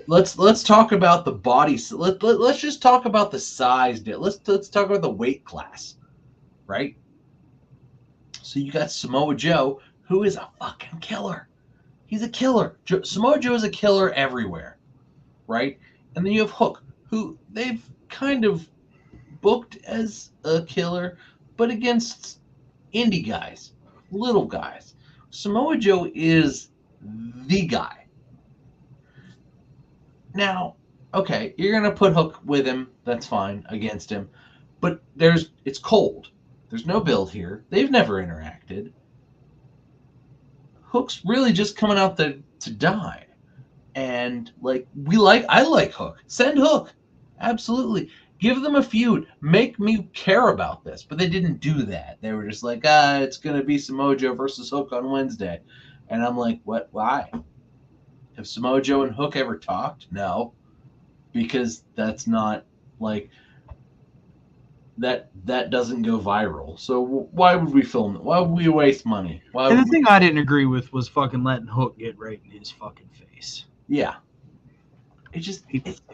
Let's talk about the body. Let's just talk about the size. Let's talk about the weight class, right? So you got Samoa Joe, who is a fucking killer. He's a killer. Samoa Joe is a killer everywhere, right? And then you have Hook, who they've kind of booked as a killer, but against indie guys, little guys. Samoa Joe is the guy. Now, okay, you're going to put Hook with him. That's fine, against him. But it's cold. There's no build here. They've never interacted. Hook's really just coming out to die. And, like, I like Hook. Send Hook. Absolutely. Give them a feud. Make me care about this. But they didn't do that. They were just like, it's going to be Samoa Joe versus Hook on Wednesday. And I'm like, what? Why? Have Samoa Joe and Hook ever talked? No. Because that's not, like, that doesn't go viral. So why would we film it? Why would we waste money? And the thing I didn't agree with was fucking letting Hook get right in his fucking face. Yeah. He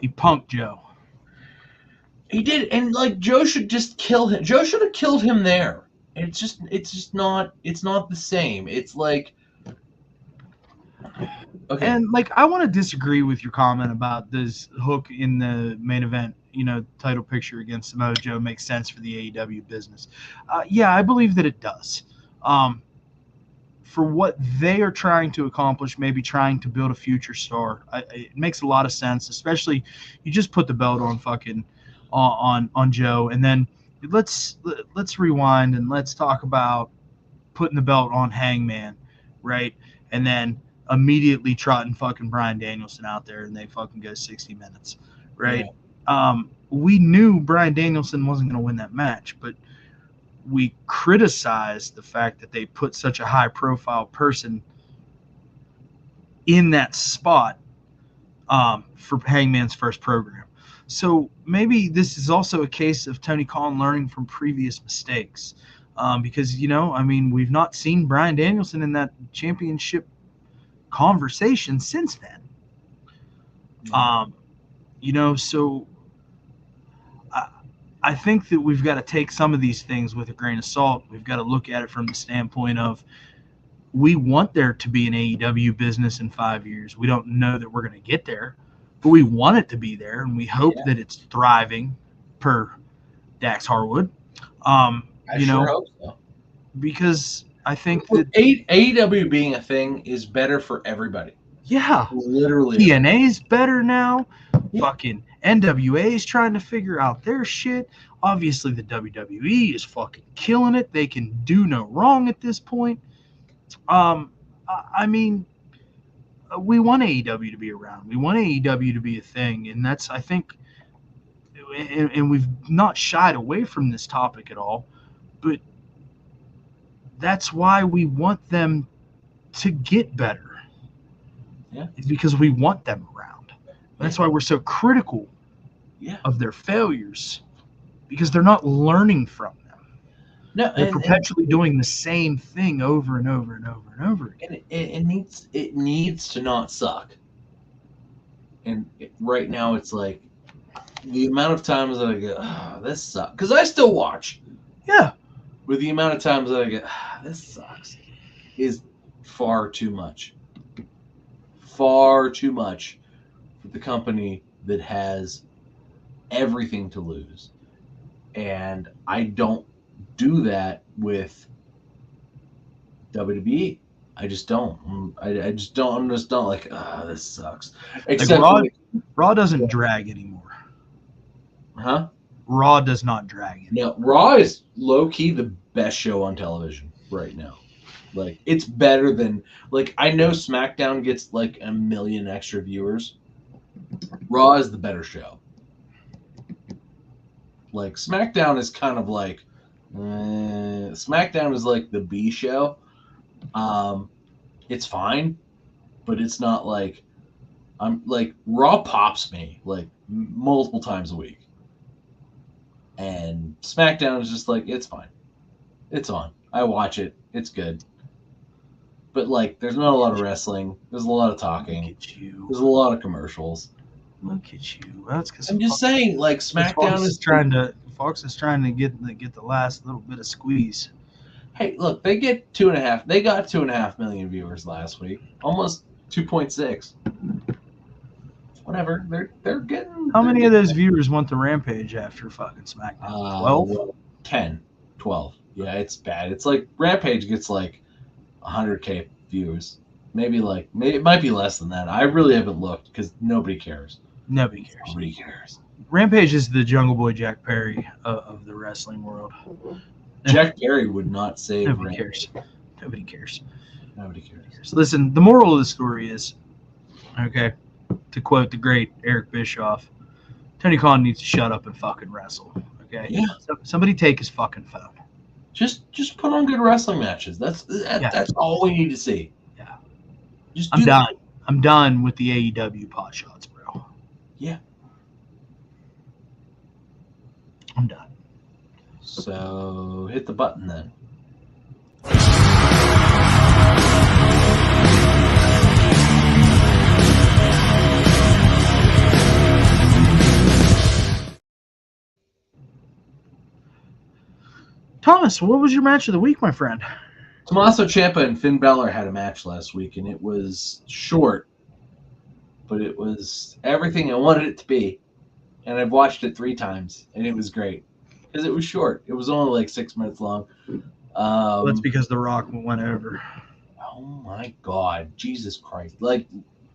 punked Joe. He did, and like, Joe should just kill him. Joe should have killed him there. It's just not the same. It's like, okay. And like, I want to disagree with your comment about does Hook in the main event, title picture against Samoa Joe makes sense for the AEW business. Yeah, I believe that it does. For what they are trying to accomplish, maybe trying to build a future star, it makes a lot of sense. Especially, you just put the belt on fucking on Joe, and then let's rewind and let's talk about putting the belt on Hangman, right? And then immediately trotting fucking Bryan Danielson out there, and they fucking go 60 minutes, right? Yeah. We knew Bryan Danielson wasn't going to win that match, but we criticized the fact that they put such a high-profile person in that spot for Hangman's first program. So maybe this is also a case of Tony Khan learning from previous mistakes, because, we've not seen Bryan Danielson in that championship conversation since then. So I think that we've got to take some of these things with a grain of salt. We've got to look at it from the standpoint of, we want there to be an AEW business in 5 years. We don't know that we're going to get there, but we want it to be there, and we hope that it's thriving, per Dax Harwood. I sure hope so. Because I think that AEW being a thing is better for everybody. yeah, Literally. TNA's better now. Yeah. Fucking NWA is trying to figure out their shit. Obviously, the WWE is fucking killing it. They can do no wrong at this point. I mean, we want AEW to be around. We want AEW to be a thing, and that's, I think, and we've not shied away from this topic at all, but that's why we want them to get better. Yeah. It's because we want them around. That's why we're so critical of their failures, because they're not learning from them. No, they're perpetually doing the same thing over and over and over and over again. And it needs to not suck. And right now it's like the amount of times that I go, oh, this sucks, because I still watch. Yeah. With the amount of times that I go, this sucks, is far too much. Far too much for the company that has everything to lose. And I don't do that with WWE. I just don't. I just don't. I'm just not like, this sucks. Except Raw doesn't drag anymore. Huh? Raw does not drag anymore. No, Raw is low-key the best show on television right now. Like, it's better than, like, I know SmackDown gets like 1 million extra viewers. Raw is the better show. Like, SmackDown is kind of like, SmackDown is like the B show. It's fine, but it's not like, I'm like, Raw pops me like multiple times a week. And SmackDown is just like, it's fine. It's on. I watch it. It's good. But, like, there's not a lot of wrestling. There's a lot of talking. Look at you. There's a lot of commercials. Look at you. That's because I'm just saying, like, SmackDown is trying to. Fox is trying to get the last little bit of squeeze. Hey, look, they get 2.5. They got 2.5 million viewers last week. Almost 2.6. Whatever. They're getting. How many of those viewers want the Rampage after fucking SmackDown? 12? 10, 12. Yeah, it's bad. It's like Rampage gets like 100K viewers. Maybe it might be less than that. I really haven't looked because nobody cares. Nobody cares. Nobody cares. Rampage is the Jungle Boy Jack Perry of the wrestling world. Jack Perry would not save Nobody Rampage. cares. Nobody cares. Nobody cares. Listen, the moral of the story is, okay, to quote the great Eric Bischoff, Tony Khan needs to shut up and fucking wrestle. Okay? Yeah. Somebody take his fucking phone. Just put on good wrestling matches. That's all we need to see. Yeah. Just I'm do done. that. I'm done with the AEW pot shots, bro. Yeah. I'm done. So hit the button then. Thomas, what was your match of the week, my friend? Tommaso Ciampa and Finn Balor had a match last week, and it was short, but it was everything I wanted it to be. And I've watched it 3 times, and it was great because it was short. It was only like 6 minutes long. That's because The Rock went over. Oh my God, Jesus Christ! Like,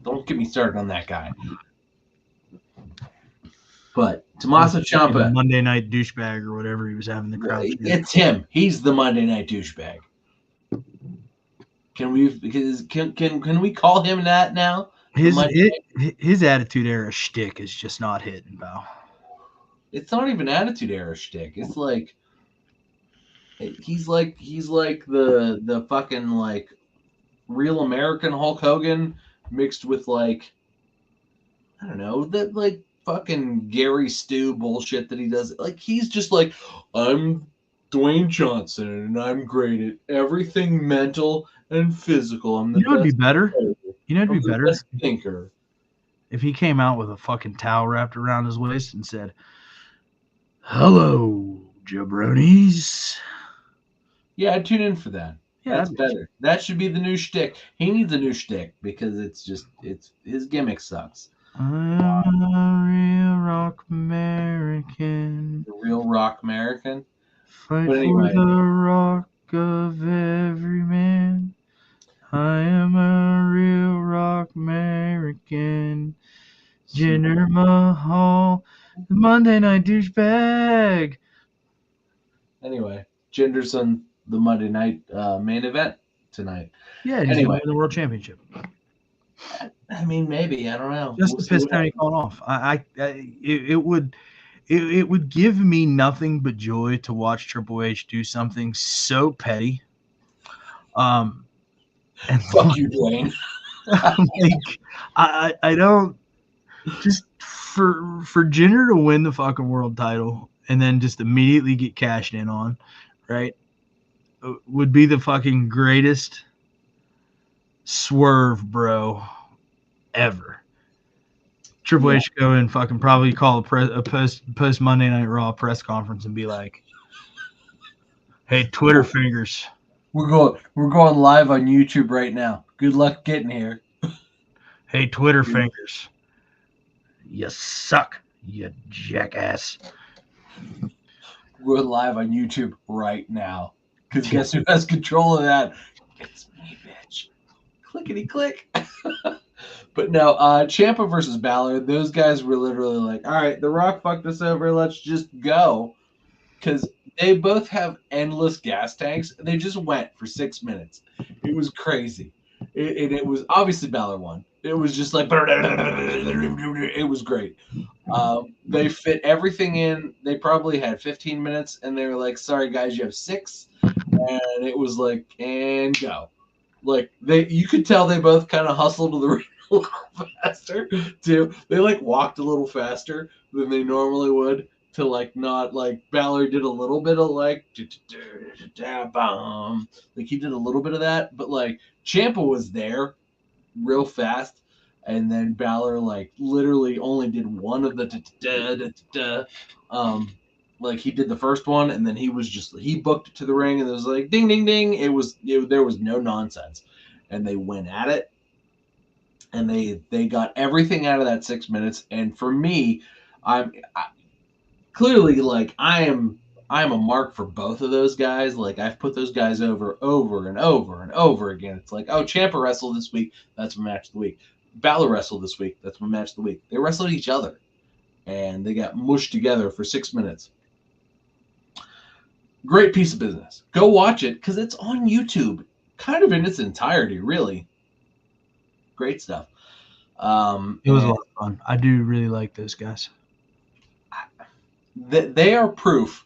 don't get me started on that guy. But Tommaso Ciampa, Monday Night douchebag or whatever he was having the crowd. It's him. He's the Monday Night douchebag. Can we call him that now? His attitude era shtick is just not hitting, pal. It's not even attitude era shtick. It's like he's like the fucking like real American Hulk Hogan mixed with like, I don't know, that like fucking Gary Stu bullshit that he does. Like, he's just like, I'm Dwayne Johnson and I'm great at everything mental and physical. I'm the it'd be better. It'd be better thinker if he came out with a fucking towel wrapped around his waist and said, "Hello, jabronis." Yeah, I'd tune in for that. Yeah, that's better. That should be the new shtick. He needs a new shtick because it's his gimmick sucks. I'm a real rock American. The real rock American. Fight for the rock of every man. I am a real rock American. Jinder Mahal, the Monday Night Douchebag. Anyway, Jinder's on the Monday night main event tonight. Yeah, he's Anyway. going to win the world championship. I mean, maybe, I don't know. Just We'll to see piss what Tony happens. Khan off. It would give me nothing but joy to watch Triple H do something so petty. And Fuck you, Dwayne. like I don't just for Jinder to win the fucking world title and then just immediately get cashed in on, right? Would be the fucking greatest swerve, bro, ever. Triple H go and fucking probably call a post Monday Night Raw press conference and be like, "Hey, Twitter fingers, We're going live on YouTube right now. Good luck getting here. Hey, Twitter fingers, you suck, you jackass." We're going live on YouTube right now. Because guess who has control of that? It's me, bitch. Clickety click. But no, Ciampa versus Balor, those guys were literally like, all right, The Rock fucked us over. Let's just go. Because they both have endless gas tanks. They just went for 6 minutes. It was crazy. It was obviously Balor won. It was just like, it was great. They fit everything in. They probably had 15 minutes, and they were like, sorry, guys, you have 6. And it was like, and go. Like, you could tell they both kind of hustled to the ring a little faster, too. They, like, walked a little faster than they normally would. To like not like Balor did a little bit of like he did a little bit of that, but like Ciampa was there real fast, and then Balor like literally only did one of the like he did the first one, and then he booked it to the ring, and it was like ding ding ding. There was no nonsense, and they went at it, and they got everything out of that 6 minutes. And for me, clearly, like I am a mark for both of those guys. Like I've put those guys over and over again. It's like, oh, Ciampa wrestled this week, that's my match of the week. Balor wrestled this week, that's my match of the week. They wrestled each other, and they got mushed together for 6 minutes. Great piece of business. Go watch it because it's on YouTube, kind of in its entirety, really. Great stuff. It was a lot of fun. I do really like those guys. They are proof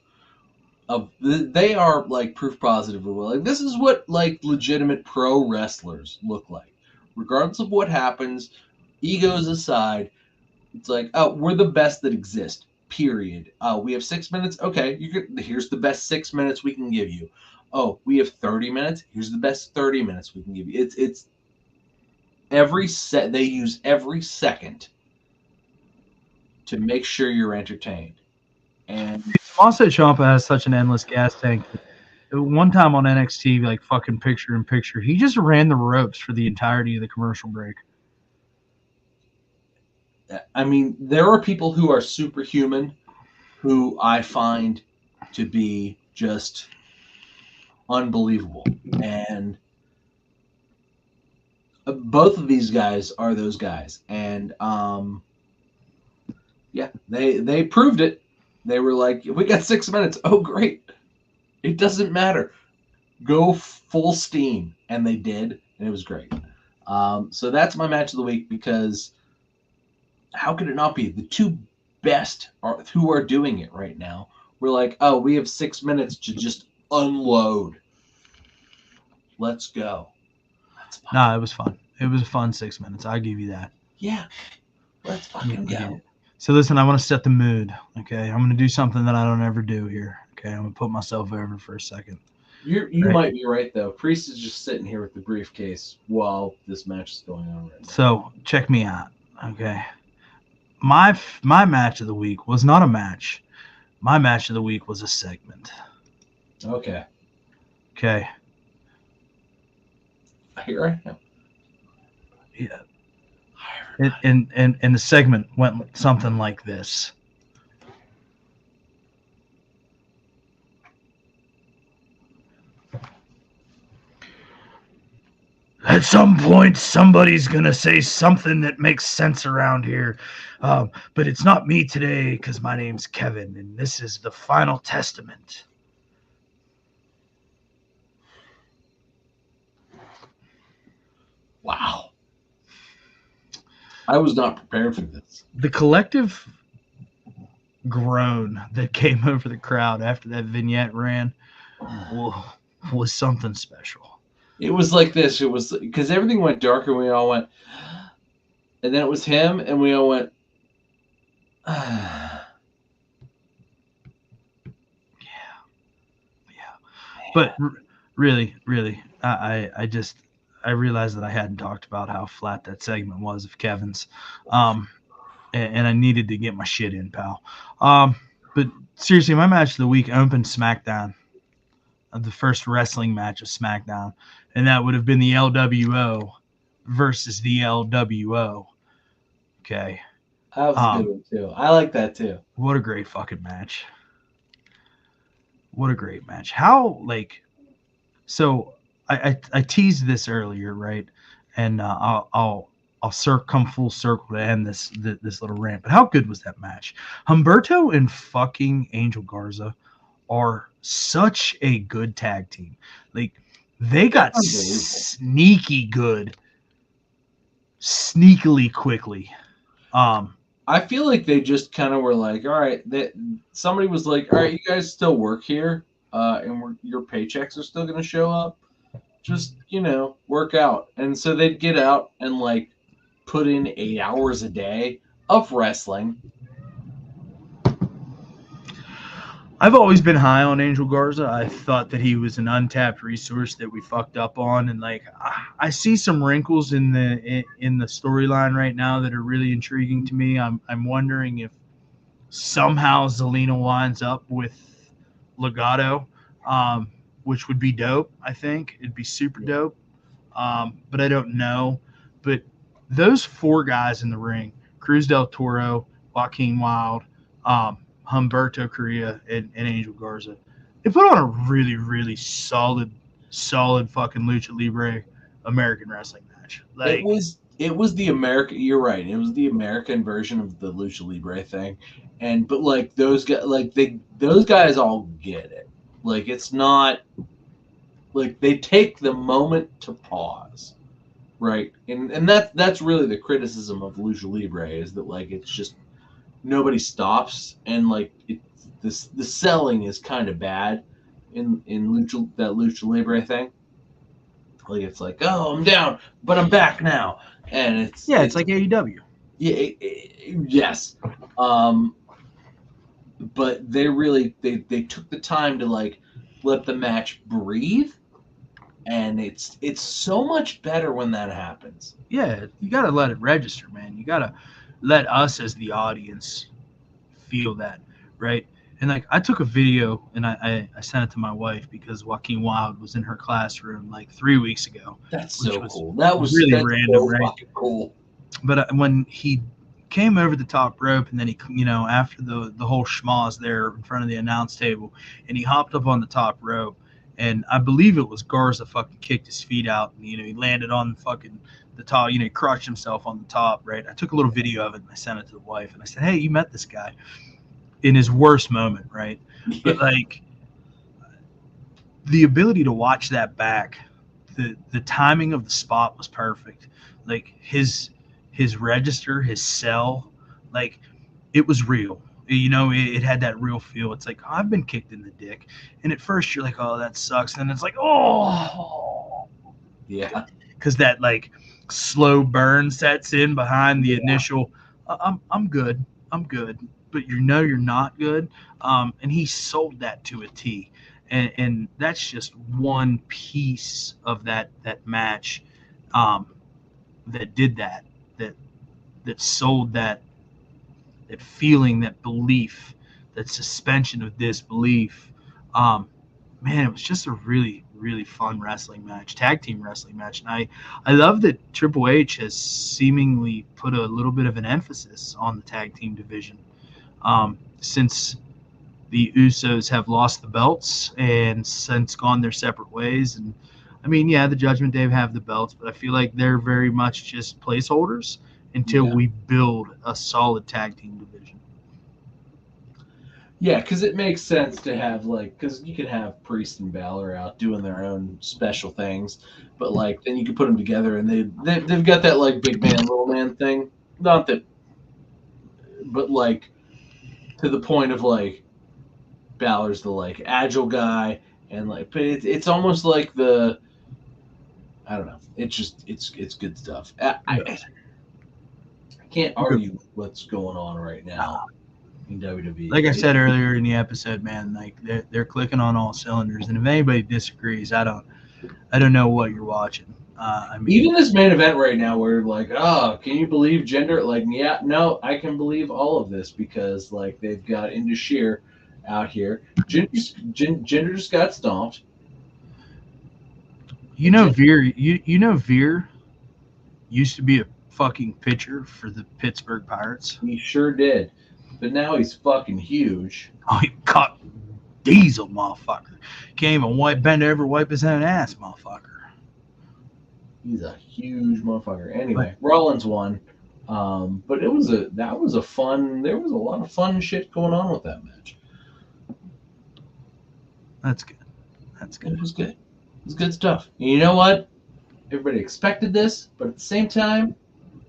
of. They are like proof positive of like this is what like legitimate pro wrestlers look like, regardless of what happens. Egos aside, it's like, oh, we're the best that exist. Period. We have 6 minutes. Okay, here's the best 6 minutes we can give you. Oh, we have 30 minutes. Here's the best 30 minutes we can give you. It's every set. They use every second to make sure you're entertained. And Tommaso Ciampa has such an endless gas tank. One time on NXT, like fucking picture in picture, he just ran the ropes for the entirety of the commercial break. I mean, there are people who are superhuman who I find to be just unbelievable. And both of these guys are those guys. And yeah, they proved it. They were like, we got 6 minutes. Oh, great. It doesn't matter. Go full steam. And they did. And it was great. So that's my match of the week because how could it not be? The two best who are doing it right now. We're like, oh, we have 6 minutes to just unload. Let's go. No, it was fun. It was a fun 6 minutes. I'll give you that. Yeah. Let's fucking go. So listen, I want to set the mood. Okay, I'm going to do something that I don't ever do here. Okay, I'm going to put myself over for a second. You might be right though. Priest is just sitting here with the briefcase while this match is going on right now. So check me out. Okay, my match of the week was not a match. My match of the week was a segment. Okay. Okay. Here I am. Yeah. And the segment went something like this. At some point, somebody's going to say something that makes sense around here. But it's not me today because my name's Kevin, and this is the Final Testament. Wow. I was not prepared for this. The collective groan that came over the crowd after that vignette ran was something special. It was like this. It was because everything went dark and we all went, and then it was him and we all went, Yeah. But really, I realized that I hadn't talked about how flat that segment was of Kevin's. And I needed to get my shit in, pal. But seriously, my match of the week opened SmackDown, the first wrestling match of SmackDown, and that would have been the LWO versus the LWO. Okay. that was a good one too. I like that too. What a great fucking match. What a great match. How, like, so I teased this earlier, right? And I'll come full circle to end this little rant. But how good was that match? Humberto and fucking Angel Garza are such a good tag team. Like, they got sneaky good, sneakily quickly. I feel like they just kind of were like, all right, somebody was like, all right, you guys still work here, and your paychecks are still going to show up. Just, work out. And so they'd get out and like put in 8 hours a day of wrestling. I've always been high on Angel Garza. I thought that he was an untapped resource that we fucked up on, and like I see some wrinkles in the storyline right now that are really intriguing to me. I'm wondering if somehow Zelina winds up with Legado, which would be dope. I think it'd be super dope, but I don't know. But those 4 guys in the ring: Cruz del Toro, Joaquin Wilde, Humberto Carrillo, and Angel Garza, they put on a really, really solid fucking lucha libre American wrestling match. Like, it was the American. You're right. It was the American version of the lucha libre thing, but like those guys, those guys all get it. Like, it's not like they take the moment to pause, right? And that's really the criticism of lucha libre, is that like it's just nobody stops, and like the selling is kind of bad in lucha libre thing. Like, it's like, oh, I'm down, but I'm back now, and it's like AEW. Yeah, yes. But they really they took the time to like let the match breathe, and it's so much better when that happens. Yeah, you got to let it register, man. You got to let us as the audience feel that, right? And like, I took a video and I sent it to my wife because Joaquin Wilde was in her classroom like 3 weeks ago. That's so cool. That was really random, so right? Cool. But when he came over the top rope, and then he, after the whole schmoz there in front of the announce table, and he hopped up on the top rope, and I believe it was Garza fucking kicked his feet out, and he landed on fucking the top, he crushed himself on the top, right? I took a little video of it and I sent it to the wife, and I said, hey, you met this guy in his worst moment, right? Yeah. But like, the ability to watch that back, the timing of the spot was perfect. Like, his register, his sell, like, it was real. It had that real feel. It's like, oh, I've been kicked in the dick. And at first you're like, oh, that sucks. And it's like, oh. Yeah. Because that, like, slow burn sets in behind the initial, I'm good. But you're not good. And he sold that to a T. And that's just one piece of that match that did that sold that feeling, that belief, that suspension of disbelief. Man, it was just a really, really fun wrestling match, tag team wrestling match. And I love that Triple H has seemingly put a little bit of an emphasis on the tag team division since the Usos have lost the belts and since gone their separate ways. And I mean, yeah, the Judgment Day have the belts, but I feel like they're very much just placeholders until Yeah. we build a solid tag team division. Yeah, because it makes sense to have because you can have Priest and Balor out doing their own special things, but then you can put them together and they've got that big man little man thing. Not that, but to the point of Balor's the agile guy and but it's almost like the I don't know. It's good stuff. I can't argue with what's going on right now in WWE. Like I said earlier in the episode, man, they're clicking on all cylinders, and if anybody disagrees, I don't know what you're watching. I mean, even this main event right now, where can you believe gender? Yeah, no, I can believe all of this because they've got Indus Sher out here. Gender just got stomped. Veer. You know Veer used to be a fucking pitcher for the Pittsburgh Pirates. He sure did, but now he's fucking huge. Oh, he caught Diesel, motherfucker. Can't even bend over, wipe his own ass, motherfucker. He's a huge motherfucker. Anyway, Rollins won, but there was a lot of fun shit going on with that match. That's good. It was good. It was good stuff. And you know what? Everybody expected this, but at the same time,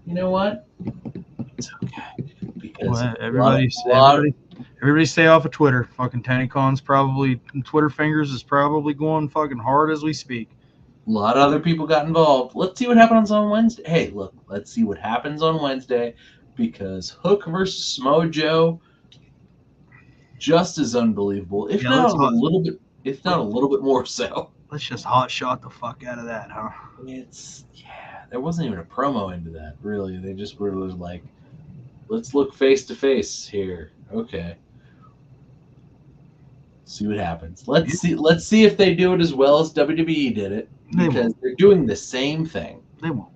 you know what? It's okay. Because everybody stay off of Twitter. Fucking Tony Khan's probably Twitter fingers is probably going fucking hard as we speak. A lot of other people got involved. Let's see what happens on Wednesday. Hey, look, let's see what happens on Wednesday because Hook versus Mojo, just as unbelievable, if not a little bit more so. Let's just hot shot the fuck out of that, huh? There wasn't even a promo into that, really. They just were like, let's look face to face here. Okay. See what happens. Let's see if they do it as well as WWE did it. Because they're doing the same thing. They won't.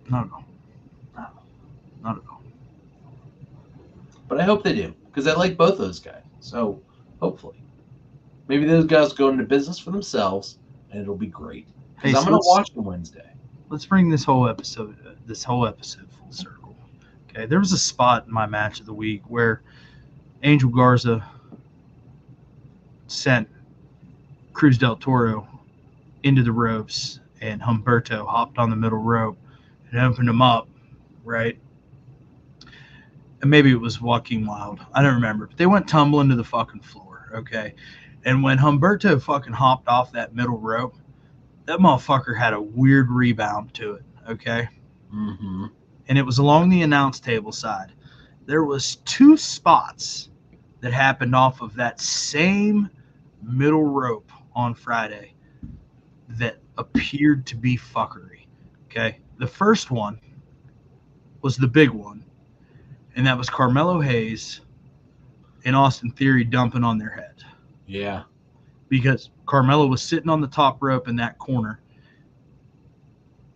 Not at all. Not at all. But I hope they do. Because I like both those guys. So hopefully. Maybe those guys go into business for themselves and it'll be great. Because I'm going to watch them Wednesday. Let's bring this whole episode full circle. Okay. There was a spot in my match of the week where Angel Garza sent Cruz del Toro into the ropes, and Humberto hopped on the middle rope and opened him up, right? And maybe it was Joaquin Wilde. I don't remember. But they went tumbling to the fucking floor, okay? And when Humberto fucking hopped off that middle rope, that motherfucker had a weird rebound to it, okay? Mm-hmm. And it was along the announce table side. There was 2 spots that happened off of that same middle rope on Friday that appeared to be fuckery. Okay. The first one was the big one, and that was Carmelo Hayes and Austin Theory dumping on their head. Yeah. Because Carmelo was sitting on the top rope in that corner,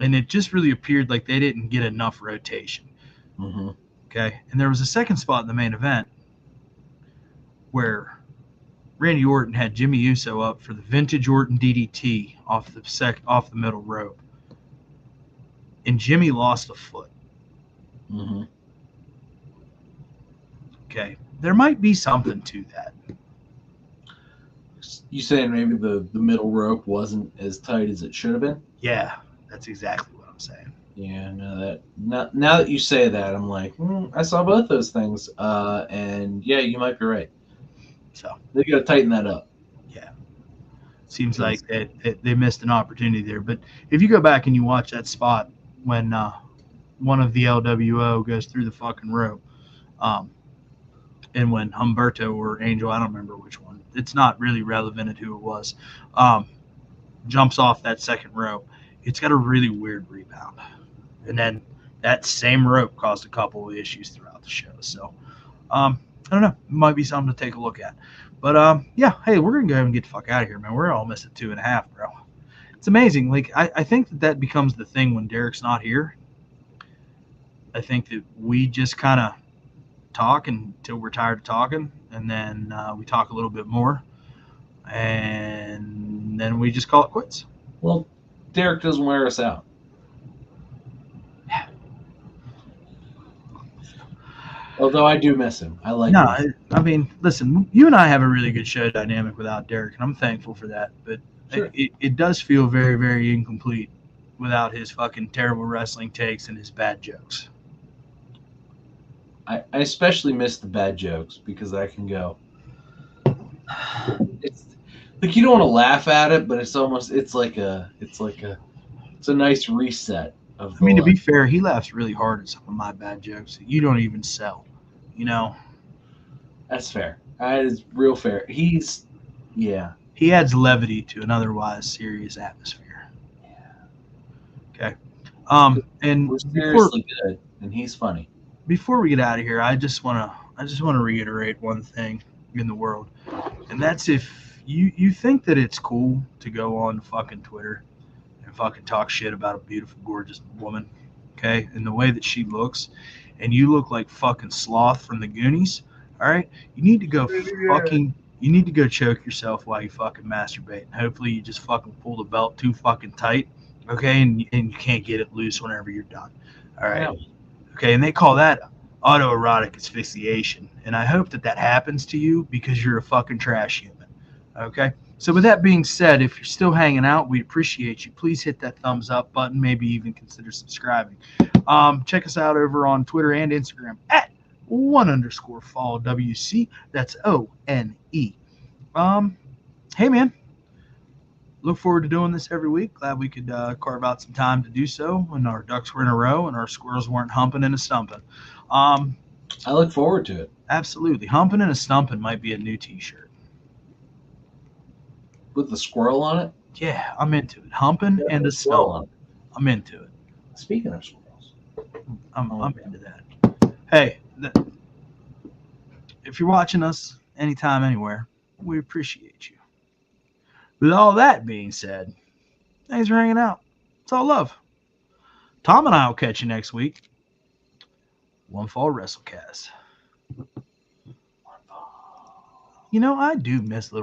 and it just really appeared like they didn't get enough rotation. Mm-hmm. Okay. And there was a second spot in the main event where Randy Orton had Jimmy Uso up for the vintage Orton DDT off the middle rope, and Jimmy lost a foot. Mm-hmm. Okay, there might be something to that. You saying maybe the middle rope wasn't as tight as it should have been? Yeah, that's exactly what I'm saying. Yeah, now that you say that, I'm like, I saw both those things, and yeah, you might be right. So they got to tighten that up. Yeah, seems like they missed an opportunity there. But if you go back and you watch that spot when one of the LWO goes through the fucking rope, and when Humberto or Angel, I don't remember which one, it's not really relevant at who it was, jumps off that second rope, it's got a really weird rebound. And then that same rope caused a couple of issues throughout the show. So, I don't know. It might be something to take a look at. But, yeah, hey, we're going to go ahead and get the fuck out of here, man. We're almost at 2.5, bro. It's amazing. Like, I think that becomes the thing when Derek's not here. I think that we just kind of talk until we're tired of talking, and then we talk a little bit more. and then we just call it quits. Well, Derek doesn't wear us out. Although I do miss him. I like him. I mean, listen, you and I have a really good show dynamic without Derek, and I'm thankful for that. But Sure. it does feel very, very incomplete without his fucking terrible wrestling takes and his bad jokes. I especially miss the bad jokes because I can go. It's like you don't want to laugh at it, but it's a nice reset of. I mean, to be fair, he laughs really hard at some of my bad jokes that you don't even sell. You know, That's fair. That is real fair. He adds levity to an otherwise serious atmosphere. Okay. And we're seriously good, and he's funny. Before we get out of here, I just want to reiterate one thing in the world, and that's if you think that it's cool to go on fucking Twitter and fucking talk shit about a beautiful, gorgeous woman, okay, and the way that she looks, and you look like fucking Sloth from the Goonies, all right, you need to go choke yourself while you fucking masturbate, and hopefully you just fucking pull the belt too fucking tight, okay, and you can't get it loose whenever you're done, all right. Yeah. Okay, and they call that autoerotic asphyxiation. And I hope that happens to you because you're a fucking trash human. Okay? So with that being said, if you're still hanging out, we appreciate you. Please hit that thumbs up button. Maybe even consider subscribing. Check us out over on Twitter and Instagram at @1_FallWC. That's ONE. Hey, man. Look forward to doing this every week. Glad we could carve out some time to do so when our ducks were in a row and our squirrels weren't humping and a stumping. I look forward to it. Absolutely. Humping and a stumping might be a new t-shirt. With the squirrel on it? Yeah, I'm into it. Humping and a stumping. I'm into it. Speaking of squirrels. I'm into that. Hey, if you're watching us anytime, anywhere, we appreciate you. With all that being said, thanks for hanging out. It's all love. Tom and I will catch you next week. One Fall WrestleCast. You know, I do miss little